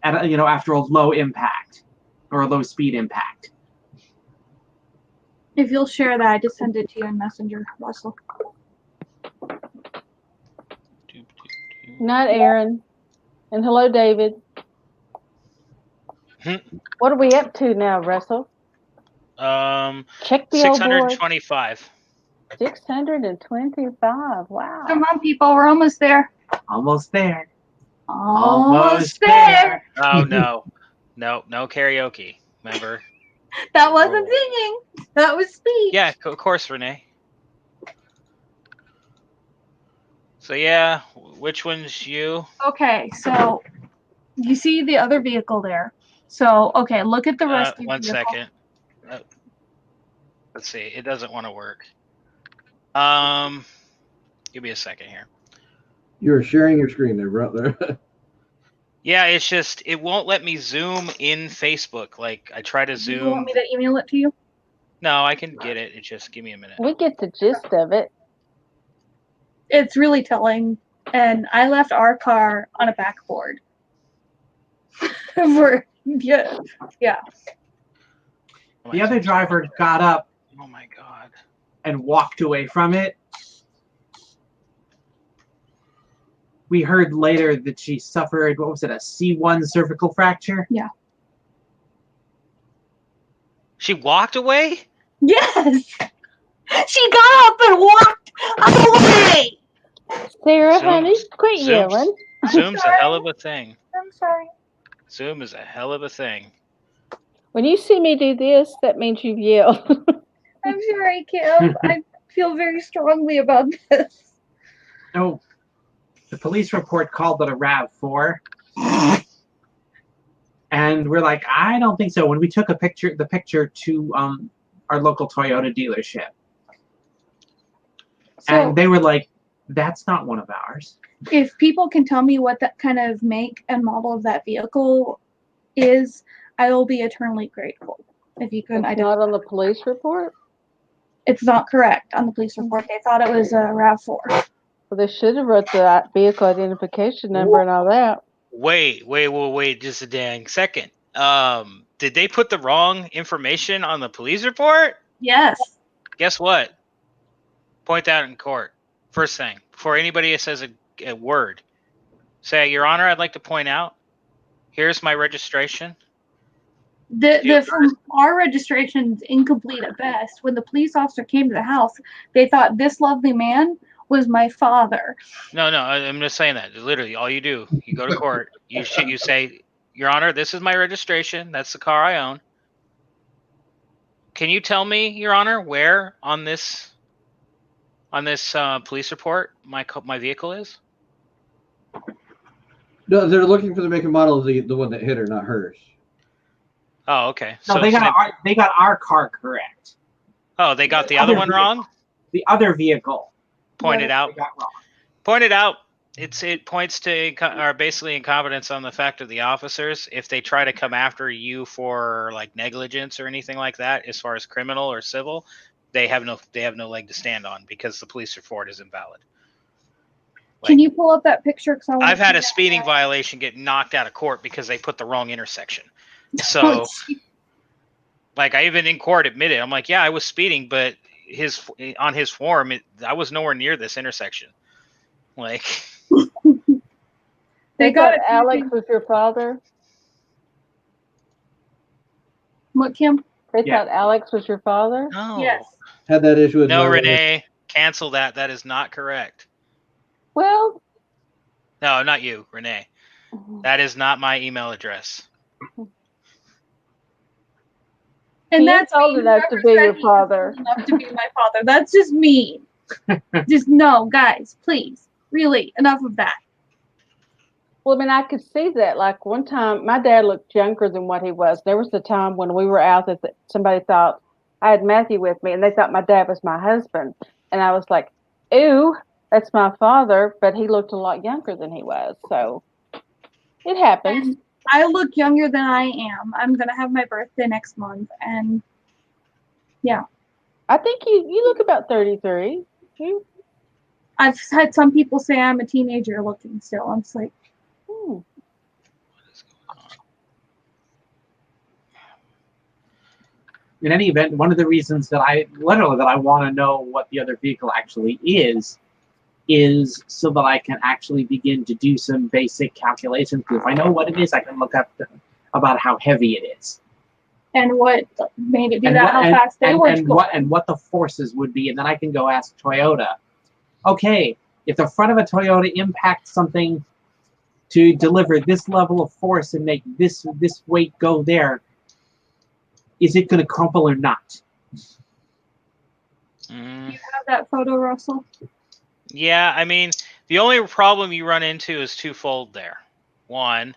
S5: at after a low impact or a low speed impact.
S6: If you'll share that, I just send it to you in Messenger, Russell.
S2: Not Aaron. And hello, David. What are we up to now, Russell?
S1: Check
S2: the old board.
S1: 625.
S2: 625. Wow.
S6: Come on, people. We're almost there.
S5: Almost there.
S6: Almost there.
S1: Oh, no. No karaoke. Remember?
S6: That wasn't singing. That was speech.
S1: Yeah, of course, Renee. So, yeah, which one's you?
S6: Okay, so you see the other vehicle there. So, okay, look at the rest of the
S1: One
S6: vehicle.
S1: second. Let's see. It doesn't want to work. Give me a second here.
S3: You're sharing your screen there, brother.
S1: Yeah, it's just, it won't let me zoom in Facebook. Like, I try to zoom.
S6: You want me to email it to you?
S1: No, I can get it. It's just, give me a minute.
S2: We get the gist of it.
S6: It's really telling. And I left our car on a backboard. Yeah.
S5: The other driver got up.
S1: Oh my God.
S5: And walked away from it. We heard later that she suffered, what was it, a C1 cervical fracture?
S6: Yeah.
S1: She walked away?
S6: Yes! She got up and walked away!
S2: Sarah, honey, quit yelling.
S1: Zoom's a hell of a thing.
S6: I'm sorry.
S1: Zoom is a hell of a thing.
S2: When you see me do this, that means you've yelled.
S6: I'm sorry, Kim. I feel very strongly about this.
S5: No. The police report called it a RAV4. And we're like, I don't think so. When we took the picture to our local Toyota dealership. And they were like, That's not one of ours.
S6: If people can tell me what that kind of make and model of that vehicle is, I will be eternally grateful. If you can,
S2: It's not on the police report.
S6: It's not correct on the police report. They thought it was a RAV4.
S2: Well, they should have wrote the vehicle identification number and all that.
S1: Wait, just a dang second. Did they put the wrong information on the police report?
S6: Yes.
S1: Guess what? Point that in court. First thing, before anybody says a word, say, Your Honor, I'd like to point out, here's my registration.
S6: From our registration's incomplete at best. When the police officer came to the house, they thought this lovely man was my father.
S1: No, I'm just saying that. Literally, all you do, you go to court, you say, Your Honor, this is my registration. That's the car I own. Can you tell me, Your Honor, where on this police report my vehicle is?
S3: No, they're looking for the make and model of the one that hit her, not hers.
S1: Oh, okay.
S5: No, they got our car correct.
S1: Oh, they got the other one wrong?
S5: The other vehicle.
S1: Pointed out.
S5: They got wrong.
S1: Pointed out. It points to or basically incompetence on the fact of the officers. If they try to come after you for like negligence or anything like that, as far as criminal or civil, they have no leg to stand on because the police report is invalid.
S6: Can you pull up that picture?
S1: I've had a speeding violation get knocked out of court because they put the wrong intersection. So, like, I even in court admitted, I'm like, yeah, I was speeding, but on his form, I was nowhere near this intersection. Like,
S2: they got Alex was your father.
S6: What, Kim?
S2: They thought Alex was your father.
S1: No.
S6: Yes.
S3: Had that issue with
S1: Renee, cancel that. That is not correct.
S2: Well,
S1: no, not you, Renee. That is not my email address.
S6: And that's
S2: old enough to be your father.
S6: Enough to be my father. That's just me. Just no, guys, please. Really, enough of that.
S2: Well, I mean, I could see that. Like one time, my dad looked younger than what he was. There was a time when we were out that somebody thought I had Matthew with me, and they thought my dad was my husband. And I was like, ew, that's my father. But he looked a lot younger than he was. So it happens.
S6: And I look younger than I am. I'm going to have my birthday next month. And yeah.
S2: I think you look about 33.
S6: I've had some people say I'm a teenager looking still. I'm just like,
S5: In any event, one of the reasons that I want to know what the other vehicle actually is so that I can actually begin to do some basic calculations. Because if I know what it is, I can look up about how heavy it is.
S6: And what made it do that, how fast they were going.
S5: And what the forces would be. And then I can go ask Toyota, okay, if the front of a Toyota impacts something to deliver this level of force and make this weight go there, is it going to crumple or not?
S6: You have that photo, Russell?
S1: Yeah, I mean, the only problem you run into is twofold there. One,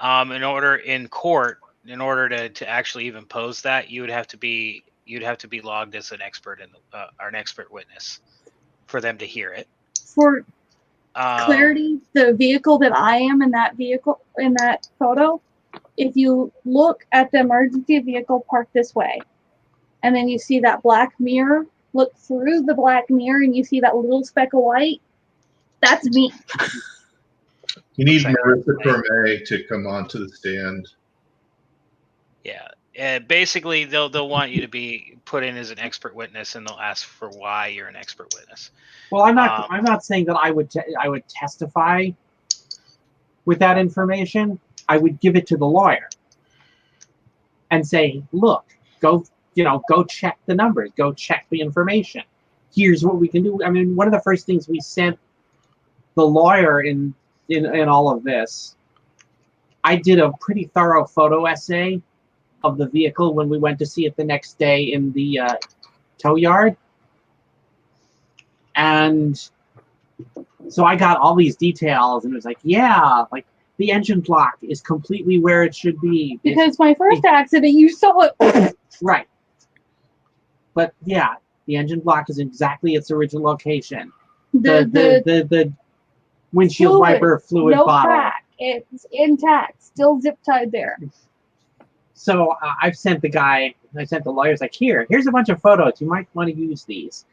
S1: in order to actually even pose that, you'd have to be logged as an expert or an expert witness for them to hear it.
S6: For clarity, the vehicle that I am in that photo, if you look at the emergency vehicle parked this way, and then you see that black mirror, look through the black mirror and you see that little speck of white, that's me.
S4: You need Marissa Cormier to come onto the stand.
S1: Yeah. Basically, they'll want you to be put in as an expert witness, and they'll ask for why you're an expert witness.
S5: Well, I'm not saying that I would testify with that information. I would give it to the lawyer and say, look, go check the numbers, go check the information. Here's what we can do. I mean, one of the first things we sent the lawyer in all of this, I did a pretty thorough photo essay of the vehicle when we went to see it the next day in the tow yard. And so I got all these details, and it was like, yeah, like the engine block is completely where it should be.
S6: Because my first accident, you saw it.
S5: Right. But yeah, the engine block is exactly its original location. The windshield wiper fluid
S6: no
S5: bottle.
S6: crack. It's intact, still zip tied there.
S5: So I've sent the lawyers like, here's a bunch of photos. You might want to use these.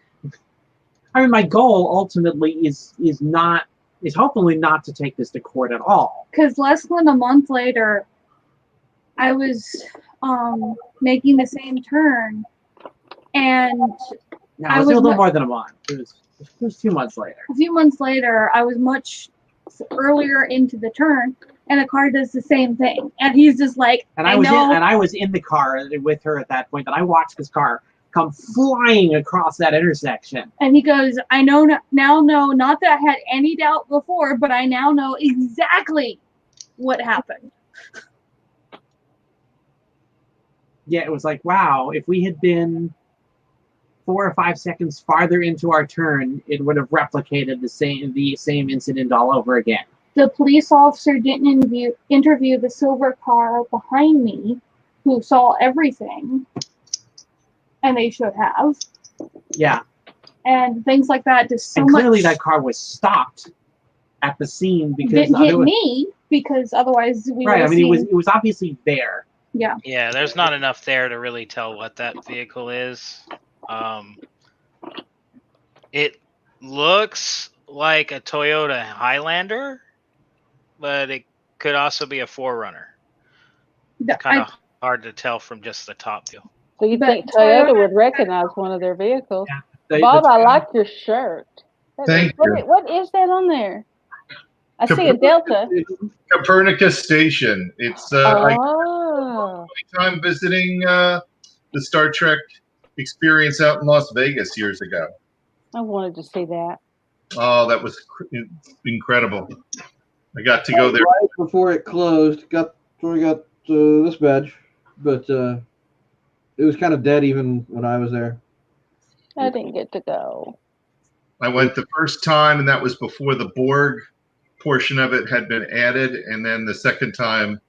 S5: I mean, my goal ultimately is hopefully not to take this to court at all.
S6: Because less than a month later, I was making the same turn, and
S5: No, it was a little more than a month. It was 2 months later.
S6: A few months later, I was much earlier into the turn, and a car does the same thing. And he's just like,
S5: I was in the car with her at that point, and I watched this car come flying across that intersection.
S6: And he goes, I know now know, not that I had any doubt before, but I now know exactly what happened.
S5: Yeah, it was like, wow, if we had been 4 or 5 seconds farther into our turn, it would have replicated the same incident all over again.
S6: The police officer didn't interview the silver car behind me, who saw everything, and they should have.
S5: Yeah.
S6: And things like that. Just so
S5: and clearly
S6: much
S5: that car was stopped at the scene because
S6: didn't hit me, because otherwise we would
S5: right. I
S6: have
S5: mean,
S6: seen.
S5: it was obviously there.
S6: Yeah.
S1: Yeah, there's not enough there to really tell what that vehicle is. It looks like a Toyota Highlander, but it could also be a 4Runner. It's kind of hard to tell from just the top view.
S2: So you think Toyota would recognize one of their vehicles? Yeah. Bob, I like your shirt.
S4: Thank you.
S2: What is that on there? I see a Delta.
S4: Copernicus Station. It's I time visiting the Star Trek experience out in Las Vegas years ago.
S2: I wanted to see that.
S4: Oh, that was incredible. I got to go there
S3: right before it closed. We got this badge, but it was kind of dead even when I was there.
S2: I didn't get to go.
S4: I went the first time, and that was before the Borg portion of it had been added, and then the second time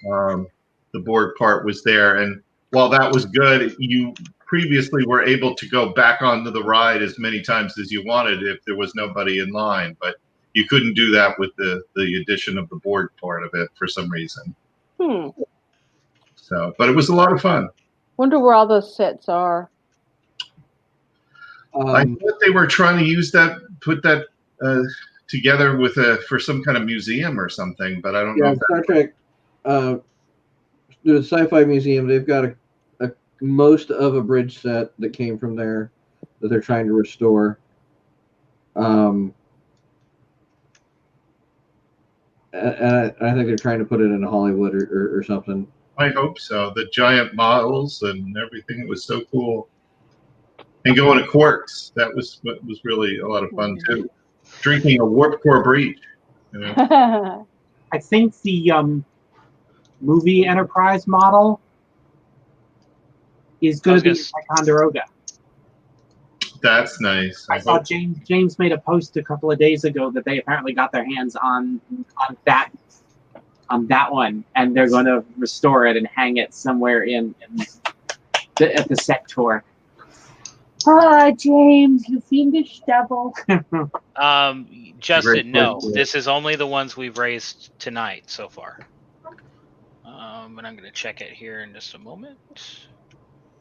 S4: the Borg part was there. And while that was good, you previously were able to go back onto the ride as many times as you wanted if there was nobody in line, but you couldn't do that with the addition of the Borg part of it for some reason. So, but it was a lot of fun.
S2: Wonder where all those sets are.
S4: I thought they were trying to put that together with for some kind of museum or something, but I don't know.
S3: Star Trek, the Sci-Fi Museum, they've got a most of a bridge set that came from there that they're trying to restore. And I think they're trying to put it in Hollywood or something.
S4: I hope so. The giant models and everything, it was so cool. And going to Quarks, that was really a lot of fun too. Drinking a Warped Core Breach. You know?
S5: I think the movie Enterprise model is going to be Ticonderoga.
S4: That's nice.
S5: I saw James made a post a couple of days ago that they apparently got their hands on that one, and they're going to restore it and hang it somewhere at the sector.
S6: Ah, James, you fiendish devil.
S1: Justin, no. This is only the ones we've raised tonight so far. And I'm going to check it here in just a moment.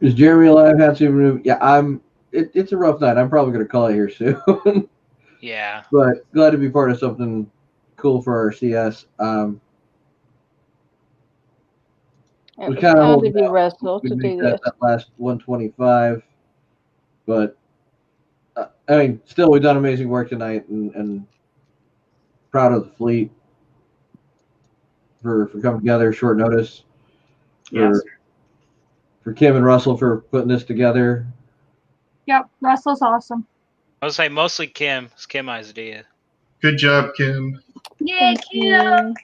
S3: Is Jeremy alive? Yeah, it's a rough night. I'm probably going to call it here soon.
S1: Yeah.
S3: But glad to be part of something cool for our CS. We kind of
S2: did you wrestle to do this?
S3: That last 125. But I mean, still, we've done amazing work tonight, and proud of the fleet for coming together short notice. For Kim and Russell for putting this together.
S6: Yep, Russell's awesome.
S1: I would say mostly Kim. It's Kim's idea.
S4: Good job, Kim.
S6: Yay, Kim.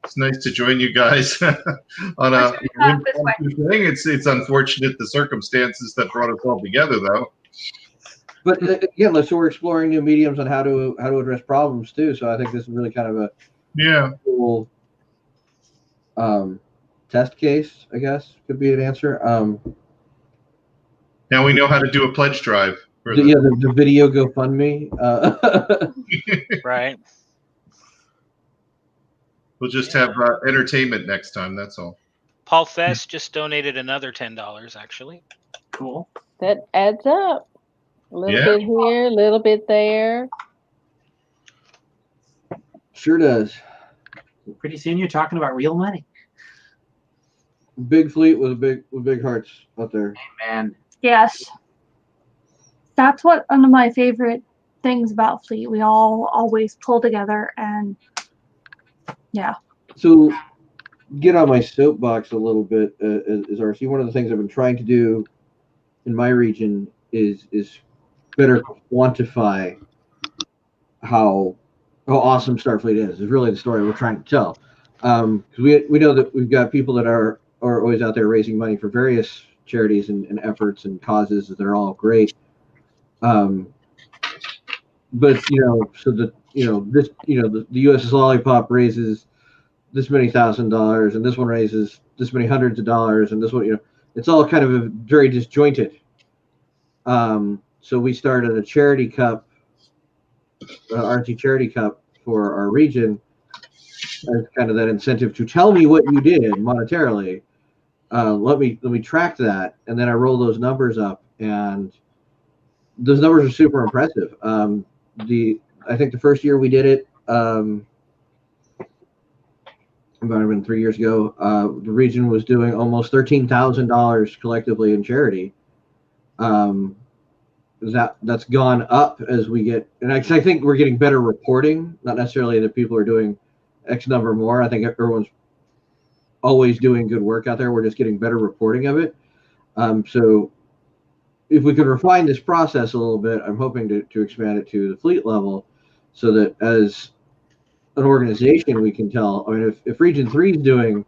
S4: It's nice to join you guys on a thing. It's unfortunate the circumstances that brought us all together, though.
S3: But again, so we're exploring new mediums on how to address problems too. So I think this is really kind of a cool test case, I guess, could be an answer.
S4: Now we know how to do a pledge drive.
S3: the video GoFundMe.
S1: Right.
S4: We'll just have entertainment next time. That's all.
S1: Paul Fest just donated another $10, actually.
S5: Cool.
S2: That adds up. A little bit here, a little bit there.
S3: Sure does.
S5: Pretty soon you're talking about real money.
S3: Big fleet with big hearts out there.
S5: Man.
S6: Yes. That's one of my favorite things about Fleet. We all always pull together, and yeah.
S3: So, get on my soapbox a little bit, as RC. One of the things I've been trying to do in my region is better quantify how awesome Starfleet is really the story we're trying to tell. Because we know that we've got people that are always out there raising money for various charities and efforts and causes that are all great. But so that this the USS Lollipop raises this many $1,000, and this one raises this many hundreds of dollars, and this one it's all kind of very disjointed. So we started a charity cup, RT Charity Cup for our region, as kind of that incentive to tell me what you did monetarily. Let me track that, and then I roll those numbers up, and those numbers are super impressive. I think the first year we did it, about even 3 years ago, the region was doing almost $13,000 collectively in charity. That's gone up as we get, and I think we're getting better reporting. Not necessarily that people are doing X number more. I think everyone's always doing good work out there. We're just getting better reporting of it. So if we could refine this process a little bit, I'm hoping to expand it to the fleet level, so that as an organization we can tell. I mean, if Region 3 is doing,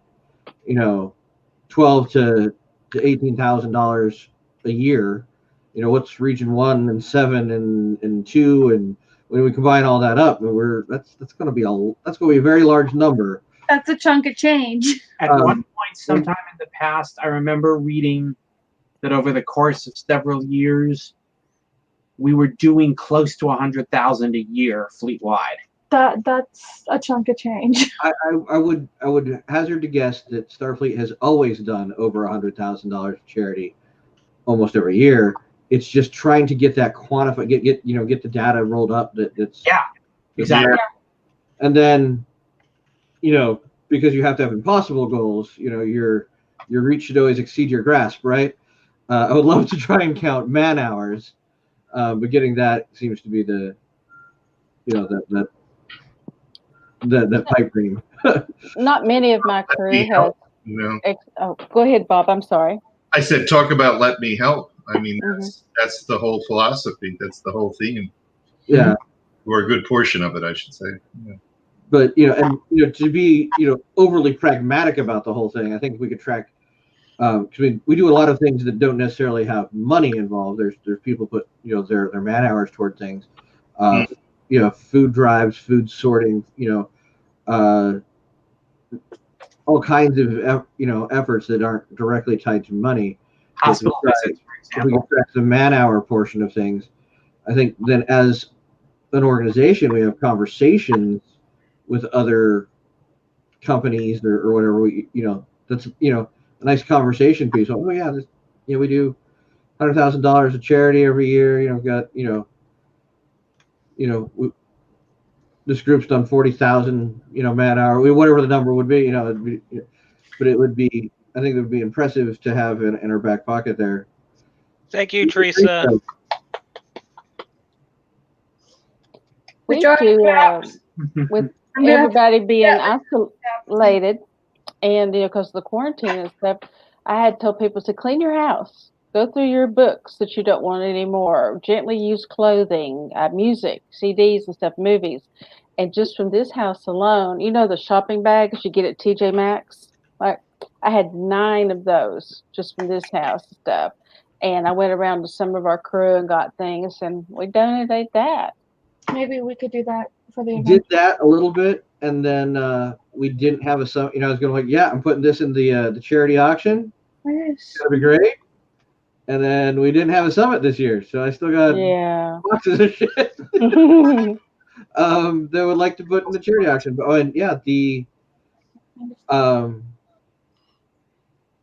S3: $12,000 to $18,000 a year, what's Region 1 and 7 and 2, and when we combine all that up, that's going to be a very large number.
S6: That's a chunk of change.
S5: At one point, sometime in the past, I remember reading that over the course of several years, we were doing close to 100,000 a year fleet-wide.
S6: That's a chunk of change.
S3: I would hazard to guess that Starfleet has always done over $100,000 charity almost every year. It's just trying to get that quantified, get the data rolled up. That's
S5: exactly.
S3: And then, because you have to have impossible goals, your reach should always exceed your grasp, right? I would love to try and count man hours, but getting that seems to be the, that pipe dream.
S2: Not many of my crew have. Go ahead, Bob. I'm sorry.
S4: I said, talk about let me help. I mean, that's the whole philosophy. That's the whole theme.
S3: Yeah.
S4: Or a good portion of it, I should say. Yeah.
S3: But, to be, overly pragmatic about the whole thing, I think we could track, we do a lot of things that don't necessarily have money involved. There's people put, their man hours toward things. Food drives, food sorting, all kinds of, efforts that aren't directly tied to money.
S5: Hospital visits, for example.
S3: If we can track the man hour portion of things, I think then as an organization, we have conversations with other companies or whatever, that's, a nice conversation piece. Oh yeah, we do $100,000 of charity every year. This group's done 40,000, man hour, whatever the number would be, but it would be, I think it would be impressive to have in our back pocket there.
S1: Thank you, Teresa.
S2: We do, with everybody being isolated, and because of the quarantine and stuff, I had told people to clean your house, go through your books that you don't want anymore, gently use clothing, music, CDs and stuff, movies. And just from this house alone, the shopping bags you get at TJ Maxx, like I had 9 of those just from this house stuff. And I went around to some of our crew and got things, and we donated that.
S6: Maybe we could do that for the event.
S3: Did that a little bit, and then we didn't have I was going I'm putting this in the charity auction.
S6: Nice.
S3: That'd be great. And then we didn't have a summit this year, so I still got boxes of shit that would like to put in the charity auction. But the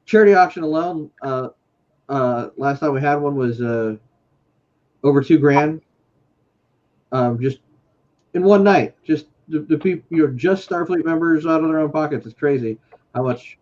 S3: charity auction alone, last time we had one was over $2,000. Just in one night, just the people, just Starfleet members out of their own pockets. It's crazy how much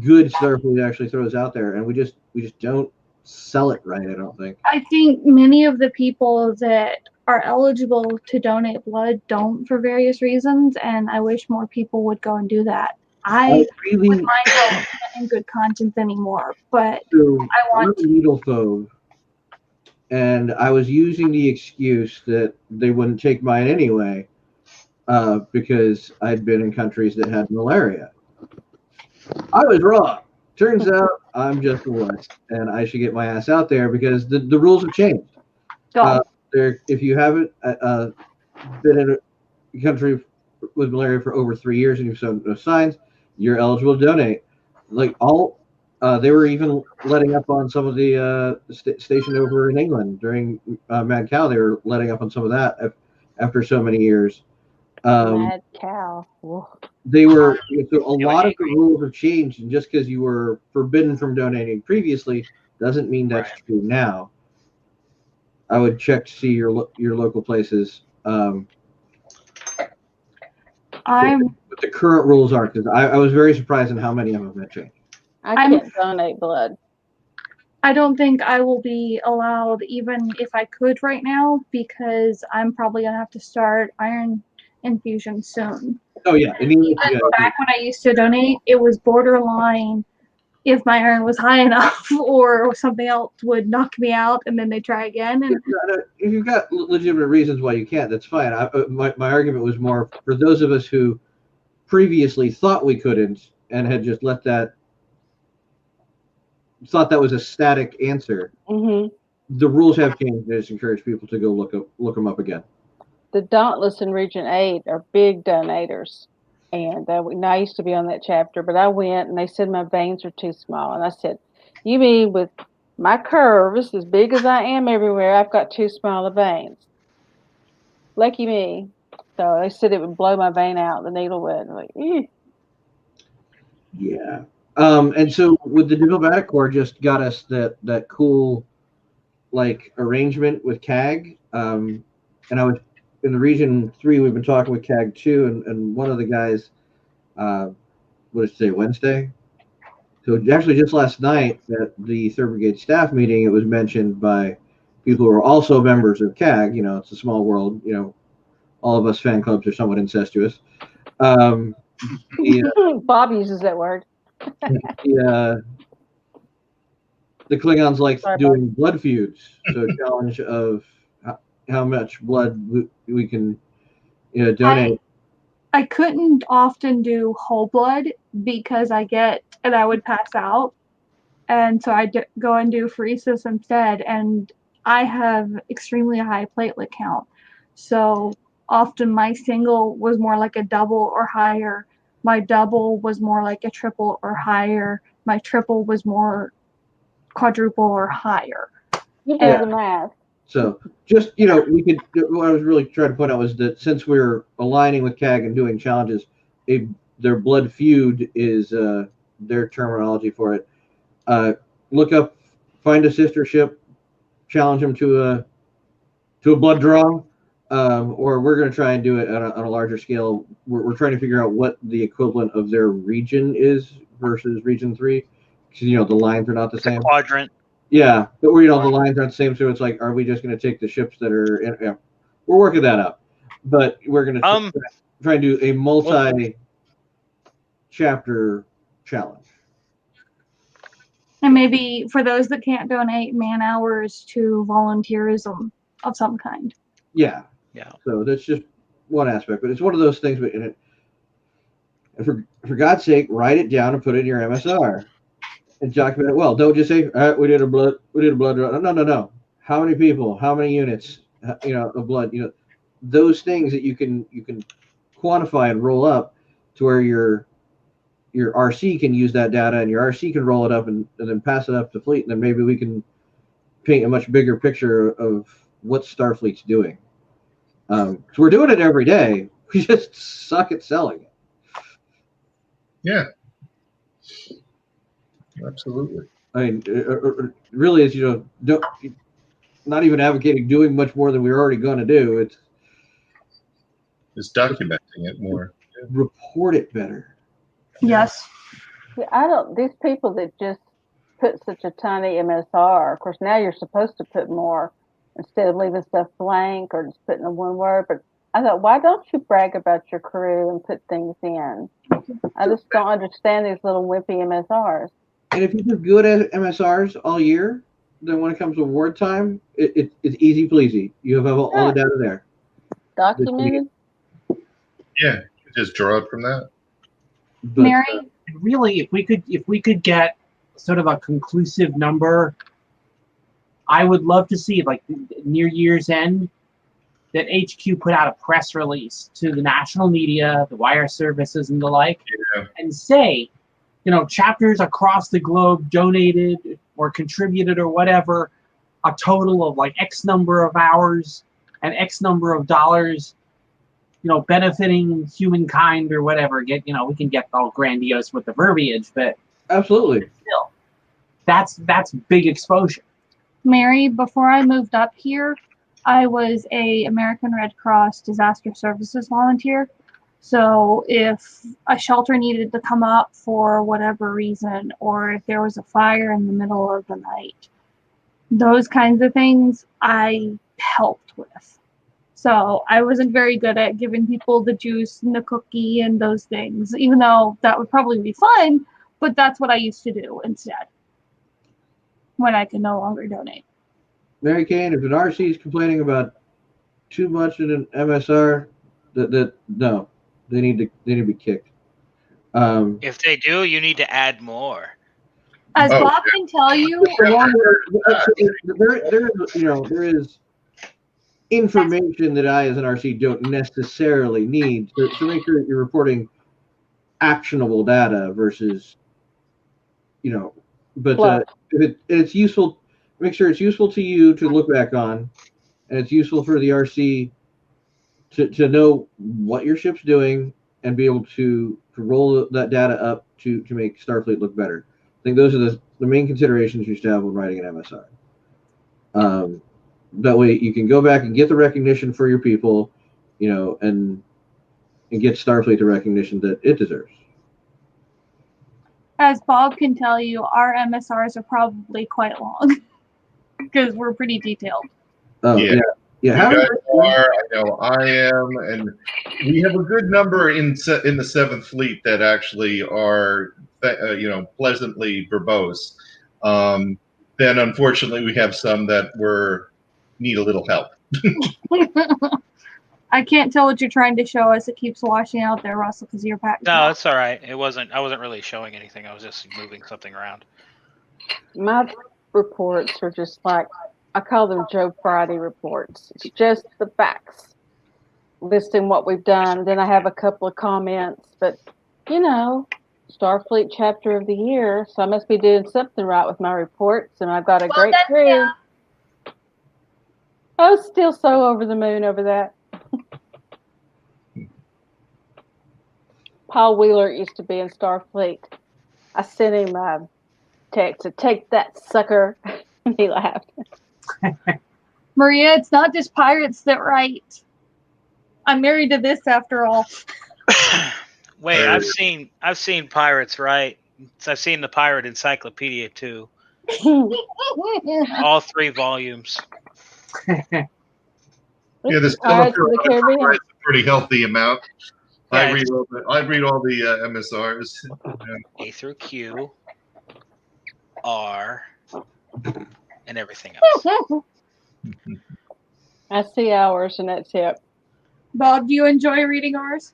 S3: good Starfleet actually throws out there, and we just don't sell it right. I don't think.
S6: I think many of the people that are eligible to donate blood don't for various reasons, and I wish more people would go and do that. I really with my health in good conscience anymore, but
S3: so
S6: I want
S3: I'm a needle phobe, and I was using the excuse that they wouldn't take mine anyway, because I'd been in countries that had malaria. I was wrong. Turns out I'm just the worst, and I should get my ass out there because the rules have changed. If you haven't been in a country with malaria for over 3 years and you've shown no signs, you're eligible to donate. Like they were even letting up on some of the station over in England during Mad Cow. They were letting up on some of that after so many years.
S2: Mad Cow. Whoa.
S3: They were so a lot of the rules have changed, and just because you were forbidden from donating previously doesn't mean that's true now. I would check to see your local places. What the current rules are, because I was very surprised in how many of them have changed.
S2: I can't donate blood.
S6: I don't think I will be allowed, even if I could right now, because I'm probably gonna have to start iron infusion soon.
S3: Oh yeah,
S6: back when I used to donate, it was borderline if my iron was high enough or something else would knock me out, and then they try again. And
S3: if you've got legitimate reasons why you can't, that's fine. My argument was more for those of us who previously thought we couldn't and had just thought that was a static answer.
S2: Mm-hmm.
S3: The rules have changed. I just encourage people to go look them up again.
S2: The Dauntless in Region 8 are big donators. And I used to be on that chapter, but I went and they said my veins are too small. And I said, you mean with my curves, as big as I am everywhere, I've got too small of veins. Lucky me. So they said it would blow my vein out, the needle would. I'm like, ew.
S3: Yeah. And so with the diplomatic corps just got us that cool arrangement with CAG. And I was in the Region 3, we've been talking with CAG 2, and one of the guys, what did it say, Wednesday? So actually just last night at the 3rd Brigade staff meeting, it was mentioned by people who are also members of CAG. It's a small world. All of us fan clubs are somewhat incestuous.
S2: Bob uses that word.
S3: The Klingons like doing blood feuds. So a challenge of how much blood we can donate.
S6: I couldn't often do whole blood because I would pass out, and so I go and do pheresis instead, and I have extremely high platelet count, so often my single was more like a double or higher, my double was more like a triple or higher, my triple was more quadruple or higher.
S2: You do the math.
S3: So just, we could, what I was really trying to point out was that since we're aligning with CAG and doing challenges, their blood feud is their terminology for it. Look up, find a sister ship, challenge them to a blood draw, or we're going to try and do it on a larger scale. We're trying to figure out what the equivalent of their region is versus Region 3, because, the lines are not the same.
S1: Quadrant.
S3: Yeah, but the lines aren't the same, so it's like, are we just going to take the ships that are in? Yeah, we're working that out, but we're going to try and do a multi-chapter challenge.
S6: And maybe for those that can't donate, man hours to volunteerism of some kind.
S3: Yeah. So that's just one aspect, but it's one of those things. But for God's sake, write it down and put it in your MSR. And document it well. Don't just say, all right, we did a blood draw. No. How many people? How many units? Of blood. Those things that you can quantify and roll up to where your RC can use that data, and your RC can roll it up and then pass it up to fleet, and then maybe we can paint a much bigger picture of what Starfleet's doing. Because we're doing it every day. We just suck at selling it.
S4: Yeah. Absolutely.
S3: I mean, really, is not even advocating doing much more than we're already going to do.
S4: It's documenting it more.
S3: Report it better.
S6: Yes.
S2: Yeah, these people that just put such a tiny MSR, of course, now you're supposed to put more instead of leaving stuff blank or just putting a one word. But I thought, why don't you brag about your crew and put things in? I just don't understand these little wimpy MSRs.
S3: And if you're good at MSRs all year, then when it comes to award time, it's easy pleasy. You have all the data there.
S2: Documented.
S4: Yeah, just draw it from that.
S3: But,
S6: Mary,
S5: really, if we could get sort of a conclusive number, I would love to see, like, near year's end, that HQ put out a press release to the national media, the wire services, and the like, and say, chapters across the globe donated or contributed or whatever, a total of like X number of hours and X number of dollars, benefiting humankind or whatever. We can get all grandiose with the verbiage, but
S3: absolutely,
S5: still, that's big exposure.
S6: Mary, before I moved up here, I was a American Red Cross disaster services volunteer. So if a shelter needed to come up for whatever reason, or if there was a fire in the middle of the night, those kinds of things I helped with. So I wasn't very good at giving people the juice and the cookie and those things, even though that would probably be fun, but that's what I used to do instead when I could no longer donate.
S3: Mary Kane, if an RC is complaining about too much in an MSR, no, they need to be kicked.
S1: If they do, you need to add more.
S6: As Bob can tell you,
S3: there is information that I, as an RC, don't necessarily need. So make sure that you're reporting actionable data versus, but if it's useful, make sure it's useful to you to look back on, and it's useful for the RC to know what your ship's doing and be able to roll that data up to make Starfleet look better. I think those are the main considerations you should have when writing an MSR. That way you can go back and get the recognition for your people, and get Starfleet the recognition that it deserves.
S6: As Bob can tell you, our MSRs are probably quite long because we're pretty detailed.
S3: Oh, yeah.
S4: You guys are, I know I am, and we have a good number in the Seventh Fleet that actually are, pleasantly verbose. Then, unfortunately, we have some that need a little help.
S6: I can't tell what you're trying to show us. It keeps washing out there, Russell, because you're packed.
S1: No, it's all right. I wasn't really showing anything. I was just moving something around.
S2: My reports are just like, I call them Joe Friday reports. It's just the facts, listing what we've done. Then I have a couple of comments, but Starfleet chapter of the year, so I must be doing something right with my reports, and I've got a great crew. Yeah. I was still so over the moon over that. Paul Wheeler used to be in Starfleet. I sent him a text to take that sucker, and he laughed.
S6: Maria, it's not just pirates that write. I'm married to this after all.
S1: Wait, I've seen pirates write. I've seen the Pirate Encyclopedia too. All 3 volumes.
S4: Yeah, this is a pretty healthy amount. I read all the MSRs.
S1: A through Q, R, and everything else.
S2: I see ours, and that's it.
S6: Bob, do you enjoy reading ours?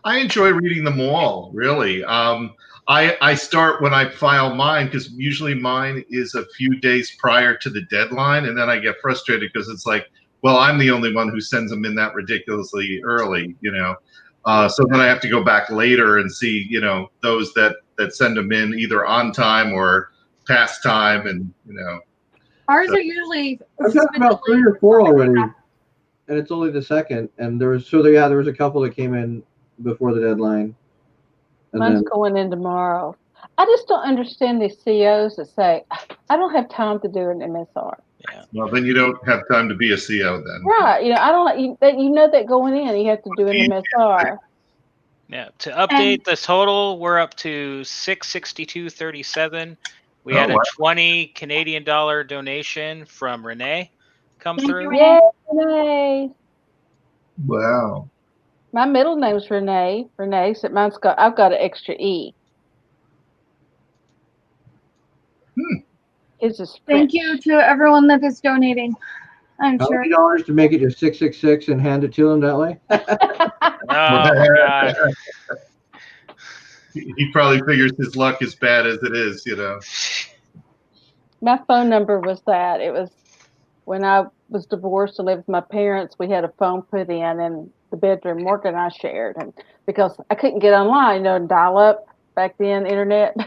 S4: I enjoy reading them all, really. I start when I file mine, because usually mine is a few days prior to the deadline, and then I get frustrated because it's like, well, I'm the only one who sends them in that ridiculously early, So then I have to go back later and see, those that send them in either on time or past time, and
S6: Ours are usually.
S3: I've got about 3 or 4 already, and it's only the second. And there was a couple that came in before the deadline. And
S2: Mine's going in tomorrow. I just don't understand these CEOs that say, "I don't have time to do an MSR."
S1: Yeah.
S4: Well, then you don't have time to be a CO then.
S2: Right. I don't. You know that going in, you have to do an MSR.
S1: Yeah. To update the total, we're up to $662.37. We had a
S4: wow.
S1: 20 Canadian dollar donation from Renee come
S6: Thank
S1: through.
S6: you, Renee.
S2: Yay, Renee.
S4: Wow.
S2: My middle name's Renee. Renee, so I've got an extra E. His is
S6: Thank
S2: French.
S6: you to everyone that is donating. I'm sure.
S3: $20 to make it your 666 and hand it to him that way.
S1: Oh my God.
S4: He probably figures his luck is bad as it is,
S2: My phone number was that. It was when I was divorced and lived with my parents. We had a phone put in the bedroom Morgan and I shared, and because I couldn't get online, dial up back then, internet.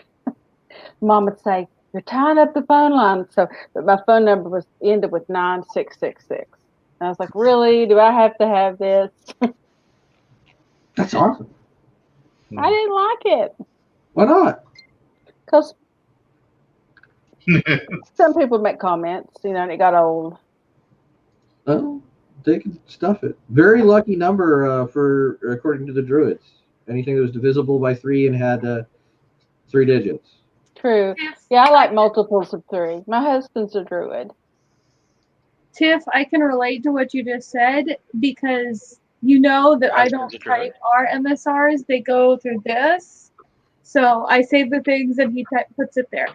S2: Mom would say, "You're tying up the phone line." But my phone number ended with 9666. And I was like, "Really? Do I have to have this?"
S3: That's awesome.
S2: I didn't like it
S3: Why not?
S2: because some people make comments, and it got old.
S3: Oh, they can stuff it. Very lucky number for according to the Druids. Anything that was divisible by 3 and had 3 digits.
S2: True. Yeah, I like multiples of 3. My husband's a druid.
S6: Tiff, I can relate to what you just said because you know that I don't type our MSRs. They go through this. So I save the things and he puts it there.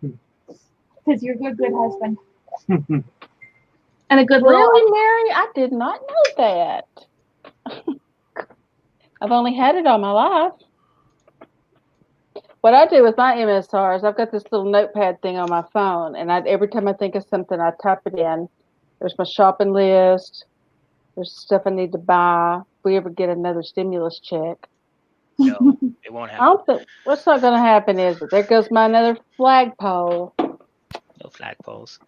S6: Because you're a good husband. And a good
S2: Really, Mary? I did not know that. I've only had it all my life. What I do with my MSRs, I've got this little notepad thing on my phone, and every time I think of something, I type it in. There's my shopping list. There's stuff I need to buy. If we ever get another stimulus check.
S1: No, it won't happen.
S2: I don't think what's not going to happen is that there goes my another flagpole.
S1: No flagpoles.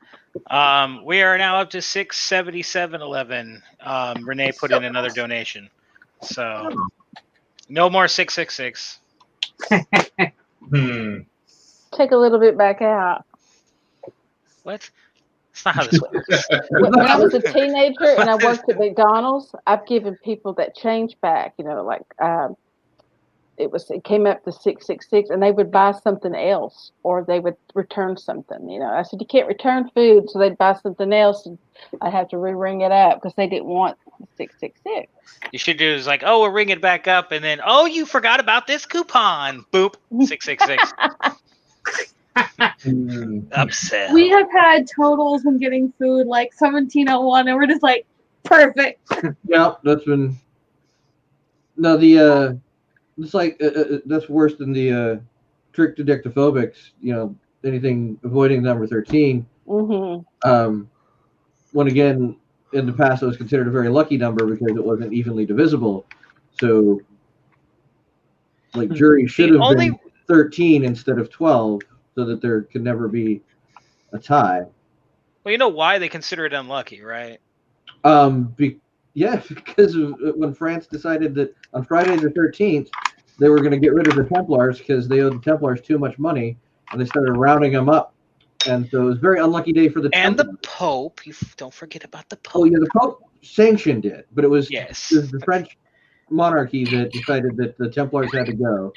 S1: We are now up to 677.11. Renee put in another donation, so no more 666.
S2: Take a little bit back out.
S1: What? That's not how this works.
S2: When I was a teenager and I worked at McDonald's, I've given people that change back. It came up to 666, and they would buy something else, or they would return something. I said you can't return food, so they'd buy something else, and I'd have to ring it up because they didn't want the 666.
S1: You should do is like, oh, we'll ring it back up, and then, oh, you forgot about this coupon. Boop, 666. Upsell.
S6: We have had totals when getting food like 1701, and we're just like, perfect.
S3: Yeah, that's been. No, it's like that's worse than the trick to dictophobics. Anything avoiding number 13.
S2: Mm-hmm.
S3: When again, in the past, it was considered a very lucky number because it wasn't evenly divisible. So, like, jury should have been 13 instead of 12, so that there could never be a tie.
S1: Well, you know why they consider it unlucky, right?
S3: Yeah, because when France decided that on Friday the 13th, they were going to get rid of the Templars because they owed the Templars too much money, and they started rounding them up. And so it was a very unlucky day for the Templars.
S1: And the Pope. You don't forget about the Pope.
S3: Oh, yeah, the Pope sanctioned it, but it was
S1: yes.
S3: The French monarchy that decided that the Templars had to go.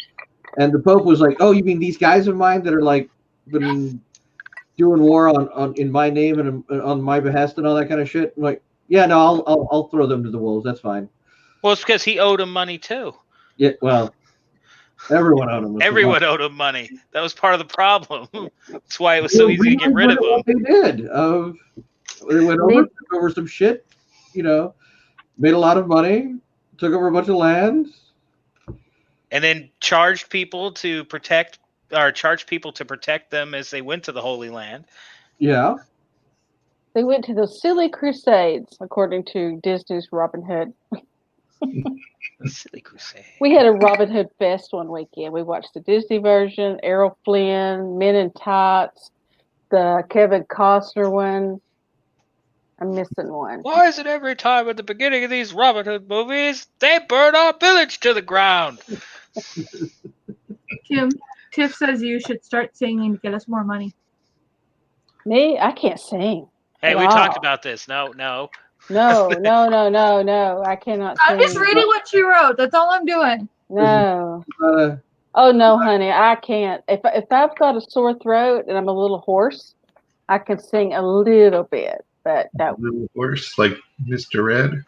S3: And the Pope was like, "Oh, you mean these guys of mine that are like been doing war on in my name and on my behest and all that kind of shit?" I'm like, yeah, no, I'll throw them to the wolves. That's fine.
S1: Well, it's because he owed him money too.
S3: Yeah, well, everyone owed him.
S1: Everyone owed him money. That was part of the problem. That's why it was so easy to get rid of him.
S3: They did. They went over some shit. Made a lot of money, took over a bunch of land,
S1: and then charged people to protect them as they went to the Holy Land.
S3: Yeah.
S2: They went to those silly crusades, according to Disney's Robin Hood.
S1: Silly crusade.
S2: We had a Robin Hood fest one weekend. We watched the Disney version, Errol Flynn, Men in Tights, the Kevin Costner one. I'm missing one.
S1: Why is it every time at the beginning of these Robin Hood movies they burn our village to the ground?
S6: Kim, Tiff says you should start singing to get us more money.
S2: Me? I can't sing.
S1: Hey, we talked about this. No.
S2: No. I cannot sing.
S6: I'm just reading what she wrote. That's all I'm doing.
S2: No. Oh no, honey, I can't. If I've got a sore throat and I'm a little hoarse, I can sing a little bit, but
S4: A little worse, like Mr. Red.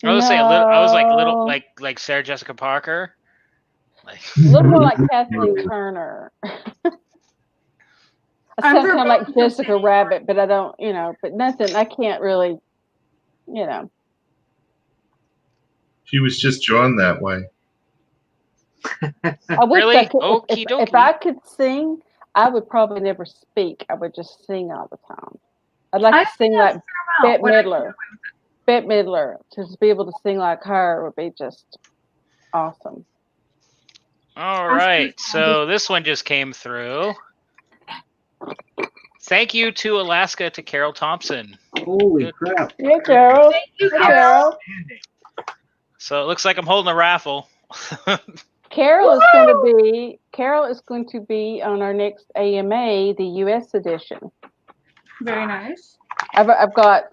S1: I was say a little. I was like little, like Sarah Jessica Parker.
S2: A little more like Kathleen Turner. I sound kind of like Jessica Rabbit, but I don't, but nothing. I can't really,
S4: She was just drawn that way.
S2: I wish
S1: Really?
S2: I could, if I could sing, I would probably never speak. I would just sing all the time. I'd like to sing like Bette Midler. Bette Midler, to be able to sing like her would be just awesome.
S1: All right, so this one just came through. Thank you to Alaska to Carol Thompson.
S3: Holy crap.
S2: Yeah, Carol. Thank you, Carol.
S1: So it looks like I'm holding a raffle.
S2: Carol is going to be on our next AMA, the US edition.
S6: Very nice.
S2: I've got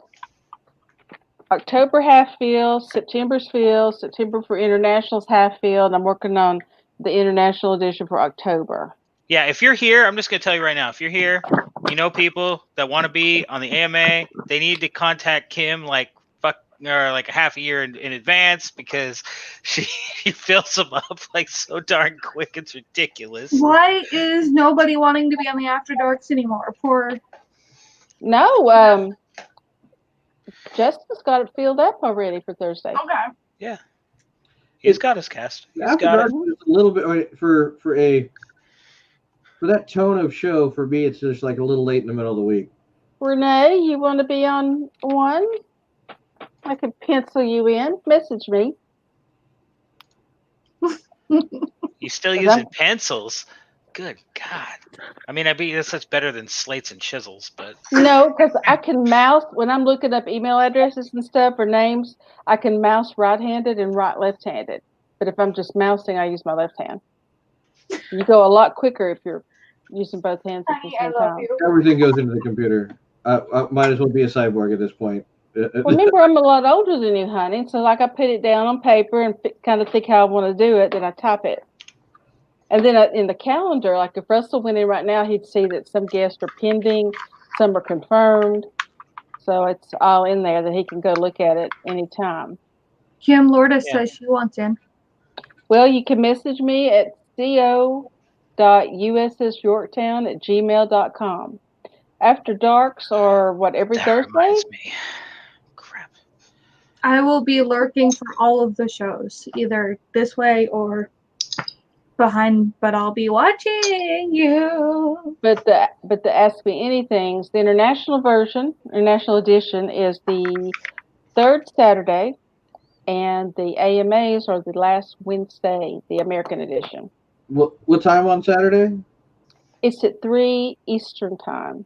S2: October half field, September's field, September for internationals half field. I'm working on the international edition for October.
S1: Yeah, if you're here, I'm just going to tell you right now, if you're here, you know people that want to be on the AMA, they need to contact Kim like a half a year in advance, because she fills them up like so darn quick, it's ridiculous.
S6: Why is nobody wanting to be on the After Darks anymore?
S2: No, Justin's got it filled up already for Thursday.
S6: Okay.
S1: Yeah. He's got his cast.
S3: After Dark is a little bit for that tone of show. For me, it's just like a little late in the middle of the week.
S2: Renee, you want to be on one? I could pencil you in. Message me.
S1: You still using pencils? Good God. I mean, that's better than slates and chisels, but...
S2: No, because I can mouse, when I'm looking up email addresses and stuff or names, I can mouse right-handed and write left-handed. But if I'm just mousing, I use my left hand. You go a lot quicker if you're using both hands at the same time.
S3: Everything goes into the computer. I might as well be a cyborg at this point.
S2: Remember, I'm a lot older than you, honey. So, I put it down on paper and kind of think how I want to do it, then I type it. And then in the calendar, like if Russell went in right now, he'd see that some guests are pending, some are confirmed. So it's all in there that he can go look at it anytime.
S6: Kim Lourdes says she wants in.
S2: Well, you can message me at co.ussyorktown@gmail.com. After Darks or every Thursday?
S1: Reminds me. Crap.
S6: I will be lurking for all of the shows, either this way or behind, but I'll be watching you.
S2: But the Ask Me Anythings, the international edition is the third Saturday, and the AMAs are the last Wednesday, the American edition.
S3: What time on Saturday?
S2: It's at 3 Eastern time.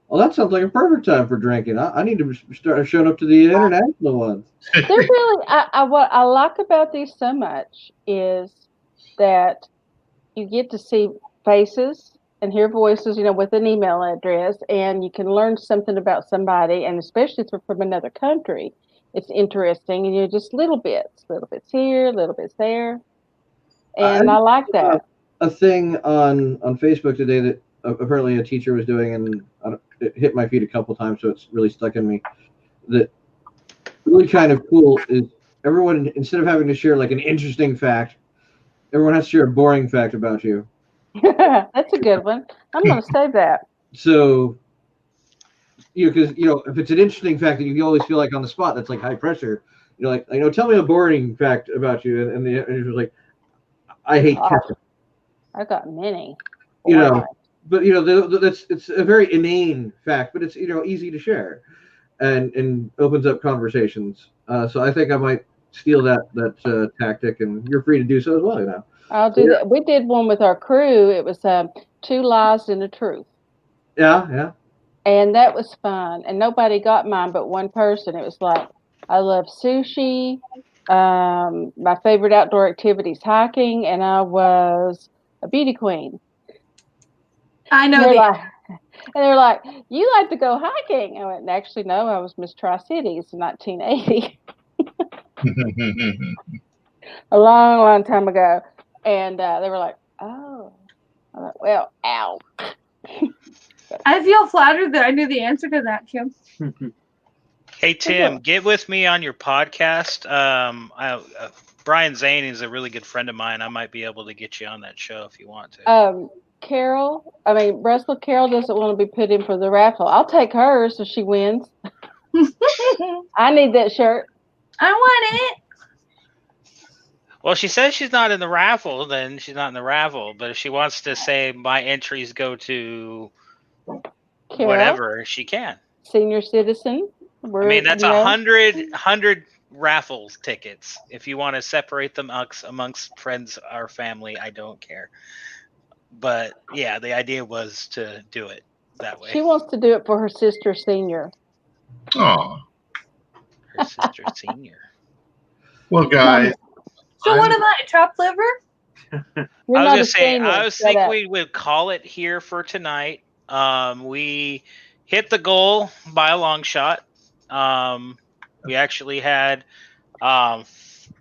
S3: Well, that sounds like a perfect time for drinking. I need to start showing up to the international ones.
S2: They're really, what I like about these so much is that you get to see faces and hear voices, with an email address, and you can learn something about somebody, and especially if they're from another country, it's interesting, and just little bits here, little bits there, and I like that.
S3: A thing on Facebook today that apparently a teacher was doing, and it hit my feed a couple times, so it's really stuck in me. That really kind of cool is everyone, instead of having to share like an interesting fact, everyone has to share a boring fact about you.
S2: That's a good one. I'm going to save that.
S3: So, because if it's an interesting fact that you always feel like on the spot, that's like high pressure. Tell me a boring fact about you, and it was like, I hate ketchup.
S2: I got many.
S3: But it's a very inane fact, but it's easy to share, and opens up conversations. So I think I might steal that tactic, and you're free to do so as well.
S2: I'll do that. We did one with our crew. It was 2 lies and a truth.
S3: Yeah.
S2: And that was fun. And nobody got mine but one person. It was like, I love sushi. My favorite outdoor activity is hiking, and I was a beauty queen.
S6: I know
S2: they're like, you like to go hiking? I went, actually, no, I was Miss Tri-Cities in 1980, a long, long time ago. And they were like, oh. I'm like, well, ow.
S6: I feel flattered that I knew the answer to that, Kim.
S1: Hey Tim, get with me on your podcast. Brian Zane is a really good friend of mine. I might be able to get you on that show if you want to.
S2: Russell Carol doesn't want to be put in for the raffle. I'll take hers if she wins. I need that shirt.
S6: I want it.
S1: Well, she says she's not in the raffle, then she's not in the raffle. But if she wants to say my entries go to
S2: Carol,
S1: whatever, she can.
S2: Senior citizen.
S1: That's 100 raffle tickets. If you want to separate them amongst friends or family, I don't care. But yeah, the idea was to do it that way.
S2: She wants to do it for her sister senior.
S4: Oh.
S1: Her sister senior.
S4: Well, guys.
S6: So what am I? Chopped liver?
S1: I was thinking we would call it here for tonight. We hit the goal by a long shot. We actually had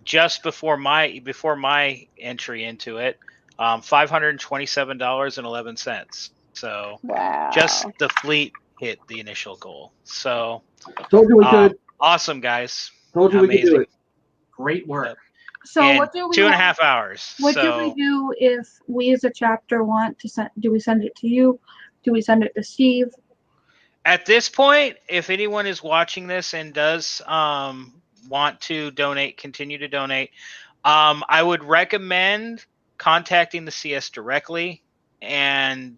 S1: just before my entry into it, $527.11. So
S2: wow.
S1: Just the fleet hit the initial goal. So
S3: told you we could.
S1: Awesome, guys.
S3: Told you we could do it.
S5: Great work.
S1: Yep.
S6: So
S1: and
S6: what do we
S1: 2.5 hours.
S6: What do we do if we as a chapter want to send? Do we send it to you? Do we send it to Steve?
S1: At this point, if anyone is watching this and does want to donate, continue to donate, I would recommend contacting the CS directly and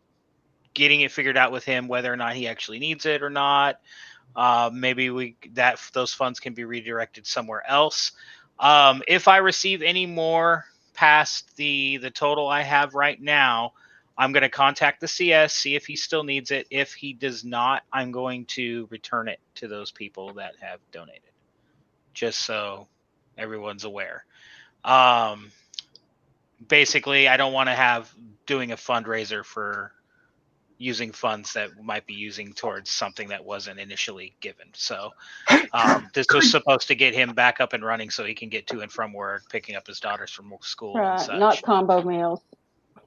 S1: getting it figured out with him whether or not he actually needs it or not. Maybe those funds can be redirected somewhere else. If I receive any more past the total I have right now, I'm going to contact the CS, see if he still needs it. If he does not, I'm going to return it to those people that have donated, just so everyone's aware. Basically, I don't want to have doing a fundraiser for using funds that might be using towards something that wasn't initially given. So this was supposed to get him back up and running so he can get to and from work, picking up his daughters from school and such.
S2: Not combo meals.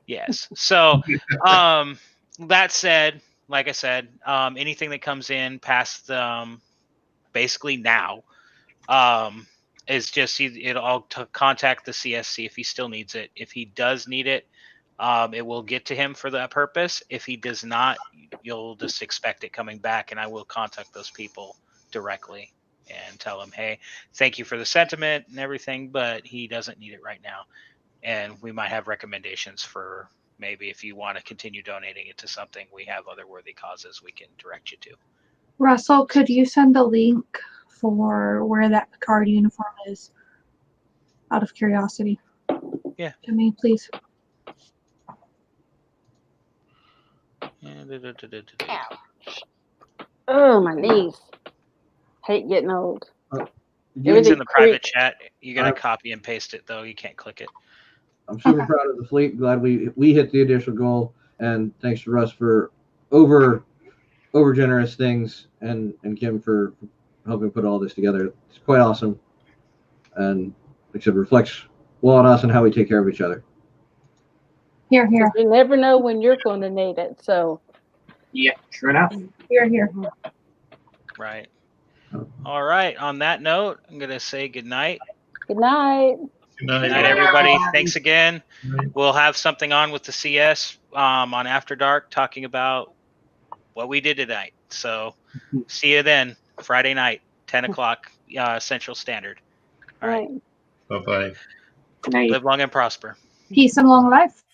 S1: Yes. So that said, like I said, anything that comes in past basically now is just I'll contact the CSC if he still needs it. If he does need it, it will get to him for that purpose. If he does not, you'll just expect it coming back, and I will contact those people directly and tell them, hey, thank you for the sentiment and everything, but he doesn't need it right now. And we might have recommendations for maybe if you want to continue donating it to something, we have other worthy causes we can direct you to.
S6: Russell, could you send a link for where that Picard uniform is, out of curiosity?
S1: Yeah.
S6: To me, please.
S2: Oh, my knees. Hate getting old.
S1: It's in the private chat. You got to copy and paste it, though. You can't click it.
S3: I'm super proud of the fleet. Glad we hit the initial goal, and thanks to Russ for over generous things, and Kim for helping put all this together. It's quite awesome, and like I said, reflects well on us and how we take care of each other.
S6: Here.
S2: You never know when you're going to need it, so.
S5: Yeah, sure enough.
S6: Here.
S1: Right. All right. On that note, I'm going to say good night.
S2: Good night.
S4: Good night,
S1: Good night, everybody. Thanks again. We'll have something on with the CS on After Dark talking about what we did tonight. So see you then, Friday night, 10 o'clock Central Standard. All right.
S4: Bye-bye.
S6: Good night.
S1: Live long and prosper.
S6: Peace and long life.